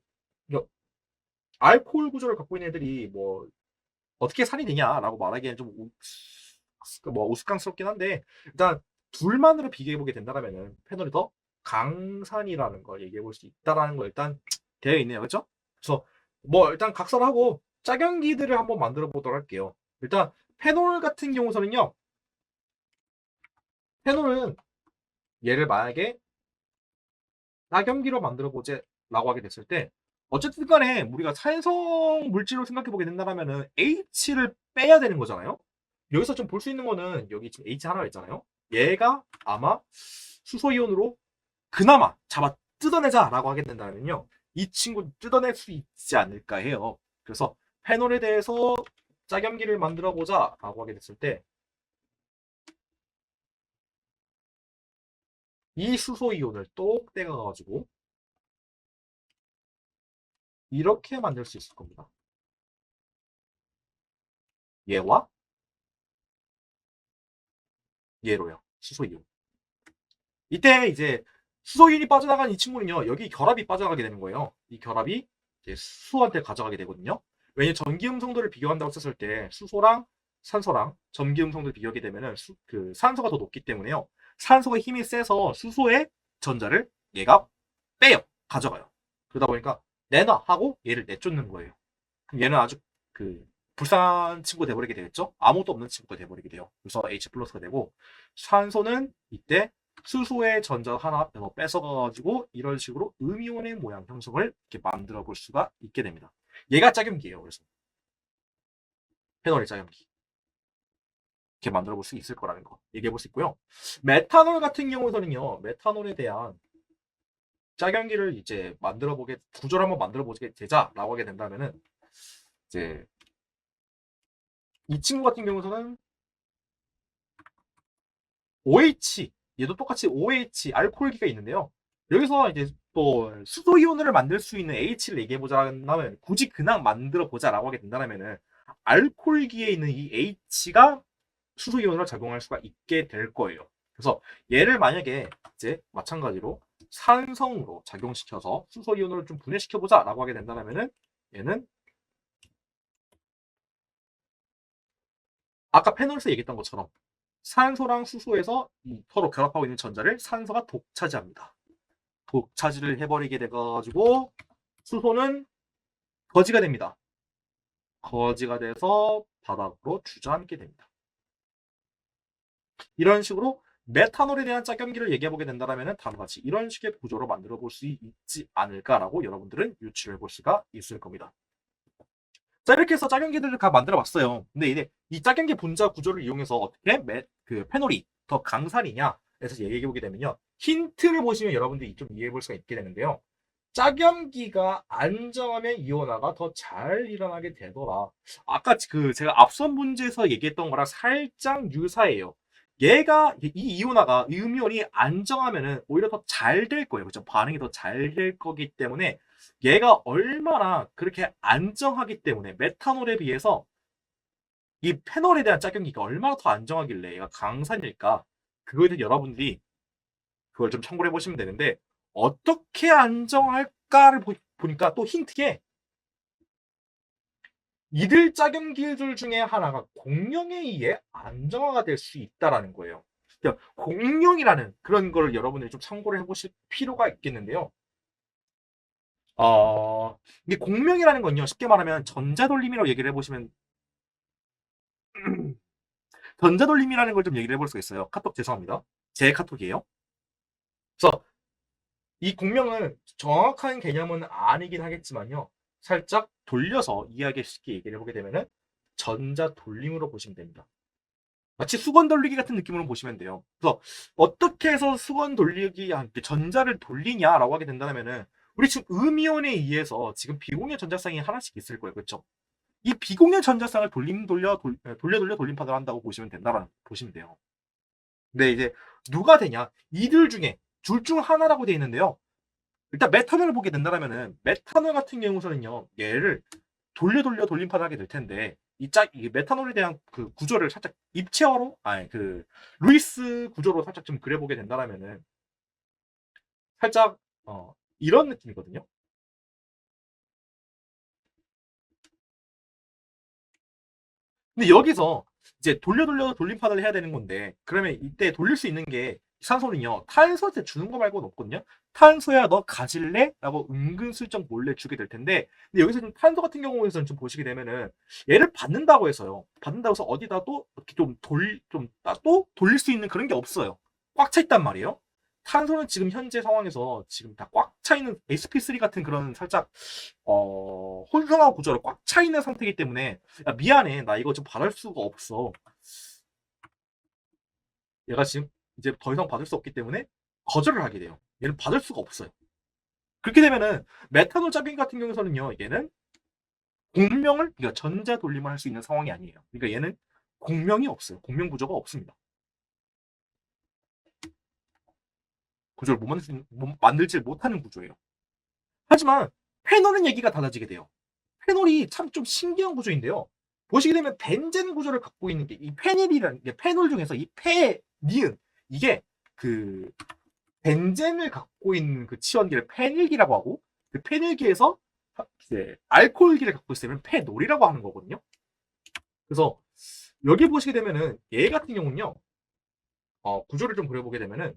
알코올 구조를 갖고 있는 애들이 뭐 어떻게 산이 되냐라고 말하기에는 좀 우스꽝스럽긴 한데, 일단 둘만으로 비교해 보게 된다면은 페놀이 더 강산이라는 걸 얘기해 볼 수 있다라는 거 일단 되어 있네요. 그렇죠? 그래서 뭐 일단 각설하고 짝연기들을 한번 만들어 보도록 할게요. 일단 페놀 같은 경우서는요. 페놀은 얘를 만약에 짝연기로 만들어 보자라고 하게 됐을 때, 어쨌든 간에 우리가 산성 물질로 생각해 보게 된다면은 H를 빼야 되는 거잖아요. 여기서 좀 볼 수 있는 거는 여기 지금 H 하나가 있잖아요. 얘가 아마 수소이온으로 그나마 잡아 뜯어내자라고 하게 된다면요. 이 친구 뜯어낼 수 있지 않을까 해요. 그래서 페놀에 대해서 짝염기를 만들어 보자라고 하게 됐을 때, 이 수소이온을 똑 떼가가지고 이렇게 만들 수 있을 겁니다. 얘와 얘로요. 수소이온. 이때 이제 수소이온이 빠져나간 이 친구는요. 여기 결합이 빠져나가게 되는 거예요. 이 결합이 이제 수소한테 가져가게 되거든요. 왜냐면 전기음성도를 비교한다고 썼을 때 수소랑 산소랑 전기음성도를 비교하게 되면은 그 산소가 더 높기 때문에요. 산소가 힘이 세서 수소의 전자를 얘가 빼요. 가져가요. 그러다 보니까 내놔 하고 얘를 내쫓는 거예요. 그럼 얘는 아주 그 불쌍한 친구 돼버리게 되겠죠. 아무것도 없는 친구가 돼버리게 돼요. 그래서 H 플러스가 되고, 산소는 이때 수소의 전자 하나 뺏어가가지고 이런 식으로 음이온의 모양 형성을 이렇게 만들어 볼 수가 있게 됩니다. 얘가 짝염기예요. 그래서 페놀의 짝염기 이렇게 만들어 볼 수 있을 거라는 거 얘기해 볼 수 있고요. 메탄올 같은 경우에는요, 메탄올에 대한 짝염기를 이제 만들어 보게, 구조를 한번 만들어 보게 되자라고 하게 된다면은, 이제 이 친구 같은 경우에는 OH, 얘도 똑같이 OH 알코올기가 있는데요. 여기서 이제 또 수소이온을 만들 수 있는 H를 얘기해 보자면, 굳이 그냥 만들어 보자라고 하게 된다면은 알코올기에 있는 이 H가 수소이온으로 작용할 수가 있게 될 거예요. 그래서 얘를 만약에 이제 마찬가지로 산성으로 작용시켜서 수소이온을 좀 분해시켜 보자라고 하게 된다면은, 얘는 아까 패널에서 얘기했던 것처럼 산소랑 수소에서 서로 결합하고 있는 전자를 산소가 독차지합니다. 독차지를 해버리게 돼가지고 수소는 거지가 됩니다. 거지가 돼서 바닥으로 주저앉게 됩니다. 이런 식으로 메탄올에 대한 짝염기를 얘기해보게 된다면 다음과 같이 이런 식의 구조로 만들어 볼 수 있지 않을까라고 여러분들은 유추해 볼 수가 있을 겁니다. 자, 이렇게 해서 짝연기들을 다 만들어 봤어요. 근데 이제 이 짝연기 분자 구조를 이용해서 어떻게 그 페놀이 더 강산이냐 에서 얘기해 보게 되면요. 힌트를 보시면 여러분들이 좀 이해해 볼 수가 있게 되는데요. 짝염기가 안정하면 이온화가 더 잘 일어나게 되더라. 아까 그 제가 앞선 문제에서 얘기했던 거랑 살짝 유사해요. 얘가 이 이온화가 음이온이 안정하면은 오히려 더 잘 될 거예요. 그렇죠? 반응이 더 잘 될 거기 때문에 얘가 얼마나 그렇게 안정하기 때문에 메탄올에 비해서 이 페놀에 대한 짝연기가 얼마나 더 안정하길래 얘가 강산일까? 그거에 대해 여러분들이 그걸 좀 참고를 해보시면 되는데, 어떻게 안정할까를 보니까 또 힌트에 이들 짝연기들 중에 하나가 공룡에 의해 안정화가 될 수 있다라는 거예요. 그러니까 공룡이라는 그런 걸 여러분들이 좀 참고를 해보실 필요가 있겠는데요. 이게 공명이라는 건요, 쉽게 말하면 전자돌림이라고 얘기를 해보시면, 전자돌림이라는 걸 좀 얘기를 해볼 수가 있어요. 카톡 죄송합니다. 제 카톡이에요. 그래서 이 공명은 정확한 개념은 아니긴 하겠지만요, 살짝 돌려서 이해하기 쉽게 얘기를 해보게 되면은 전자돌림으로 보시면 됩니다. 마치 수건 돌리기 같은 느낌으로 보시면 돼요. 그래서 어떻게 해서 수건 돌리기, 전자를 돌리냐라고 하게 된다면은, 우리 지금 음이온에 의해서 지금 비공유 전자쌍이 하나씩 있을 거예요. 그렇죠? 이 비공유 전자쌍을 돌려 돌림판을 한다고 보시면 된다라는 보시면 돼요. 근데 이제 누가 되냐? 이들 중에 둘 중 하나라고 되어 있는데요. 일단 메탄올을 보게 된다면은, 메탄올 같은 경우서는요, 얘를 돌려 돌림판을 하게 될 텐데, 이 메탄올에 대한 그 구조를 살짝 입체화로, 아니, 그, 루이스 구조로 살짝 좀 그려보게 된다라면은, 살짝, 이런 느낌이거든요. 근데 여기서 이제 돌림판을 해야 되는 건데, 그러면 이때 돌릴 수 있는 게 산소는요, 탄소한테 주는 거 말고는 없거든요. 탄소야, 너 가질래? 라고 은근슬쩍 몰래 주게 될 텐데, 근데 여기서 좀 탄소 같은 경우에서는 좀 보시게 되면은, 얘를 받는다고 해서요. 받는다고 해서 어디다 또 이렇게 또 돌릴 수 있는 그런 게 없어요. 꽉 차 있단 말이에요. 탄소는 지금 현재 상황에서 지금 다 꽉 차 있는 sp3 같은 그런 살짝 혼성화 구조로 꽉 차 있는 상태이기 때문에, 야, 미안해, 나 이거 좀 받을 수가 없어. 얘가 지금 이제 더 이상 받을 수 없기 때문에 거절을 하게 돼요. 얘는 받을 수가 없어요. 그렇게 되면은 메탄올 짜빙 같은 경우에서는요, 얘는 공명을, 그러니까 전자 돌림을 할 수 있는 상황이 아니에요. 그러니까 얘는 공명이 없어요. 공명 구조가 없습니다. 구조를 만들지 못하는 구조예요. 하지만 페놀은 얘기가 달라지게 돼요. 페놀이 참 좀 신기한 구조인데요. 보시게 되면 벤젠 구조를 갖고 있는 게 이 페닐이라는 게, 페놀 중에서 이 니은, 이게 그 벤젠을 갖고 있는 그 치원기를 페닐기라고 하고, 그 페닐기에서 이제 알코올기를 갖고 있으면 페놀이라고 하는 거거든요. 그래서 여기 보시게 되면은 얘 같은 경우는요, 구조를 좀 그려보게 되면은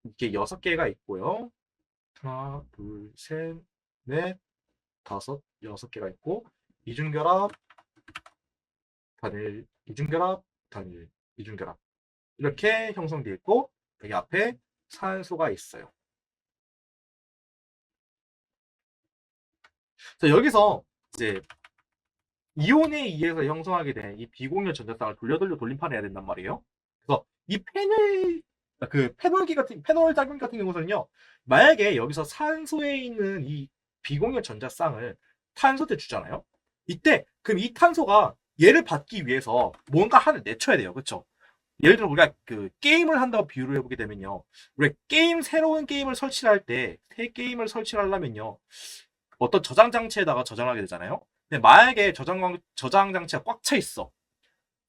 이렇게 6개가 있고요. 하나, 둘, 셋, 넷, 다섯, 6개가 있고, 이중결합, 단일, 이중결합, 단일, 이중결합, 이렇게 형성되어 있고, 여기 앞에 산소가 있어요. 자, 여기서 이제 이온에 의해서 형성하게 된 이 비공유 전자쌍을 돌림판해야 된단 말이에요. 그래서 이 페놀 작용 같은 경우는요, 만약에 여기서 산소에 있는 이 비공유 전자쌍을 탄소한테 주잖아요. 이때 그럼 이 탄소가 얘를 받기 위해서 뭔가 하나 내쳐야 돼요. 그렇죠? 예를 들어 우리가 그 게임을 한다고 비유를 해보게 되면요, 우리 새로운 게임을 설치할 때, 새 게임을 설치하려면요, 어떤 저장 장치에다가 저장하게 되잖아요. 근데 만약에 저장 장치가 꽉 차 있어.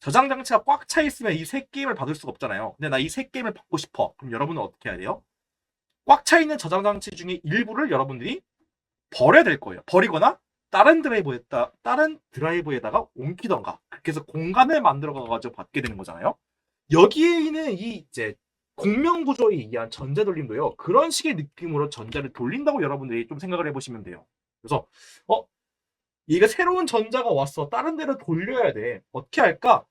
저장 장치가 꽉 차 있으면 이 새 게임을 받을 수가 없잖아요. 근데 나 이 새 게임을 받고 싶어. 그럼 여러분은 어떻게 해야 돼요? 꽉 차 있는 저장 장치 중에 일부를 여러분들이 버려야 될 거예요. 버리거나 다른 드라이브에다가 옮기던가. 그렇게 해서 공간을 만들어 가지고 받게 되는 거잖아요. 여기에 있는 이 이제 공명 구조에 의한 전자 돌림도요, 그런 식의 느낌으로 전자를 돌린다고 여러분들이 좀 생각을 해보시면 돼요. 그래서 이게 새로운 전자가 왔어, 다른 데로 돌려야 돼, 어떻게 할까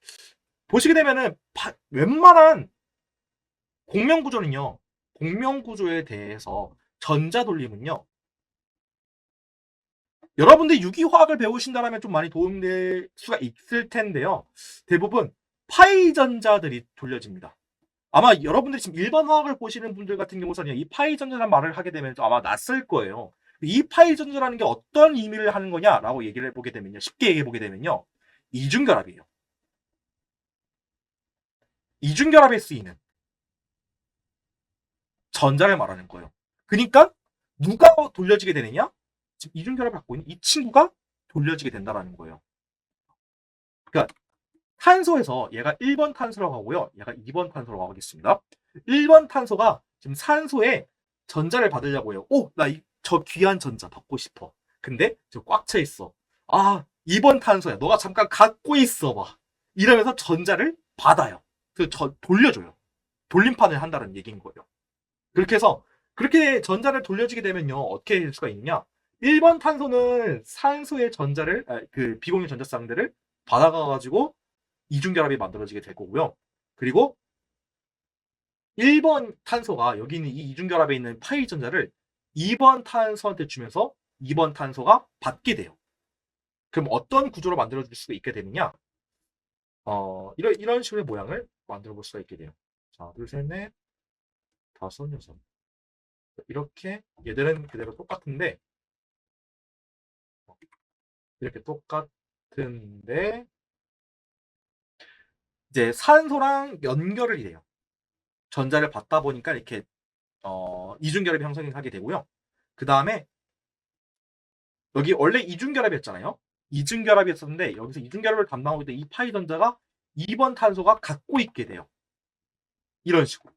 보시게 되면은, 웬만한 공명 구조는요, 공명 구조에 대해서 전자 돌림은요, 여러분들이 유기화학을 배우신다면 좀 많이 도움될 수가 있을 텐데요, 대부분 파이 전자들이 돌려집니다. 아마 여러분들이 지금 일반 화학을 보시는 분들 같은 경우서는 이 파이 전자라는 말을 하게 되면 좀 아마 낯설 거예요. 이 파이 전자라는 게 어떤 의미를 하는 거냐라고 얘기를 해보게 되면요, 쉽게 얘기해 보게 되면요, 이중결합이에요. 이중결합에 쓰이는 전자를 말하는 거예요. 그러니까 누가 돌려지게 되느냐? 지금 이중결합을 갖고 있는 이 친구가 돌려지게 된다라는 거예요. 그러니까 탄소에서 얘가 1번 탄소라고 하고요, 얘가 2번 탄소라고 하겠습니다. 1번 탄소가 지금 산소에 전자를 받으려고 해요. 저 귀한 전자 받고 싶어. 근데 저 꽉 차 있어. 2번 탄소야, 너가 잠깐 갖고 있어 봐. 이러면서 전자를 받아요. 그래서 돌려줘요. 돌림판을 한다는 얘기인 거예요. 그렇게 해서 그렇게 전자를 돌려주게 되면요, 어떻게 될 수가 있느냐? 1번 탄소는 산소의 그 비공유 전자쌍들을 받아가가지고 이중결합이 만들어지게 될 거고요. 그리고 1번 탄소가 여기 있는 이 이중결합에 있는 파이 전자를 2번 탄소한테 주면서 2번 탄소가 받게 돼요. 그럼 어떤 구조로 만들어줄 수가 있게 되느냐? 이런 식의 모양을 만들어 볼 수가 있게 돼요. 자, 둘, 셋, 넷, 다섯, 여섯. 이렇게 얘들은 그대로 똑같은데, 이렇게 똑같은데, 이제 산소랑 연결을 해요. 전자를 받다 보니까 이렇게 이중결합이 형성하게 되고요. 그 다음에 여기 원래 이중결합이었잖아요. 이중결합이었었는데 여기서 이중결합을 담당하고 있던 이 파이 전자가 2번 탄소가 갖고 있게 돼요. 이런 식으로.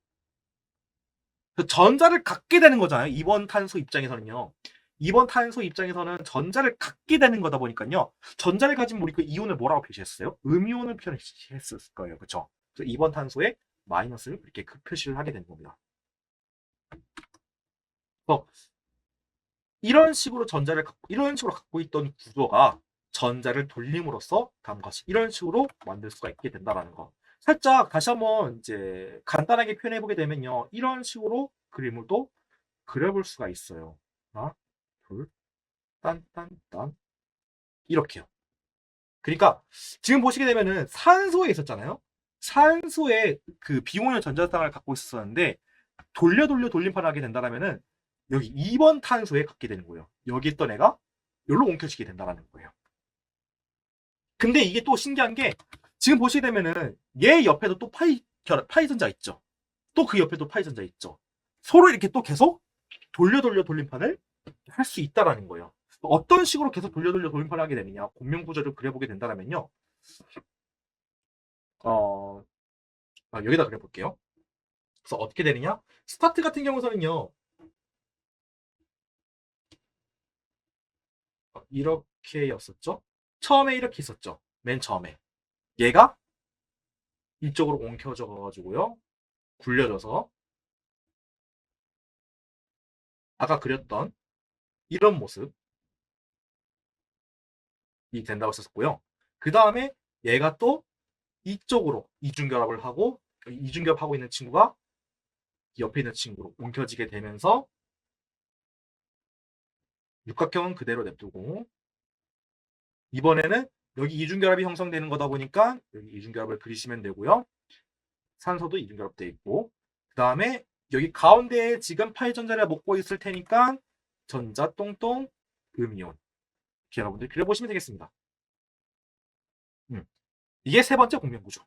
전자를 갖게 되는 거잖아요. 2번 탄소 입장에서는요. 2번 탄소 입장에서는 전자를 갖게 되는 거다 보니까요. 전자를 가진 우리 그 이온을 뭐라고 표시했어요? 음이온을 표시했을 거예요. 그렇죠? 그래서 2번 탄소에 마이너스를 이렇게 표시를 하게 되는 겁니다. 그래서 이런 식으로 이런 식으로 갖고 있던 구조가 전자를 돌림으로써 다음과 같이 이런 식으로 만들 수가 있게 된다라는 거. 살짝 다시 한번 이제 간단하게 표현해 보게 되면요. 이런 식으로 그림을 또 그려볼 수가 있어요. 하나, 둘, 딴딴딴 이렇게요. 그러니까 지금 보시게 되면은 산소에 있었잖아요. 산소에 그 비공유 전자쌍을 갖고 있었는데 돌림판을 하게 된다면은 여기 2번 탄소에 갖게 되는 거예요. 여기 있던 애가 여기로 옮겨지게 된다는 거예요. 근데 이게 또 신기한 게 지금 보시게 되면은 얘 옆에도 또 파이 전자 있죠. 또 그 옆에도 파이 전자 있죠. 서로 이렇게 또 계속 돌림판을 할 수 있다라는 거예요. 어떤 식으로 계속 돌림판을 하게 되느냐 공명 구조를 그려보게 된다면요. 여기다 그려볼게요. 그래서 어떻게 되느냐? 스타트 같은 경우서는요. 이렇게였었죠. 처음에 이렇게 있었죠. 맨 처음에. 얘가 이쪽으로 옮겨져 가지고요. 굴려져서 아까 그렸던 이런 모습이 된다고 했었고요. 그 다음에 얘가 또 이쪽으로 이중결합하고 있는 친구가 옆에 있는 친구로 옮겨지게 되면서 육각형은 그대로 냅두고 이번에는 여기 이중결합이 형성되는 거다 보니까 여기 이중결합을 그리시면 되고요. 산소도 이중결합되어 있고 그 다음에 여기 가운데에 지금 파이 전자를 먹고 있을 테니까 전자 똥똥 음이온 이렇게 여러분들 그려보시면 되겠습니다. 이게 세 번째 공명구조.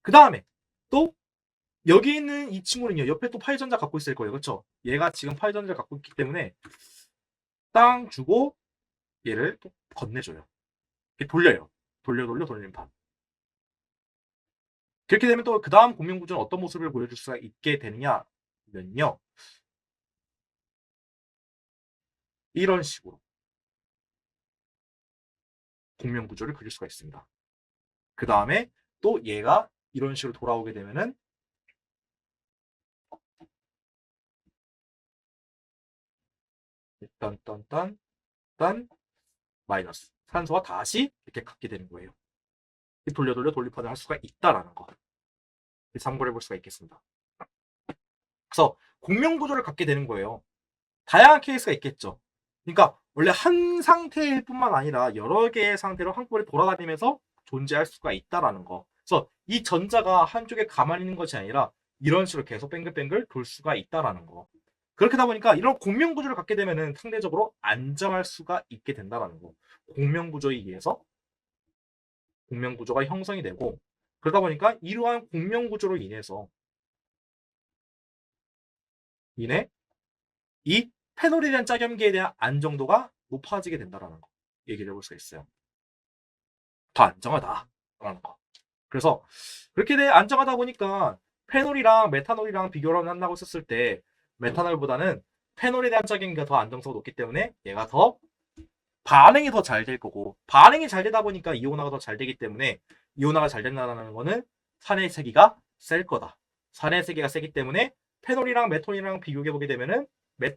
그 다음에 또 여기 있는 이 친구는요. 옆에 또 파이 전자 갖고 있을 거예요. 그렇죠? 얘가 지금 파이 전자를 갖고 있기 때문에 땅 주고 얘를 또 건네줘요. 이렇게 돌려요. 돌림판. 그렇게 되면 또 그 다음 공명구조는 어떤 모습을 보여줄 수가 있게 되느냐면요. 이런 식으로 공명구조를 그릴 수가 있습니다. 그 다음에 또 얘가 이런 식으로 돌아오게 되면은 딴 마이너스 산소와 다시 이렇게 갖게 되는 거예요. 돌림판을 할 수가 있다라는 거 참고를 해볼 수가 있겠습니다. 그래서 공명구조를 갖게 되는 거예요. 다양한 케이스가 있겠죠. 그러니까 원래 한 상태일 뿐만 아니라 여러 개의 상태로 한꺼번에 돌아다니면서 존재할 수가 있다라는 거. 그래서 이 전자가 한쪽에 가만히 있는 것이 아니라 이런 식으로 계속 뱅글뱅글 돌 수가 있다라는 거. 그렇게 하다 보니까 이런 공명구조를 갖게 되면은 상대적으로 안정할 수가 있게 된다라는 거. 공명구조에 의해서 공명구조가 형성이 되고 그러다 보니까 이러한 공명구조로 인해 이 페놀에 대한 짜겸기에 대한 안정도가 높아지게 된다라는 거 얘기를 해볼 수가 있어요. 더 안정하다라는 거. 그래서 그렇게 안정하다 보니까 페놀이랑 메탄올이랑 비교를 한다고 했을 때 메탄올보다는 페놀에 대한 짜겸기가 더 안정성이 높기 때문에 얘가 더 반응이 더 잘 될 거고 반응이 잘 되다 보니까 이온화가 더 잘 되기 때문에 이온화가 잘 된다는 거는 산의 세기가 셀 거다. 산의 세기가 세기 때문에 페놀이랑 메탄올이랑 비교해보게 되면은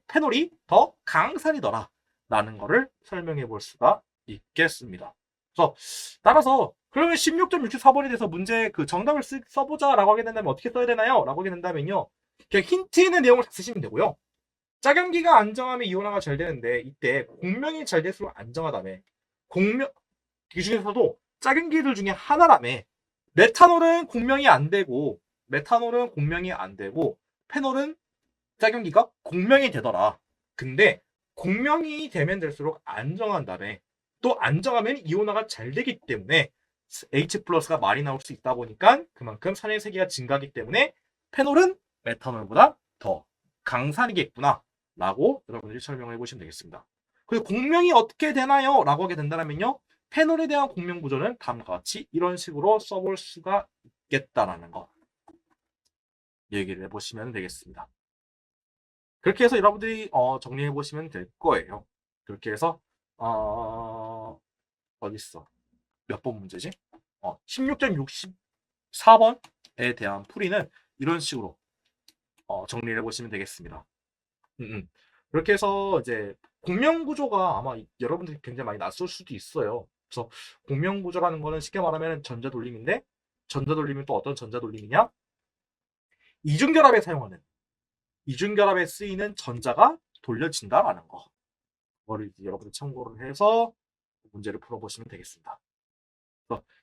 페놀이 더 강산이더라 라는 거를 설명해 볼 수가 있겠습니다. 그래서 따라서 그러면 16.64번에 대해서 문제 그 정답을 써보자 라고 하게 된다면 어떻게 써야 되나요? 라고 하게 된다면요. 그냥 힌트 있는 내용을 쓰시면 되고요. 짜경기가 안정하면 이온화가 잘 되는데 이때 공명이 잘 될수록 안정하다며 공명 그 중에서도 짜경기들 중에 하나라며 메탄올은 공명이 안 되고 페놀은 짜경기가 공명이 되더라. 근데 공명이 되면 될수록 안정한다며 또 안정하면 이온화가 잘 되기 때문에 H 플러스가 많이 나올 수 있다 보니까 그만큼 산의 세기가 증가하기 때문에 페놀은 메탄올보다 더 강산이겠구나 라고 여러분들이 설명을 해보시면 되겠습니다. 그리고 공명이 어떻게 되나요? 라고 하게 된다면요 패널에 대한 공명 구조는 다음과 같이 이런 식으로 써볼 수가 있겠다라는 거 얘기를 해보시면 되겠습니다. 그렇게 해서 여러분들이 정리해 보시면 될 거예요. 그렇게 해서 어딨어? 몇 번 문제지? 16.64번에 대한 풀이는 이런 식으로 정리를 해보시면 되겠습니다. 그렇게 해서 이제 공명 구조가 아마 여러분들이 굉장히 많이 낯설 수도 있어요. 그래서 공명 구조라는 거는 쉽게 말하면 전자 돌림인데, 전자 돌림은 또 어떤 전자 돌림이냐? 이중결합에 사용하는, 이중결합에 쓰이는 전자가 돌려진다라는 거. 그거를 여러분들 참고를 해서 문제를 풀어보시면 되겠습니다.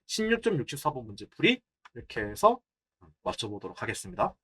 16.64번 문제 풀이 이렇게 해서 맞춰보도록 하겠습니다.